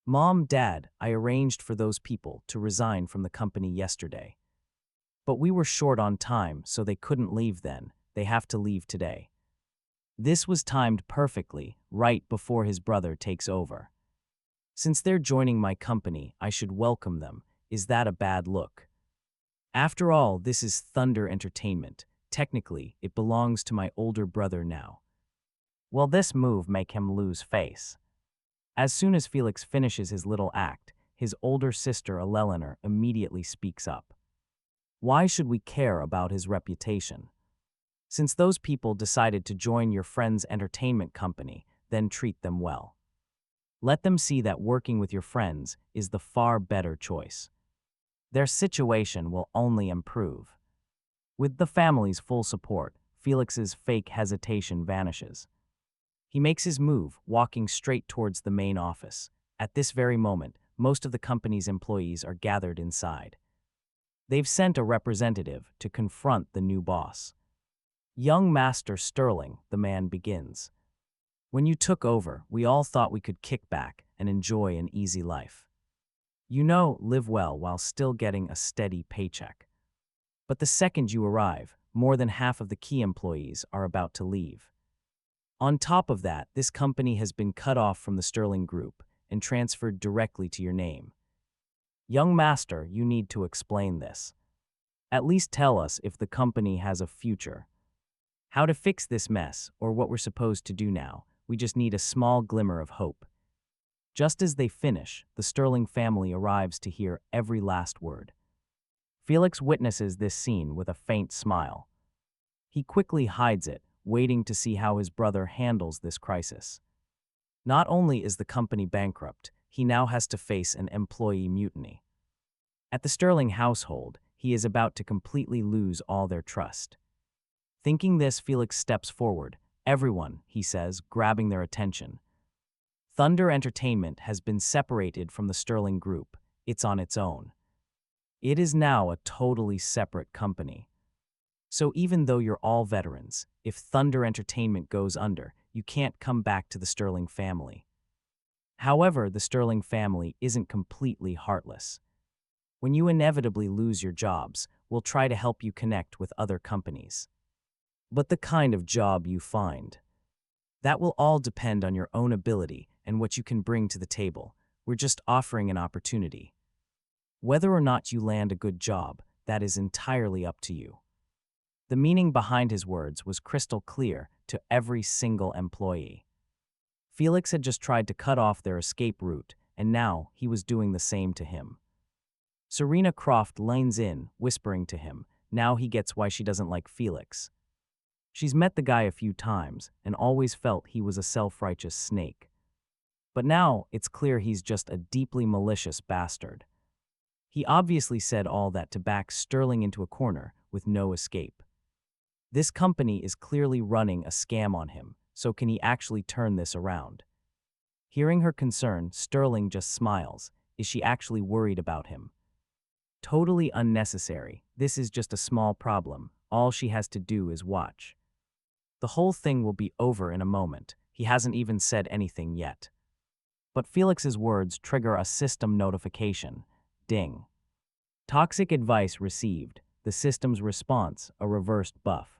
Mom, Dad, I arranged for those people to resign from the company yesterday. But we were short on time, so they couldn't leave then. They have to leave today. This was timed perfectly, right before his brother takes over. Since they're joining my company, I should welcome them. Is that a bad look? After all, this is Thunder Entertainment. Technically, it belongs to my older brother now. Will this move make him lose face? As soon as Felix finishes his little act, his older sister Eleanor immediately speaks up. Why should we care about his reputation? Since those people decided to join your friend's entertainment company, then treat them well. Let them see that working with your friends is the far better choice. Their situation will only improve. With the family's full support, Felix's fake hesitation vanishes. He makes his move, walking straight towards the main office. At this very moment, most of the company's employees are gathered inside. They've sent a representative to confront the new boss. Young Master Sterling, the man begins. When you took over, we all thought we could kick back and enjoy an easy life. You know, live well while still getting a steady paycheck. But the second you arrive, more than half of the key employees are about to leave. On top of that, this company has been cut off from the Sterling Group and transferred directly to your name. Young Master, you need to explain this. At least tell us if the company has a future. How to fix this mess, or what we're supposed to do now. We just need a small glimmer of hope. Just as they finish, the Sterling family arrives to hear every last word. Felix witnesses this scene with a faint smile. He quickly hides it, waiting to see how his brother handles this crisis. Not only is the company bankrupt, he now has to face an employee mutiny. At the Sterling household, he is about to completely lose all their trust. Thinking this, Felix steps forward. Everyone, he says, grabbing their attention. Thunder Entertainment has been separated from the Sterling Group. It's on its own. It is now a totally separate company. So even though you're all veterans, if Thunder Entertainment goes under, you can't come back to the Sterling family. However, the Sterling family isn't completely heartless. When you inevitably lose your jobs, we'll try to help you connect with other companies. But the kind of job you find, that will all depend on your own ability and what you can bring to the table. We're just offering an opportunity. Whether or not you land a good job, that is entirely up to you. The meaning behind his words was crystal clear to every single employee. Felix had just tried to cut off their escape route, and now he was doing the same to him. Serena Croft leans in, whispering to him. Now he gets why she doesn't like Felix. She's met the guy a few times and always felt he was a self-righteous snake. But now it's clear he's just a deeply malicious bastard. He obviously said all that to back Sterling into a corner with no escape. This company is clearly running a scam on him, so can he actually turn this around? Hearing her concern, Sterling just smiles. Is she actually worried about him? Totally unnecessary. This is just a small problem. All she has to do is watch. The whole thing will be over in a moment. He hasn't even said anything yet. But Felix's words trigger a system notification. Ding. Toxic advice received. The system's response, a reversed buff.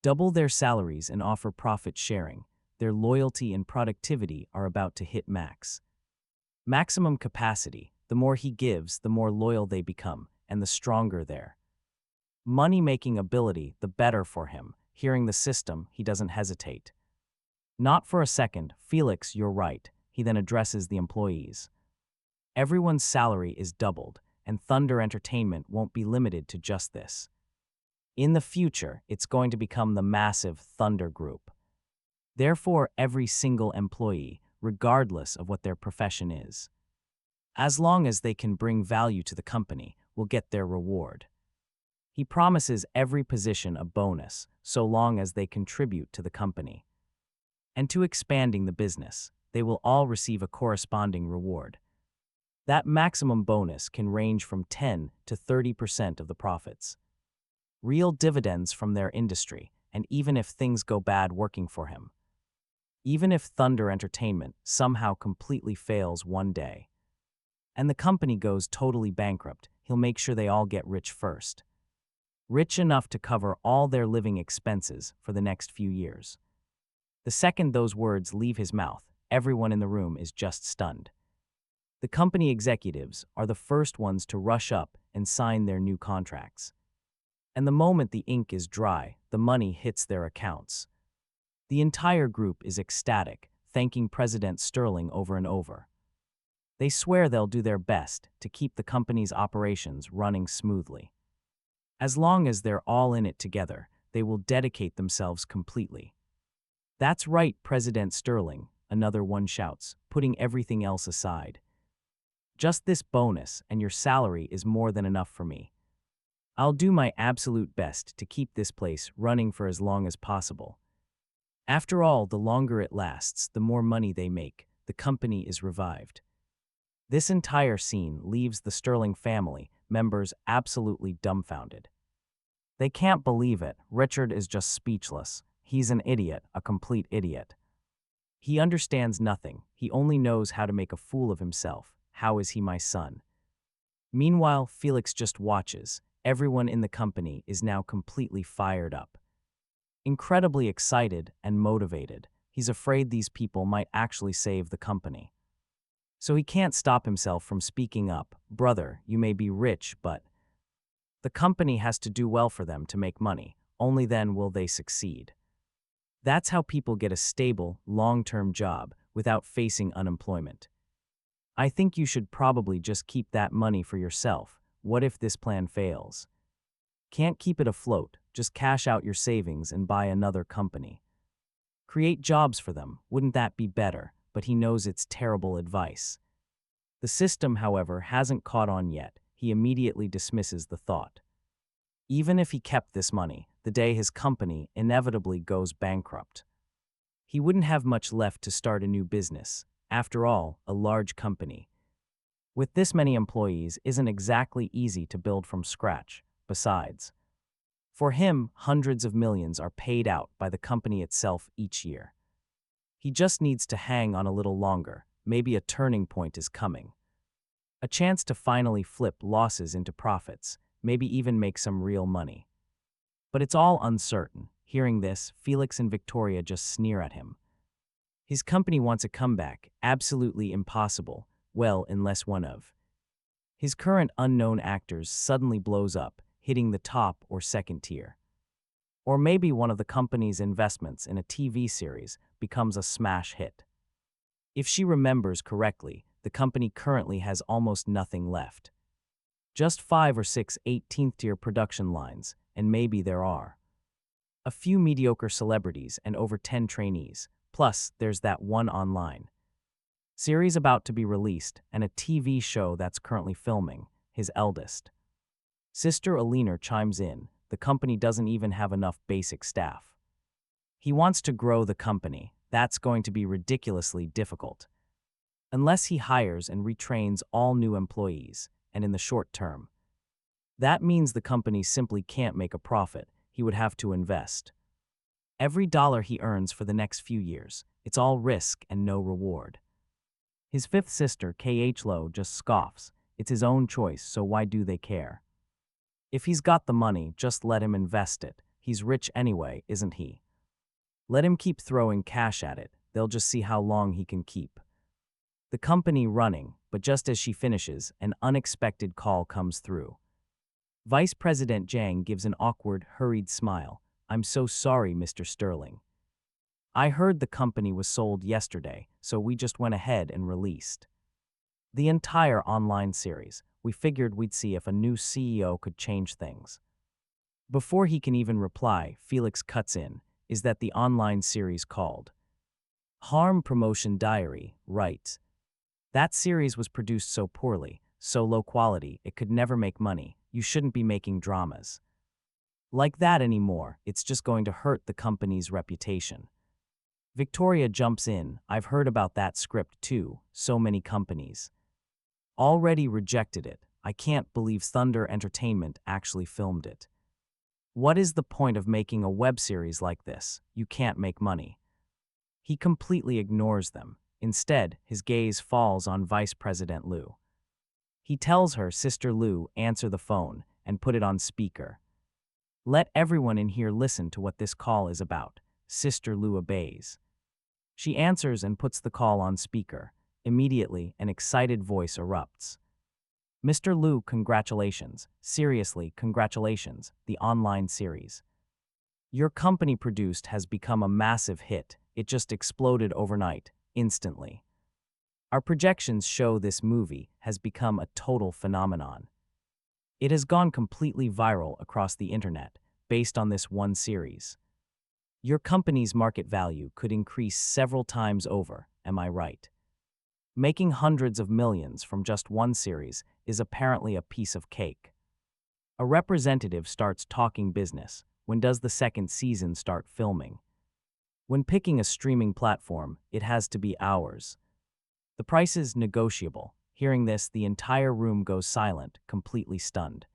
Double their salaries and offer profit sharing. Their loyalty and productivity are about to hit max. Maximum capacity. The more he gives, the more loyal they become, and the stronger they're. Money-making ability, the better for him. Hearing the system, he doesn't hesitate. Not for a second. Felix, you're right. He then addresses the employees. Everyone's salary is doubled, and Thunder Entertainment won't be limited to just this. In the future, it's going to become the massive Thunder Group. Therefore, every single employee, regardless of what their profession is, as long as they can bring value to the company, will get their reward. He promises every position a bonus, so long as they contribute to the company. And to expanding the business, they will all receive a corresponding reward. That maximum bonus can range from 10 to 30% of the profits. Real dividends from their industry, and even if things go bad working for him. Even if Thunder Entertainment somehow completely fails one day, and the company goes totally bankrupt, he'll make sure they all get rich first. Rich enough to cover all their living expenses for the next few years. The second those words leave his mouth, everyone in the room is just stunned. The company executives are the first ones to rush up and sign their new contracts. And the moment the ink is dry, the money hits their accounts. The entire group is ecstatic, thanking President Sterling over and over. They swear they'll do their best to keep the company's operations running smoothly. As long as they're all in it together, they will dedicate themselves completely. That's right, President Sterling, another one shouts, putting everything else aside. Just this bonus and your salary is more than enough for me. I'll do my absolute best to keep this place running for as long as possible. After all, the longer it lasts, the more money they make. The company is revived. This entire scene leaves the Sterling family members absolutely dumbfounded. They can't believe it. Richard is just speechless. He's an idiot, a complete idiot. He understands nothing. He only knows how to make a fool of himself. How is he my son? Meanwhile, Felix just watches. Everyone in the company is now completely fired up. Incredibly excited and motivated. He's afraid these people might actually save the company. So he can't stop himself from speaking up. Brother, you may be rich, but the company has to do well for them to make money. Only then will they succeed. That's how people get a stable, long-term job without facing unemployment. I think you should probably just keep that money for yourself. What if this plan fails? Can't keep it afloat, just cash out your savings and buy another company. Create jobs for them, wouldn't that be better? But he knows it's terrible advice. The system, however, hasn't caught on yet. He immediately dismisses the thought. Even if he kept this money, the day his company inevitably goes bankrupt, he wouldn't have much left to start a new business. After all, a large company with this many employees isn't exactly easy to build from scratch. Besides, for him, hundreds of millions are paid out by the company itself each year. He just needs to hang on a little longer. Maybe a turning point is coming. A chance to finally flip losses into profits, maybe even make some real money. But it's all uncertain. Hearing this, Felix and Victoria just sneer at him. His company wants a comeback, absolutely impossible, well, unless one of his current unknown actors suddenly blows up, hitting the top or second tier. Or maybe one of the company's investments in a TV series becomes a smash hit. If she remembers correctly, the company currently has almost nothing left. Just 5 or 6 18th-tier production lines, and maybe there are a few mediocre celebrities and over 10 trainees. Plus, there's that one online series about to be released and a TV show that's currently filming, his eldest sister Alina chimes in. The company doesn't even have enough basic staff. He wants to grow the company. That's going to be ridiculously difficult. Unless he hires and retrains all new employees, and in the short term. That means the company simply can't make a profit. He would have to invest every dollar he earns for the next few years. It's all risk and no reward. His fifth sister, K.H. Lowe, just scoffs. It's his own choice, so why do they care? If he's got the money, just let him invest it. He's rich anyway, isn't he? Let him keep throwing cash at it. They'll just see how long he can keep the company running. But just as she finishes, an unexpected call comes through. Vice President Zhang gives an awkward, hurried smile. I'm so sorry, Mr. Sterling. I heard the company was sold yesterday, so we just went ahead and released The entire online series. We figured we'd see if a new CEO could change things. Before he can even reply, Felix cuts in. Is that the online series called Harm Promotion Diary, right? That series was produced so poorly, so low quality, it could never make money. You shouldn't be making dramas like that anymore. It's just going to hurt the company's reputation. Victoria jumps in. I've heard about that script too. So many companies already rejected it. I can't believe Thunder Entertainment actually filmed it. What is the point of making a web series like this? You can't make money. He completely ignores them. Instead, his gaze falls on Vice President Liu. He tells her, Sister Liu, answer the phone and put it on speaker. Let everyone in here listen to what this call is about. Sister Liu obeys. She answers and puts the call on speaker. Immediately, an excited voice erupts. Mr. Liu, congratulations. Seriously, congratulations. The online series your company produced has become a massive hit. It just exploded overnight, instantly. Our projections show this movie has become a total phenomenon. It has gone completely viral across the internet, based on this one series. Your company's market value could increase several times over, am I right? Making hundreds of millions from just one series is apparently a piece of cake. A representative starts talking business. When does the second season start filming? When picking a streaming platform, it has to be ours. The price is negotiable. Hearing this, the entire room goes silent, completely stunned.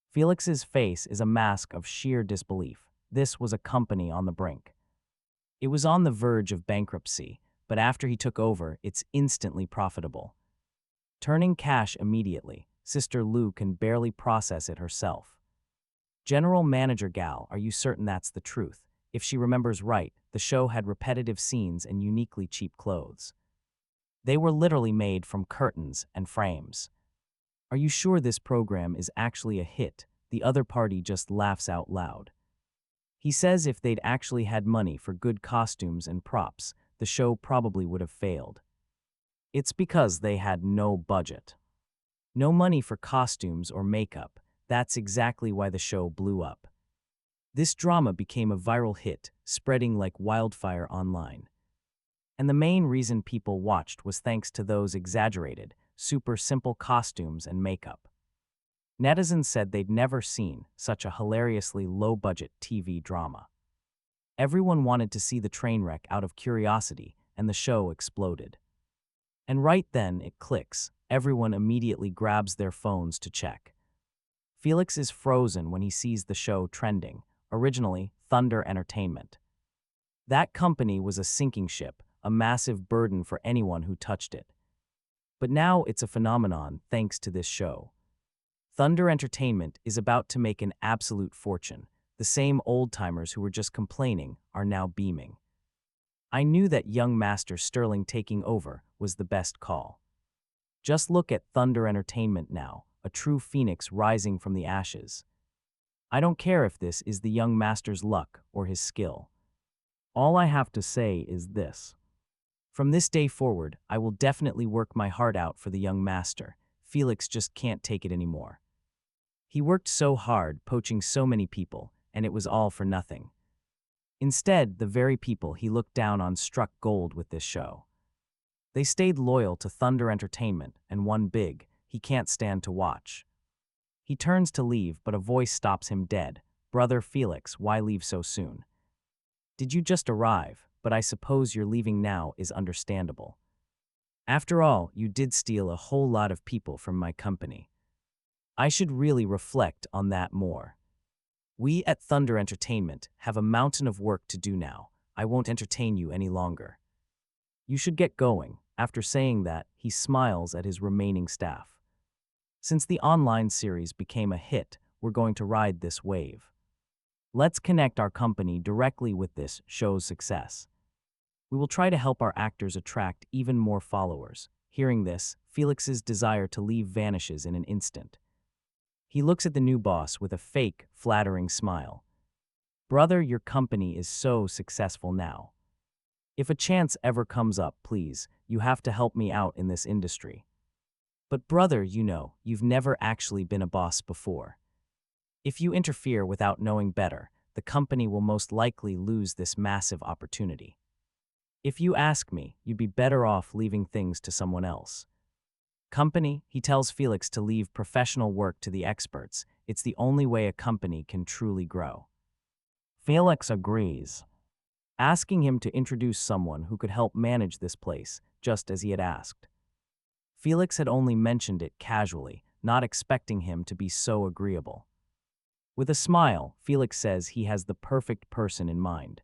Felix's face is a mask of sheer disbelief. This was a company on the brink. It was on the verge of bankruptcy, but after he took over, it's instantly profitable. Turning cash immediately, Sister Liu can barely process it herself. General Manager Gal, are you certain that's the truth? If she remembers right, the show had repetitive scenes and uniquely cheap clothes. They were literally made from curtains and frames. Are you sure this program is actually a hit? The other party just laughs out loud. He says if they'd actually had money for good costumes and props, the show probably would have failed. It's because they had no budget. No money for costumes or makeup. That's exactly why the show blew up. This drama became a viral hit, spreading like wildfire online. And the main reason people watched was thanks to those exaggerated, super simple costumes and makeup. Netizens said they'd never seen such a hilariously low-budget TV drama. Everyone wanted to see the train wreck out of curiosity, and the show exploded. And right then it clicks. Everyone immediately grabs their phones to check. Felix is frozen when he sees the show trending, originally Thunder Entertainment. That company was a sinking ship, a massive burden for anyone who touched it. But now it's a phenomenon thanks to this show. Thunder Entertainment is about to make an absolute fortune. The same old-timers who were just complaining are now beaming. I knew that young Master Sterling taking over was the best call. Just look at Thunder Entertainment now, a true phoenix rising from the ashes. I don't care if this is the young master's luck or his skill. All I have to say is this. From this day forward, I will definitely work my heart out for the young master. Felix just can't take it anymore. He worked so hard, poaching so many people, and it was all for nothing. Instead, the very people he looked down on struck gold with this show. They stayed loyal to Thunder Entertainment and won big. He can't stand to watch. He turns to leave, but a voice stops him dead. Brother Felix, why leave so soon? Did you just arrive? But I suppose you're leaving now is understandable. After all, you did steal a whole lot of people from my company. I should really reflect on that more. We at Thunder Entertainment have a mountain of work to do now. I won't entertain you any longer. You should get going. After saying that, he smiles at his remaining staff. Since the online series became a hit, we're going to ride this wave. Let's connect our company directly with this show's success. We will try to help our actors attract even more followers. Hearing this, Felix's desire to leave vanishes in an instant. He looks at the new boss with a fake, flattering smile. Brother, your company is so successful now. If a chance ever comes up, please, you have to help me out in this industry. But brother, you've never actually been a boss before. If you interfere without knowing better, the company will most likely lose this massive opportunity. If you ask me, you'd be better off leaving things to someone else. Company, he tells Felix to leave professional work to the experts. It's the only way a company can truly grow. Felix agrees, asking him to introduce someone who could help manage this place, just as he had asked. Felix had only mentioned it casually, not expecting him to be so agreeable. With a smile, Felix says he has the perfect person in mind.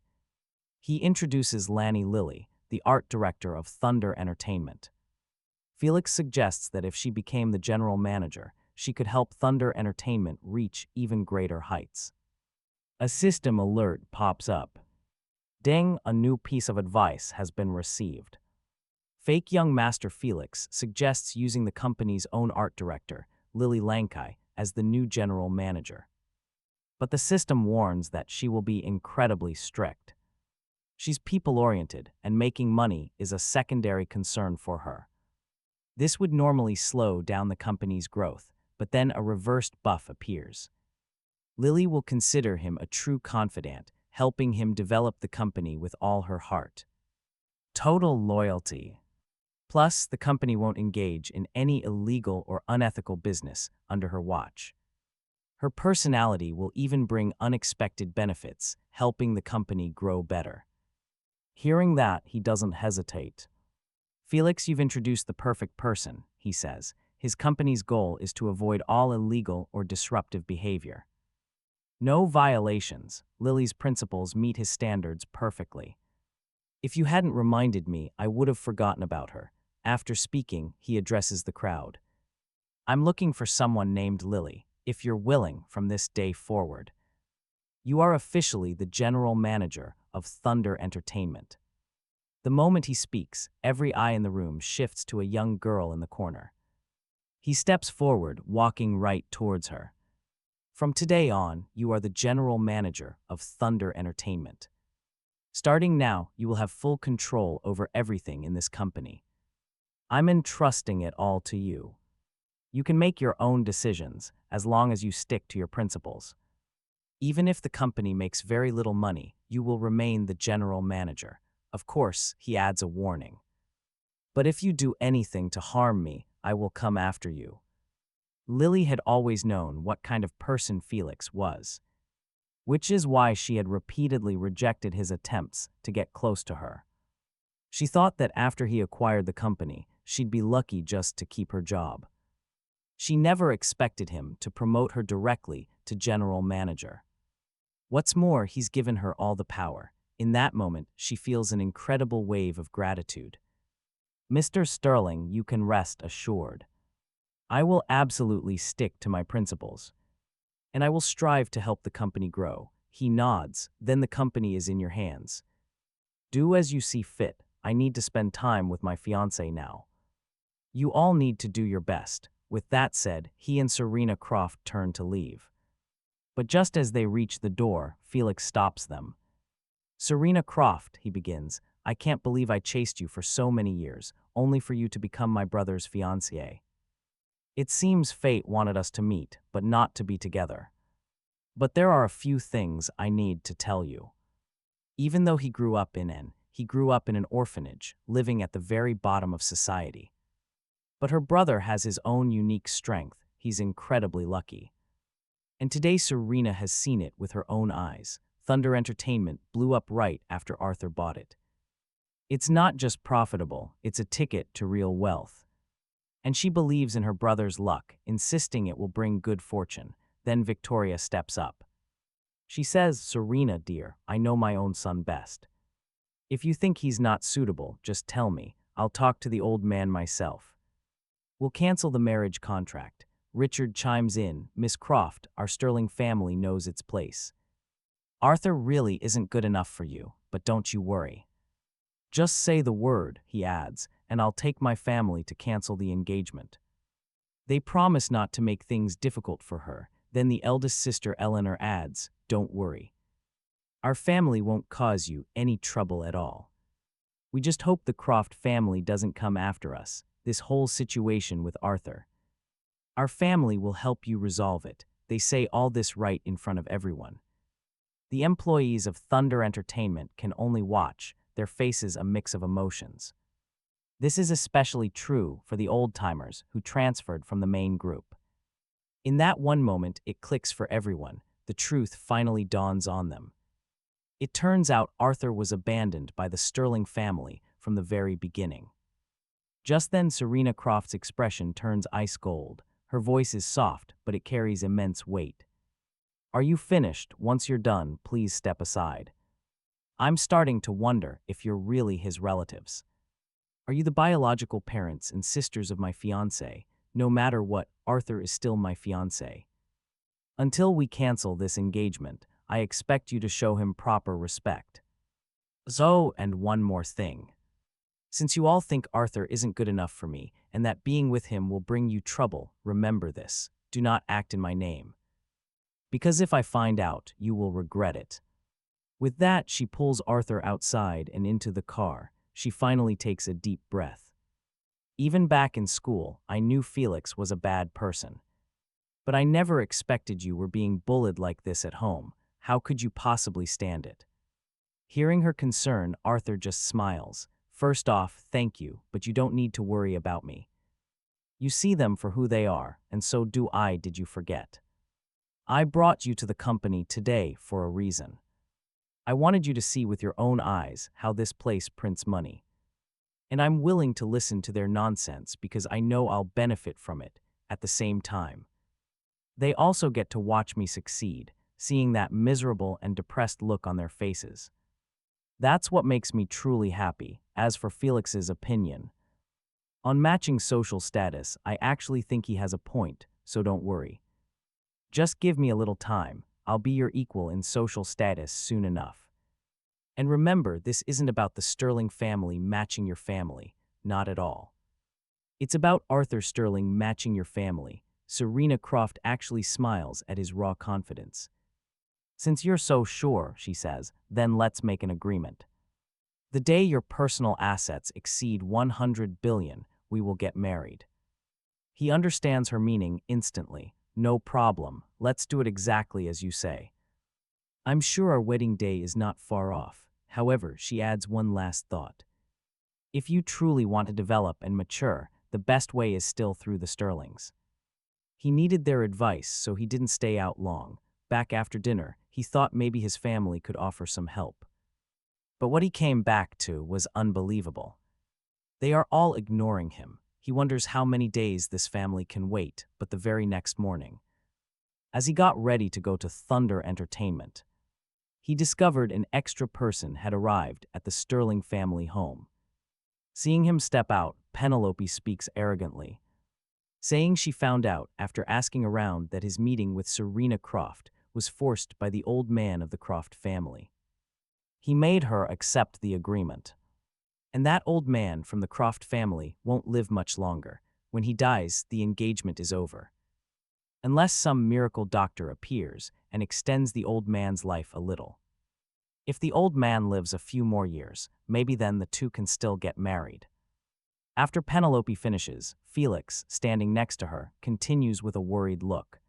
He introduces Lanny Lilly, the art director of Thunder Entertainment. Felix suggests that if she became the general manager, she could help Thunder Entertainment reach even greater heights. A system alert pops up. Ding, a new piece of advice has been received. Fake young Master Felix suggests using the company's own art director, Lily Lankai, as the new general manager. But the system warns that she will be incredibly strict. She's people-oriented, and making money is a secondary concern for her. This would normally slow down the company's growth, but then a reversed buff appears. Lily will consider him a true confidant, helping him develop the company with all her heart. Total loyalty. Plus, the company won't engage in any illegal or unethical business under her watch. Her personality will even bring unexpected benefits, helping the company grow better. Hearing that, he doesn't hesitate. Felix, you've introduced the perfect person, he says. His company's goal is to avoid all illegal or disruptive behavior. No violations. Lily's principles meet his standards perfectly. If you hadn't reminded me, I would have forgotten about her. After speaking, he addresses the crowd. I'm looking for someone named Lily, if you're willing, from this day forward. You are officially the general manager of Thunder Entertainment. The moment he speaks, every eye in the room shifts to a young girl in the corner. He steps forward, walking right towards her. From today on, you are the general manager of Thunder Entertainment. Starting now, you will have full control over everything in this company. I'm entrusting it all to you. You can make your own decisions, as long as you stick to your principles. Even if the company makes very little money, you will remain the general manager. Of course, he adds a warning. But if you do anything to harm me, I will come after you. Lily had always known what kind of person Felix was, which is why she had repeatedly rejected his attempts to get close to her. She thought that after he acquired the company, she'd be lucky just to keep her job. She never expected him to promote her directly to general manager. What's more, he's given her all the power. In that moment, she feels an incredible wave of gratitude. Mr. Sterling, you can rest assured. I will absolutely stick to my principles. And I will strive to help the company grow. He nods, then the company is in your hands. Do as you see fit. I need to spend time with my fiancée now. You all need to do your best. With that said, he and Serena Croft turn to leave. But just as they reach the door, Felix stops them. Serena Croft, he begins, I can't believe I chased you for so many years, only for you to become my brother's fiancée. It seems fate wanted us to meet, but not to be together. But there are a few things I need to tell you. Even though he grew up in an orphanage, living at the very bottom of society. But her brother has his own unique strength. He's incredibly lucky. And today Serena has seen it with her own eyes. Thunder Entertainment blew up right after Arthur bought it. It's not just profitable, it's a ticket to real wealth. And she believes in her brother's luck, insisting it will bring good fortune. Then Victoria steps up. She says, Serena, dear, I know my own son best. If you think he's not suitable, just tell me. I'll talk to the old man myself. We'll cancel the marriage contract. Richard chimes in, Miss Croft, our Sterling family knows its place. Arthur really isn't good enough for you, but don't you worry. Just say the word, he adds, and I'll take my family to cancel the engagement. They promise not to make things difficult for her. Then the eldest sister Eleanor adds, don't worry. Our family won't cause you any trouble at all. We just hope the Croft family doesn't come after us. this whole situation with Arthur. Our family will help you resolve it. They say all this right in front of everyone. The employees of Thunder Entertainment can only watch, their faces a mix of emotions. This is especially true for the old-timers who transferred from the main group. In that one moment, it clicks for everyone. The truth finally dawns on them. It turns out Arthur was abandoned by the Sterling family from the very beginning. Just then, Serena Croft's expression turns ice cold. Her voice is soft, but it carries immense weight. Are you finished? Once you're done, please step aside. I'm starting to wonder if you're really his relatives. Are you the biological parents and sisters of my fiancé? No matter what, Arthur is still my fiancé. Until we cancel this engagement, I expect you to show him proper respect. So, and one more thing. Since you all think Arthur isn't good enough for me and that being with him will bring you trouble, remember this. Do not act in my name. Because if I find out, you will regret it. With that, she pulls Arthur outside and into the car. She finally takes a deep breath. Even back in school, I knew Felix was a bad person. But I never expected you were being bullied like this at home. How could you possibly stand it? Hearing her concern, Arthur just smiles. First off, thank you, but you don't need to worry about me. You see them for who they are, and so do I. Did you forget? I brought you to the company today for a reason. I wanted you to see with your own eyes how this place prints money. And I'm willing to listen to their nonsense because I know I'll benefit from it at the same time. They also get to watch me succeed, seeing that miserable and depressed look on their faces. That's what makes me truly happy. As for Felix's opinion, on matching social status, I actually think he has a point, so don't worry. Just give me a little time. I'll be your equal in social status soon enough. And remember, this isn't about the Sterling family matching your family, not at all. It's about Arthur Sterling matching your family. Serena Croft actually smiles at his raw confidence. Since you're so sure, she says, then let's make an agreement. The day your personal assets exceed 100 billion, we will get married. He understands her meaning instantly. No problem, let's do it exactly as you say. I'm sure our wedding day is not far off. However, she adds one last thought. If you truly want to develop and mature, the best way is still through the Sterlings. He needed their advice, so he didn't stay out long. Back after dinner, he thought maybe his family could offer some help. But what he came back to was unbelievable. They are all ignoring him. He wonders how many days this family can wait, but the very next morning, as he got ready to go to Thunder Entertainment, he discovered an extra person had arrived at the Sterling family home. Seeing him step out, Penelope speaks arrogantly, saying she found out after asking around that his meeting with Serena Croft was forced by the old man of the Croft family. He made her accept the agreement. And that old man from the Croft family won't live much longer. When he dies, the engagement is over. Unless some miracle doctor appears and extends the old man's life a little. If the old man lives a few more years, maybe then the two can still get married. After Penelope finishes, Felix, standing next to her, continues with a worried look.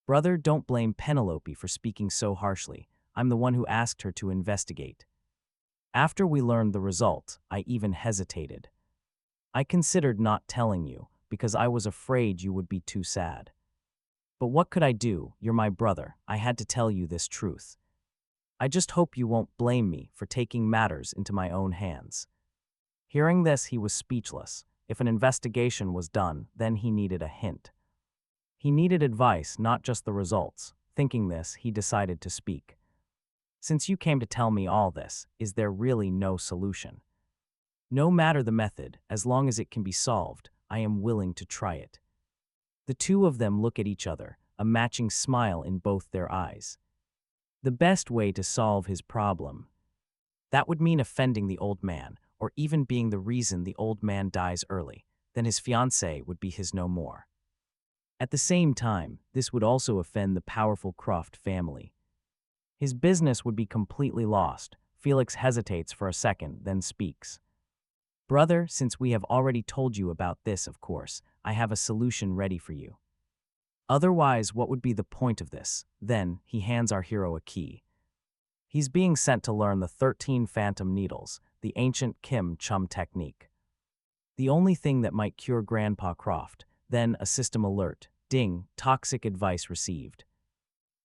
Brother, don't blame Penelope for speaking so harshly. I'm the one who asked her to investigate. After we learned the result, I even hesitated. I considered not telling you because I was afraid you would be too sad. But what could I do? You're my brother. I had to tell you this truth. I just hope you won't blame me for taking matters into my own hands. Hearing this, he was speechless. If an investigation was done, then he needed a hint. He needed advice, not just the results. Thinking this, he decided to speak. Since you came to tell me all this, is there really no solution? No matter the method, as long as it can be solved, I am willing to try it. The two of them look at each other, a matching smile in both their eyes. The best way to solve his problem. That would mean offending the old man, or even being the reason the old man dies early. Then his fiancée would be his no more. At the same time, this would also offend the powerful Croft family. His business would be completely lost. Felix hesitates for a second, then speaks. Brother, since we have already told you about this, of course, I have a solution ready for you. Otherwise, what would be the point of this? Then, he hands our hero a key. He's being sent to learn the 13 phantom needles, the ancient Kim Chum technique. The only thing that might cure Grandpa Croft. Then a system alert. Ding, toxic advice received.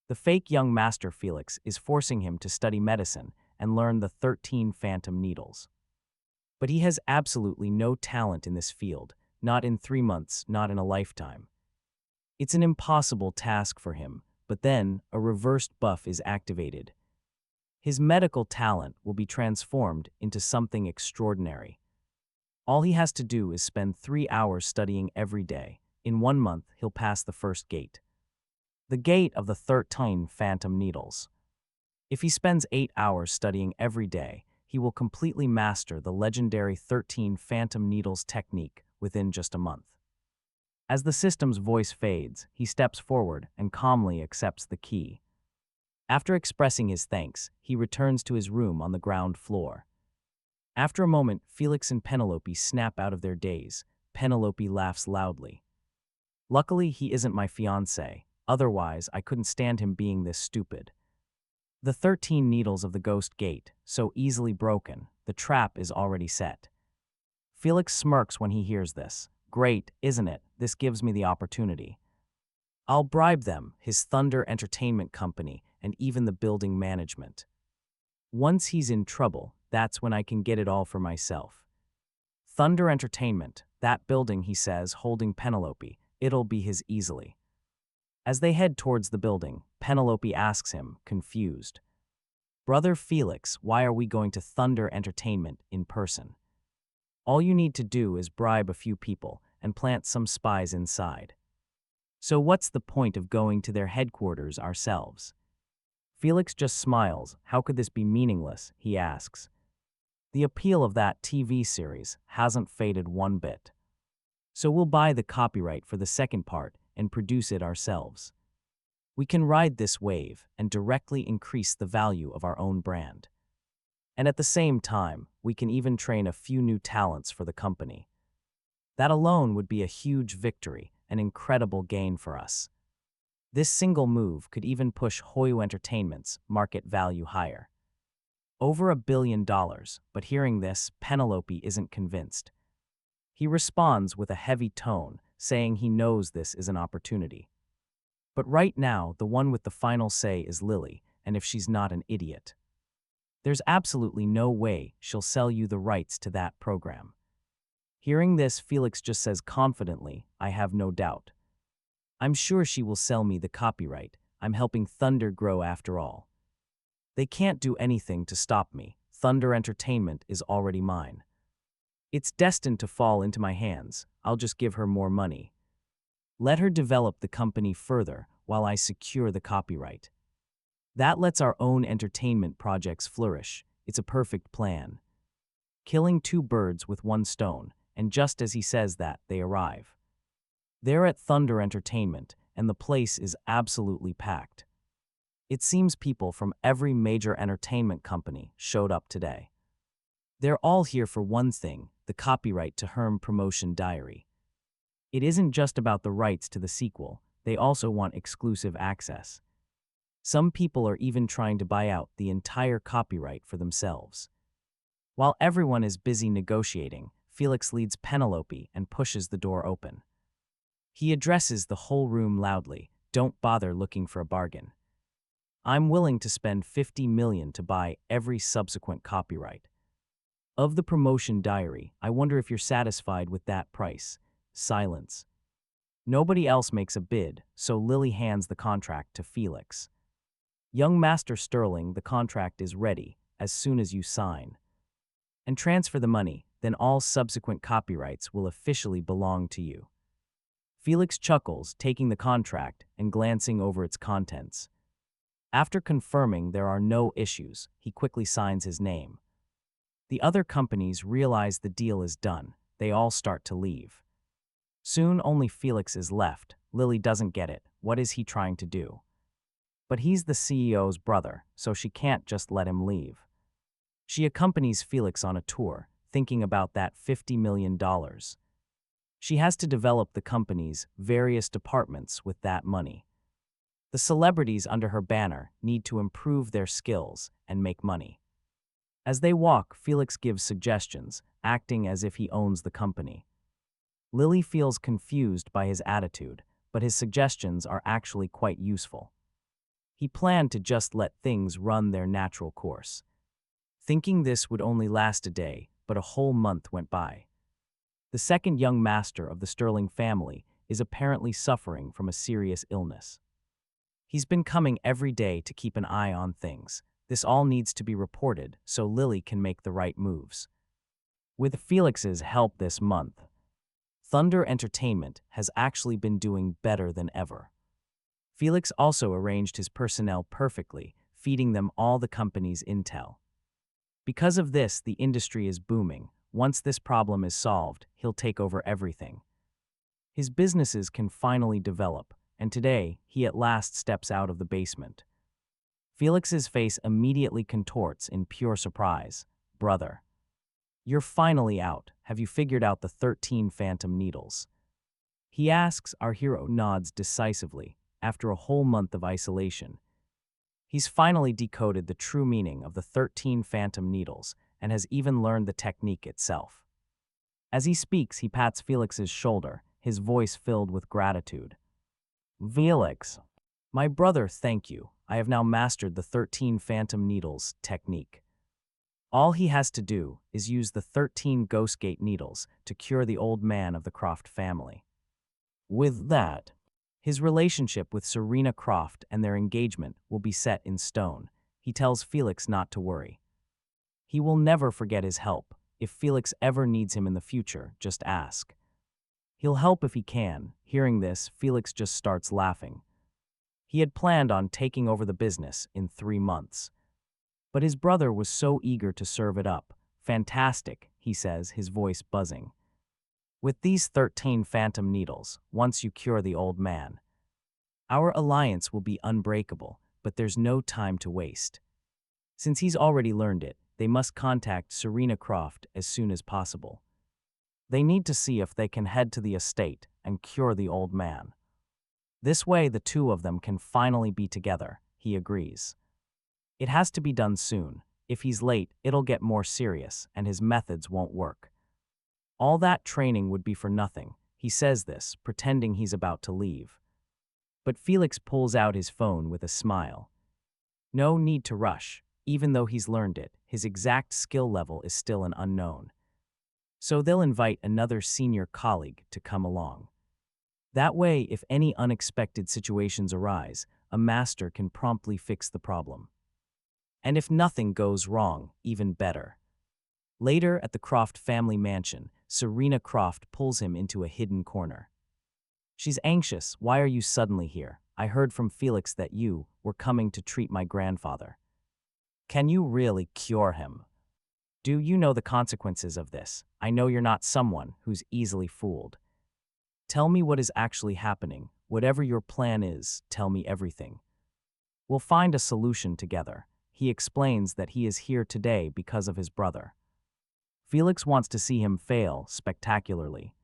The fake young Master Felix is forcing him to study medicine and learn the 13 phantom needles. But he has absolutely no talent in this field, not in 3 months, not in a lifetime. It's an impossible task for him, but then a reversed buff is activated. His medical talent will be transformed into something extraordinary. All he has to do is spend 3 hours studying every day. In 1 month, he'll pass the first gate. The gate of the 13 phantom needles. If he spends 8 hours studying every day, he will completely master the legendary 13 phantom needles technique within just a month. As the system's voice fades, he steps forward and calmly accepts the key. After expressing his thanks, he returns to his room on the ground floor. After a moment, Felix and Penelope snap out of their daze. Penelope laughs loudly. Luckily, he isn't my fiancé. Otherwise, I couldn't stand him being this stupid. The 13 needles of the ghost gate, so easily broken, the trap is already set. Felix smirks when he hears this. Great, isn't it? This gives me the opportunity. I'll bribe them, his Thunder Entertainment Company, and even the building management. Once he's in trouble, that's when I can get it all for myself. Thunder Entertainment, that building, he says, holding Penelope. It'll be his easily. As they head towards the building, Penelope asks him, confused. Brother Felix, why are we going to Thunder Entertainment in person? All you need to do is bribe a few people and plant some spies inside. So what's the point of going to their headquarters ourselves? Felix just smiles. How could this be meaningless? He asks. The appeal of that TV series hasn't faded one bit. So we'll buy the copyright for the second part and produce it ourselves. We can ride this wave and directly increase the value of our own brand. And at the same time, we can even train a few new talents for the company. That alone would be a huge victory, an incredible gain for us. This single move could even push Hoyu Entertainment's market value higher. Over $1 billion, but hearing this, Penelope isn't convinced. He responds with a heavy tone, saying he knows this is an opportunity. But right now, the one with the final say is Lily, and if she's not an idiot. There's absolutely no way she'll sell you the rights to that program. Hearing this, Felix just says confidently, I have no doubt. I'm sure she will sell me the copyright. I'm helping Thunder grow after all. They can't do anything to stop me. Thunder Entertainment is already mine. It's destined to fall into my hands. I'll just give her more money. Let her develop the company further while I secure the copyright. That lets our own entertainment projects flourish. It's a perfect plan. Killing 2 birds with 1 stone, and just as he says that, they arrive. They're at Thunder Entertainment, and the place is absolutely packed. It seems people from every major entertainment company showed up today. They're all here for one thing, the copyright to Herm Promotion Diary. It isn't just about the rights to the sequel, they also want exclusive access. Some people are even trying to buy out the entire copyright for themselves. While everyone is busy negotiating, Felix leads Penelope and pushes the door open. He addresses the whole room loudly, don't bother looking for a bargain. I'm willing to spend $50 million to buy every subsequent copyright. Of the Promotion Diary, I wonder if you're satisfied with that price. Silence. Nobody else makes a bid, so Lily hands the contract to Felix. Young Master Sterling, the contract is ready as soon as you sign. And transfer the money, then all subsequent copyrights will officially belong to you. Felix chuckles, taking the contract and glancing over its contents. After confirming there are no issues, he quickly signs his name. The other companies realize the deal is done. They all start to leave. Soon only Felix is left. Lily doesn't get it. What is he trying to do? But he's the CEO's brother, so she can't just let him leave. She accompanies Felix on a tour, thinking about that $50 million. She has to develop the company's various departments with that money. The celebrities under her banner need to improve their skills and make money. As they walk, Felix gives suggestions, acting as if he owns the company. Lily feels confused by his attitude, but his suggestions are actually quite useful. He planned to just let things run their natural course, thinking this would only last a day, but a whole month went by. The second young master of the Sterling family is apparently suffering from a serious illness. He's been coming every day to keep an eye on things. This all needs to be reported so Lily can make the right moves. With Felix's help this month, Thunder Entertainment has actually been doing better than ever. Felix also arranged his personnel perfectly, feeding them all the company's intel. Because of this, the industry is booming. Once this problem is solved, he'll take over everything. His businesses can finally develop, and today, he at last steps out of the basement. Felix's face immediately contorts in pure surprise. "Brother, you're finally out. Have you figured out the 13 phantom needles?" He asks. Our hero nods decisively. After a whole month of isolation, he's finally decoded the true meaning of the 13 phantom needles and has even learned the technique itself. As he speaks, he pats Felix's shoulder, his voice filled with gratitude. "Felix, my brother, thank you. I have now mastered the 13 phantom needles technique. All he has to do is use the 13 Ghostgate needles to cure the old man of the Croft family." With that, his relationship with Serena Croft and their engagement will be set in stone. He tells Felix not to worry. He will never forget his help. If Felix ever needs him in the future, just ask. He'll help if he can. Hearing this, Felix just starts laughing. He had planned on taking over the business in 3 months. But his brother was so eager to serve it up. "Fantastic," he says, his voice buzzing. "With these 13 phantom needles, once you cure the old man, our alliance will be unbreakable, but there's no time to waste." Since he's already learned it, they must contact Serena Croft as soon as possible. They need to see if they can head to the estate and cure the old man. This way, the two of them can finally be together. He agrees. It has to be done soon. If he's late, it'll get more serious, and his methods won't work. All that training would be for nothing. He says this, pretending he's about to leave. But Felix pulls out his phone with a smile. No need to rush. Even though he's learned it, his exact skill level is still an unknown. So they'll invite another senior colleague to come along. That way, if any unexpected situations arise, a master can promptly fix the problem. And if nothing goes wrong, even better. Later, at the Croft family mansion, Serena Croft pulls him into a hidden corner. She's anxious. "Why are you suddenly here? I heard from Felix that you were coming to treat my grandfather. Can you really cure him? Do you know the consequences of this? I know you're not someone who's easily fooled. Tell me what is actually happening. Whatever your plan is, tell me everything. We'll find a solution together." He explains that he is here today because of his brother. Felix wants to see him fail spectacularly.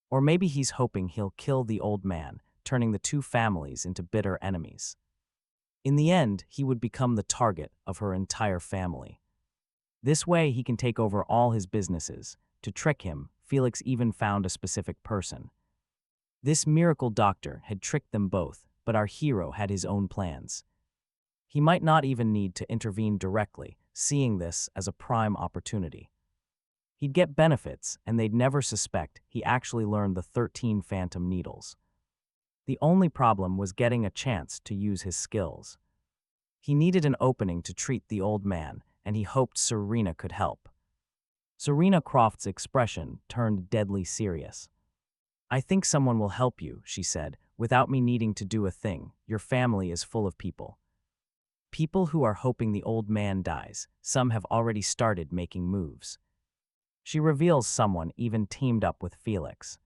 Or maybe he's hoping he'll kill the old man, turning the two families into bitter enemies. In the end, he would become the target of her entire family. This way, he can take over all his businesses. To trick him, Felix even found a specific person. This miracle doctor had tricked them both, but our hero had his own plans. He might not even need to intervene directly, seeing this as a prime opportunity. He'd get benefits, and they'd never suspect he actually learned the 13 phantom needles. The only problem was getting a chance to use his skills. He needed an opening to treat the old man, and he hoped Serena could help. Serena Croft's expression turned deadly serious. "I think someone will help you," she said, "without me needing to do a thing. Your family is full of people. People who are hoping the old man dies. Some have already started making moves." She reveals someone even teamed up with Felix.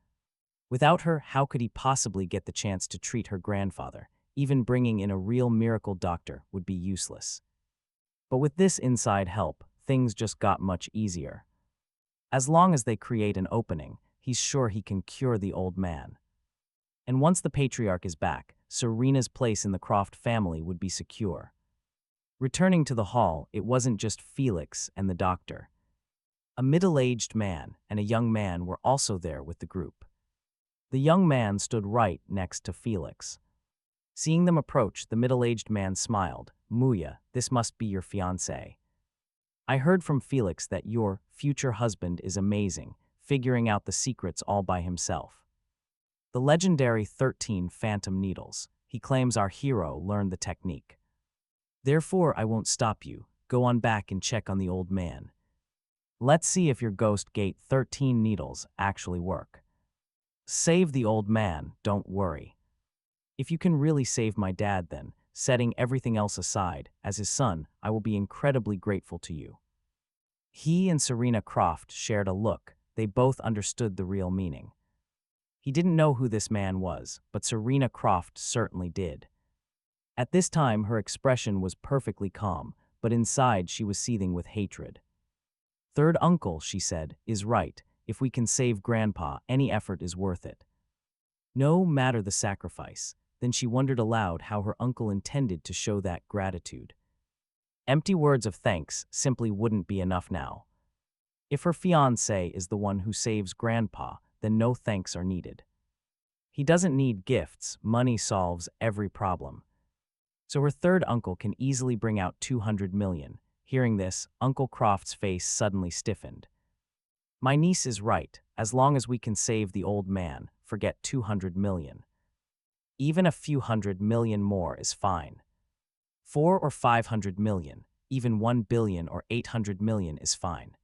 Without her, how could he possibly get the chance to treat her grandfather? Even bringing in a real miracle doctor would be useless. But with this inside help, things just got much easier. As long as they create an opening, he's sure he can cure the old man. And once the patriarch is back, Serena's place in the Croft family would be secure. Returning to the hall, it wasn't just Felix and the doctor. A middle-aged man and a young man were also there with the group. The young man stood right next to Felix. Seeing them approach, the middle-aged man smiled. "Muya, this must be your fiancé. I heard from Felix that your future husband is amazing, figuring out the secrets all by himself. The legendary 13 phantom needles. He claims our hero learned the technique. Therefore, I won't stop you. Go on back and check on the old man. Let's see if your Ghost Gate 13 needles actually work. Save the old man, don't worry. If you can really save my dad then, setting everything else aside, as his son, I will be incredibly grateful to you." He and Serena Croft shared a look. They both understood the real meaning. He didn't know who this man was, but Serena Croft certainly did. At this time, her expression was perfectly calm, but inside she was seething with hatred. "Third uncle," she said, "is right. If we can save Grandpa, any effort is worth it. No matter the sacrifice." Then she wondered aloud how her uncle intended to show that gratitude. Empty words of thanks simply wouldn't be enough now. If her fiancé is the one who saves Grandpa, then no thanks are needed. He doesn't need gifts, money solves every problem. So her third uncle can easily bring out 200 million. Hearing this, Uncle Croft's face suddenly stiffened. "My niece is right. As long as we can save the old man, forget 200 million. Even a few 100 million more is fine. 4 or 500 million, even 1 billion or 800 million is fine."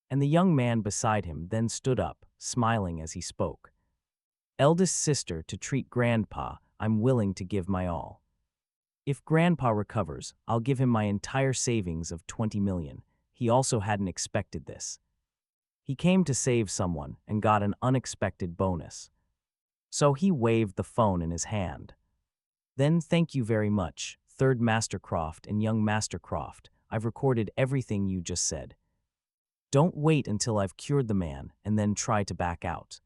And the young man beside him then stood up, smiling as he spoke. "Eldest sister, to treat Grandpa, I'm willing to give my all. If Grandpa recovers, I'll give him my entire savings of 20 million. He also hadn't expected this. He came to save someone and got an unexpected bonus. So he waved the phone in his hand. Then, thank you very much, Third Master Croft and young Master Croft. I've recorded everything you just said. Don't wait until I've cured the man and then try to back out.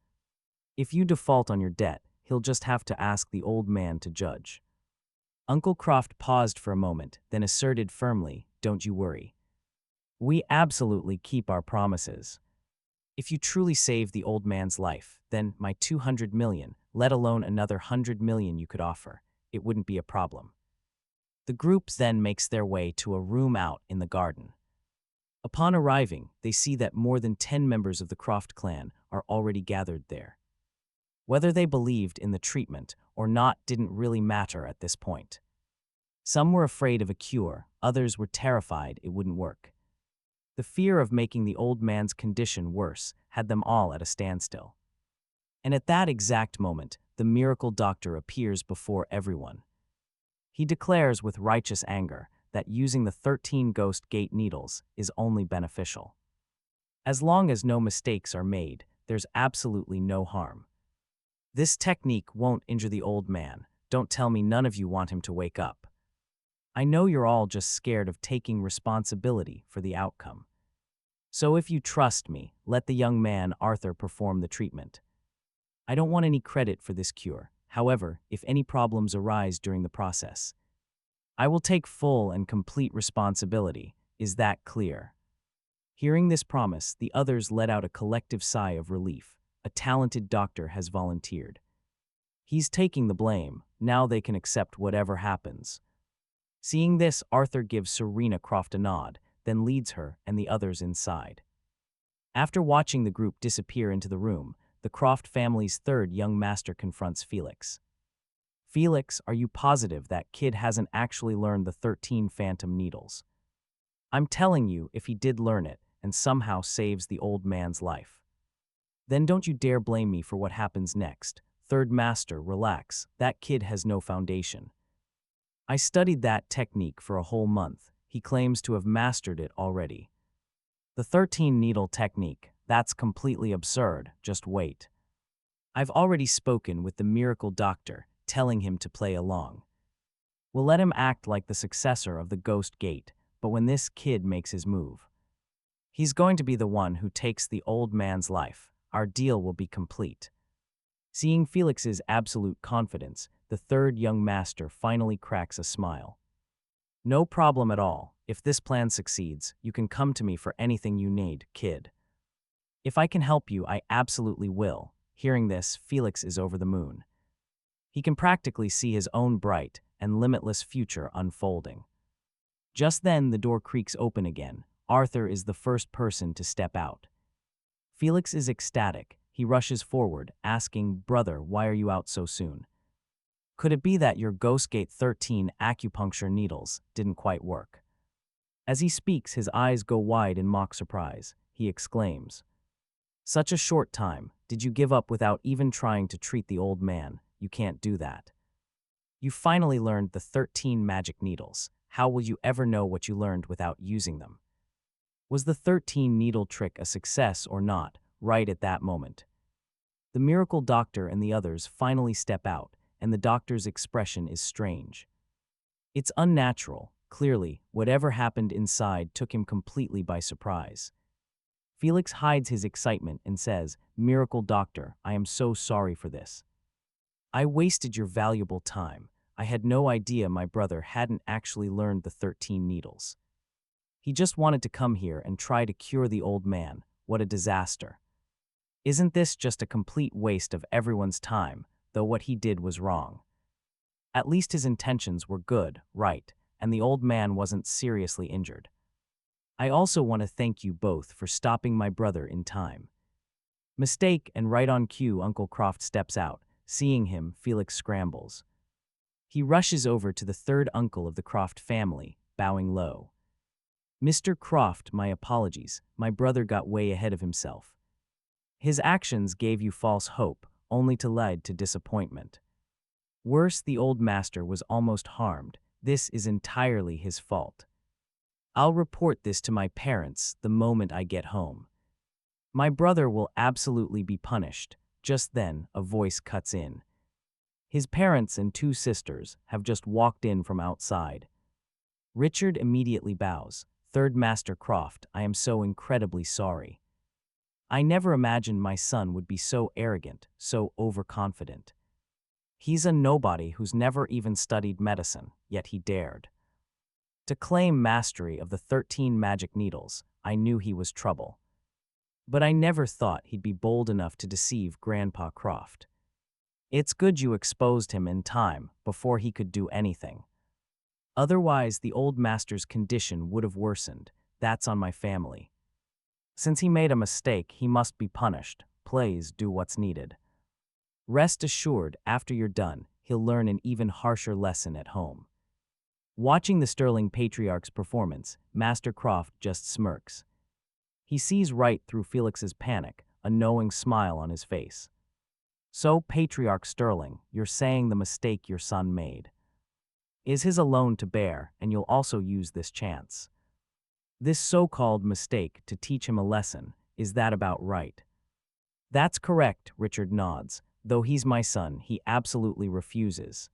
If you default on your debt, he'll just have to ask the old man to judge." Uncle Croft paused for a moment, then asserted firmly, "Don't you worry. We absolutely keep our promises. If you truly save the old man's life, then my 200 million, let alone another 100 million you could offer, it wouldn't be a problem." The group then makes their way to a room out in the garden. Upon arriving, they see that more than 10 members of the Croft clan are already gathered there. Whether they believed in the treatment or not didn't really matter at this point. Some were afraid of a cure, others were terrified it wouldn't work. The fear of making the old man's condition worse had them all at a standstill. And at that exact moment, the miracle doctor appears before everyone. He declares with righteous anger that using the 13 Ghost Gate needles is only beneficial. As long as no mistakes are made, there's absolutely no harm. This technique won't injure the old man. Don't tell me none of you want him to wake up. I know you're all just scared of taking responsibility for the outcome. So if you trust me, let the young man Arthur perform the treatment. I don't want any credit for this cure. However, if any problems arise during the process, I will take full and complete responsibility. Is that clear?" Hearing this promise, the others let out a collective sigh of relief. A talented doctor has volunteered. He's taking the blame. Now they can accept whatever happens. Seeing this, Arthur gives Serena Croft a nod, then leads her and the others inside. After watching the group disappear into the room, the Croft family's third young master confronts Felix. "Felix, are you positive that kid hasn't actually learned the 13 phantom needles? I'm telling you, if he did learn it and somehow saves the old man's life, then don't you dare blame me for what happens next. Third Master, relax. That kid has no foundation. I studied that technique for a whole month. He claims to have mastered it already. The 13 needle technique, that's completely absurd. Just wait. I've already spoken with the miracle doctor, telling him to play along. We'll let him act like the successor of the Ghost Gate, but when this kid makes his move, He's going to be the one who takes the old man's life. Our deal will be complete. Seeing Felix's absolute confidence, the third young master finally cracks a smile. No problem at all. If this plan succeeds, you can come to me for anything you need, kid. If I can help you, I absolutely will. Hearing this, Felix is over the moon. He can practically see his own bright and limitless future unfolding. Just then, the door creaks open again. Arthur is the first person to step out. Felix is ecstatic. He rushes forward, asking, "Brother, why are you out so soon? Could it be that your Ghostgate 13 acupuncture needles didn't quite work?" As he speaks, his eyes go wide in mock surprise. He exclaims, "Such a short time. Did you give up without even trying to treat the old man? You can't do that. You finally learned the 13 magic needles. How will you ever know what you learned without using them?" Was the 13 needle trick a success or not? Right at that moment, the miracle doctor and the others finally step out, and the doctor's expression is strange. It's unnatural. Clearly, whatever happened inside took him completely by surprise. Felix hides his excitement and says, "Miracle doctor, I am so sorry for this. I wasted your valuable time. I had no idea my brother hadn't actually learned the 13 needles. He just wanted to come here and try to cure the old man. What a disaster. Isn't this just a complete waste of everyone's time, though what he did was wrong? At least his intentions were good, right, and the old man wasn't seriously injured. I also want to thank you both for stopping my brother in time." Mistake, and right on cue, Uncle Croft steps out. Seeing him, Felix scrambles. He rushes over to the third uncle of the Croft family, bowing low. "Mr. Croft, my apologies. My brother got way ahead of himself. His actions gave you false hope, only to lead to disappointment. Worse, the old master was almost harmed. This is entirely his fault. I'll report this to my parents the moment I get home. My brother will absolutely be punished." Just then, a voice cuts in. His parents and two sisters have just walked in from outside. Richard immediately bows. "Third Master Croft, I am so incredibly sorry. I never imagined my son would be so arrogant, so overconfident. He's a nobody who's never even studied medicine, yet he dared to claim mastery of the 13 magic needles. I knew he was trouble. But I never thought he'd be bold enough to deceive Grandpa Croft. It's good you exposed him in time, before he could do anything. Otherwise, the old master's condition would have worsened. That's on my family. Since he made a mistake, he must be punished. Please do what's needed. Rest assured, after you're done, he'll learn an even harsher lesson at home." Watching the sterling patriarch's performance, Master Croft just smirks. He sees right through Felix's panic, a knowing smile on his face. "So, Patriarch Sterling, you're saying the mistake your son made is his alone to bear, and you'll also use this chance, this so-called mistake, to teach him a lesson. Is that about right?" "That's correct," Richard nods. "Though he's my son, he absolutely refuses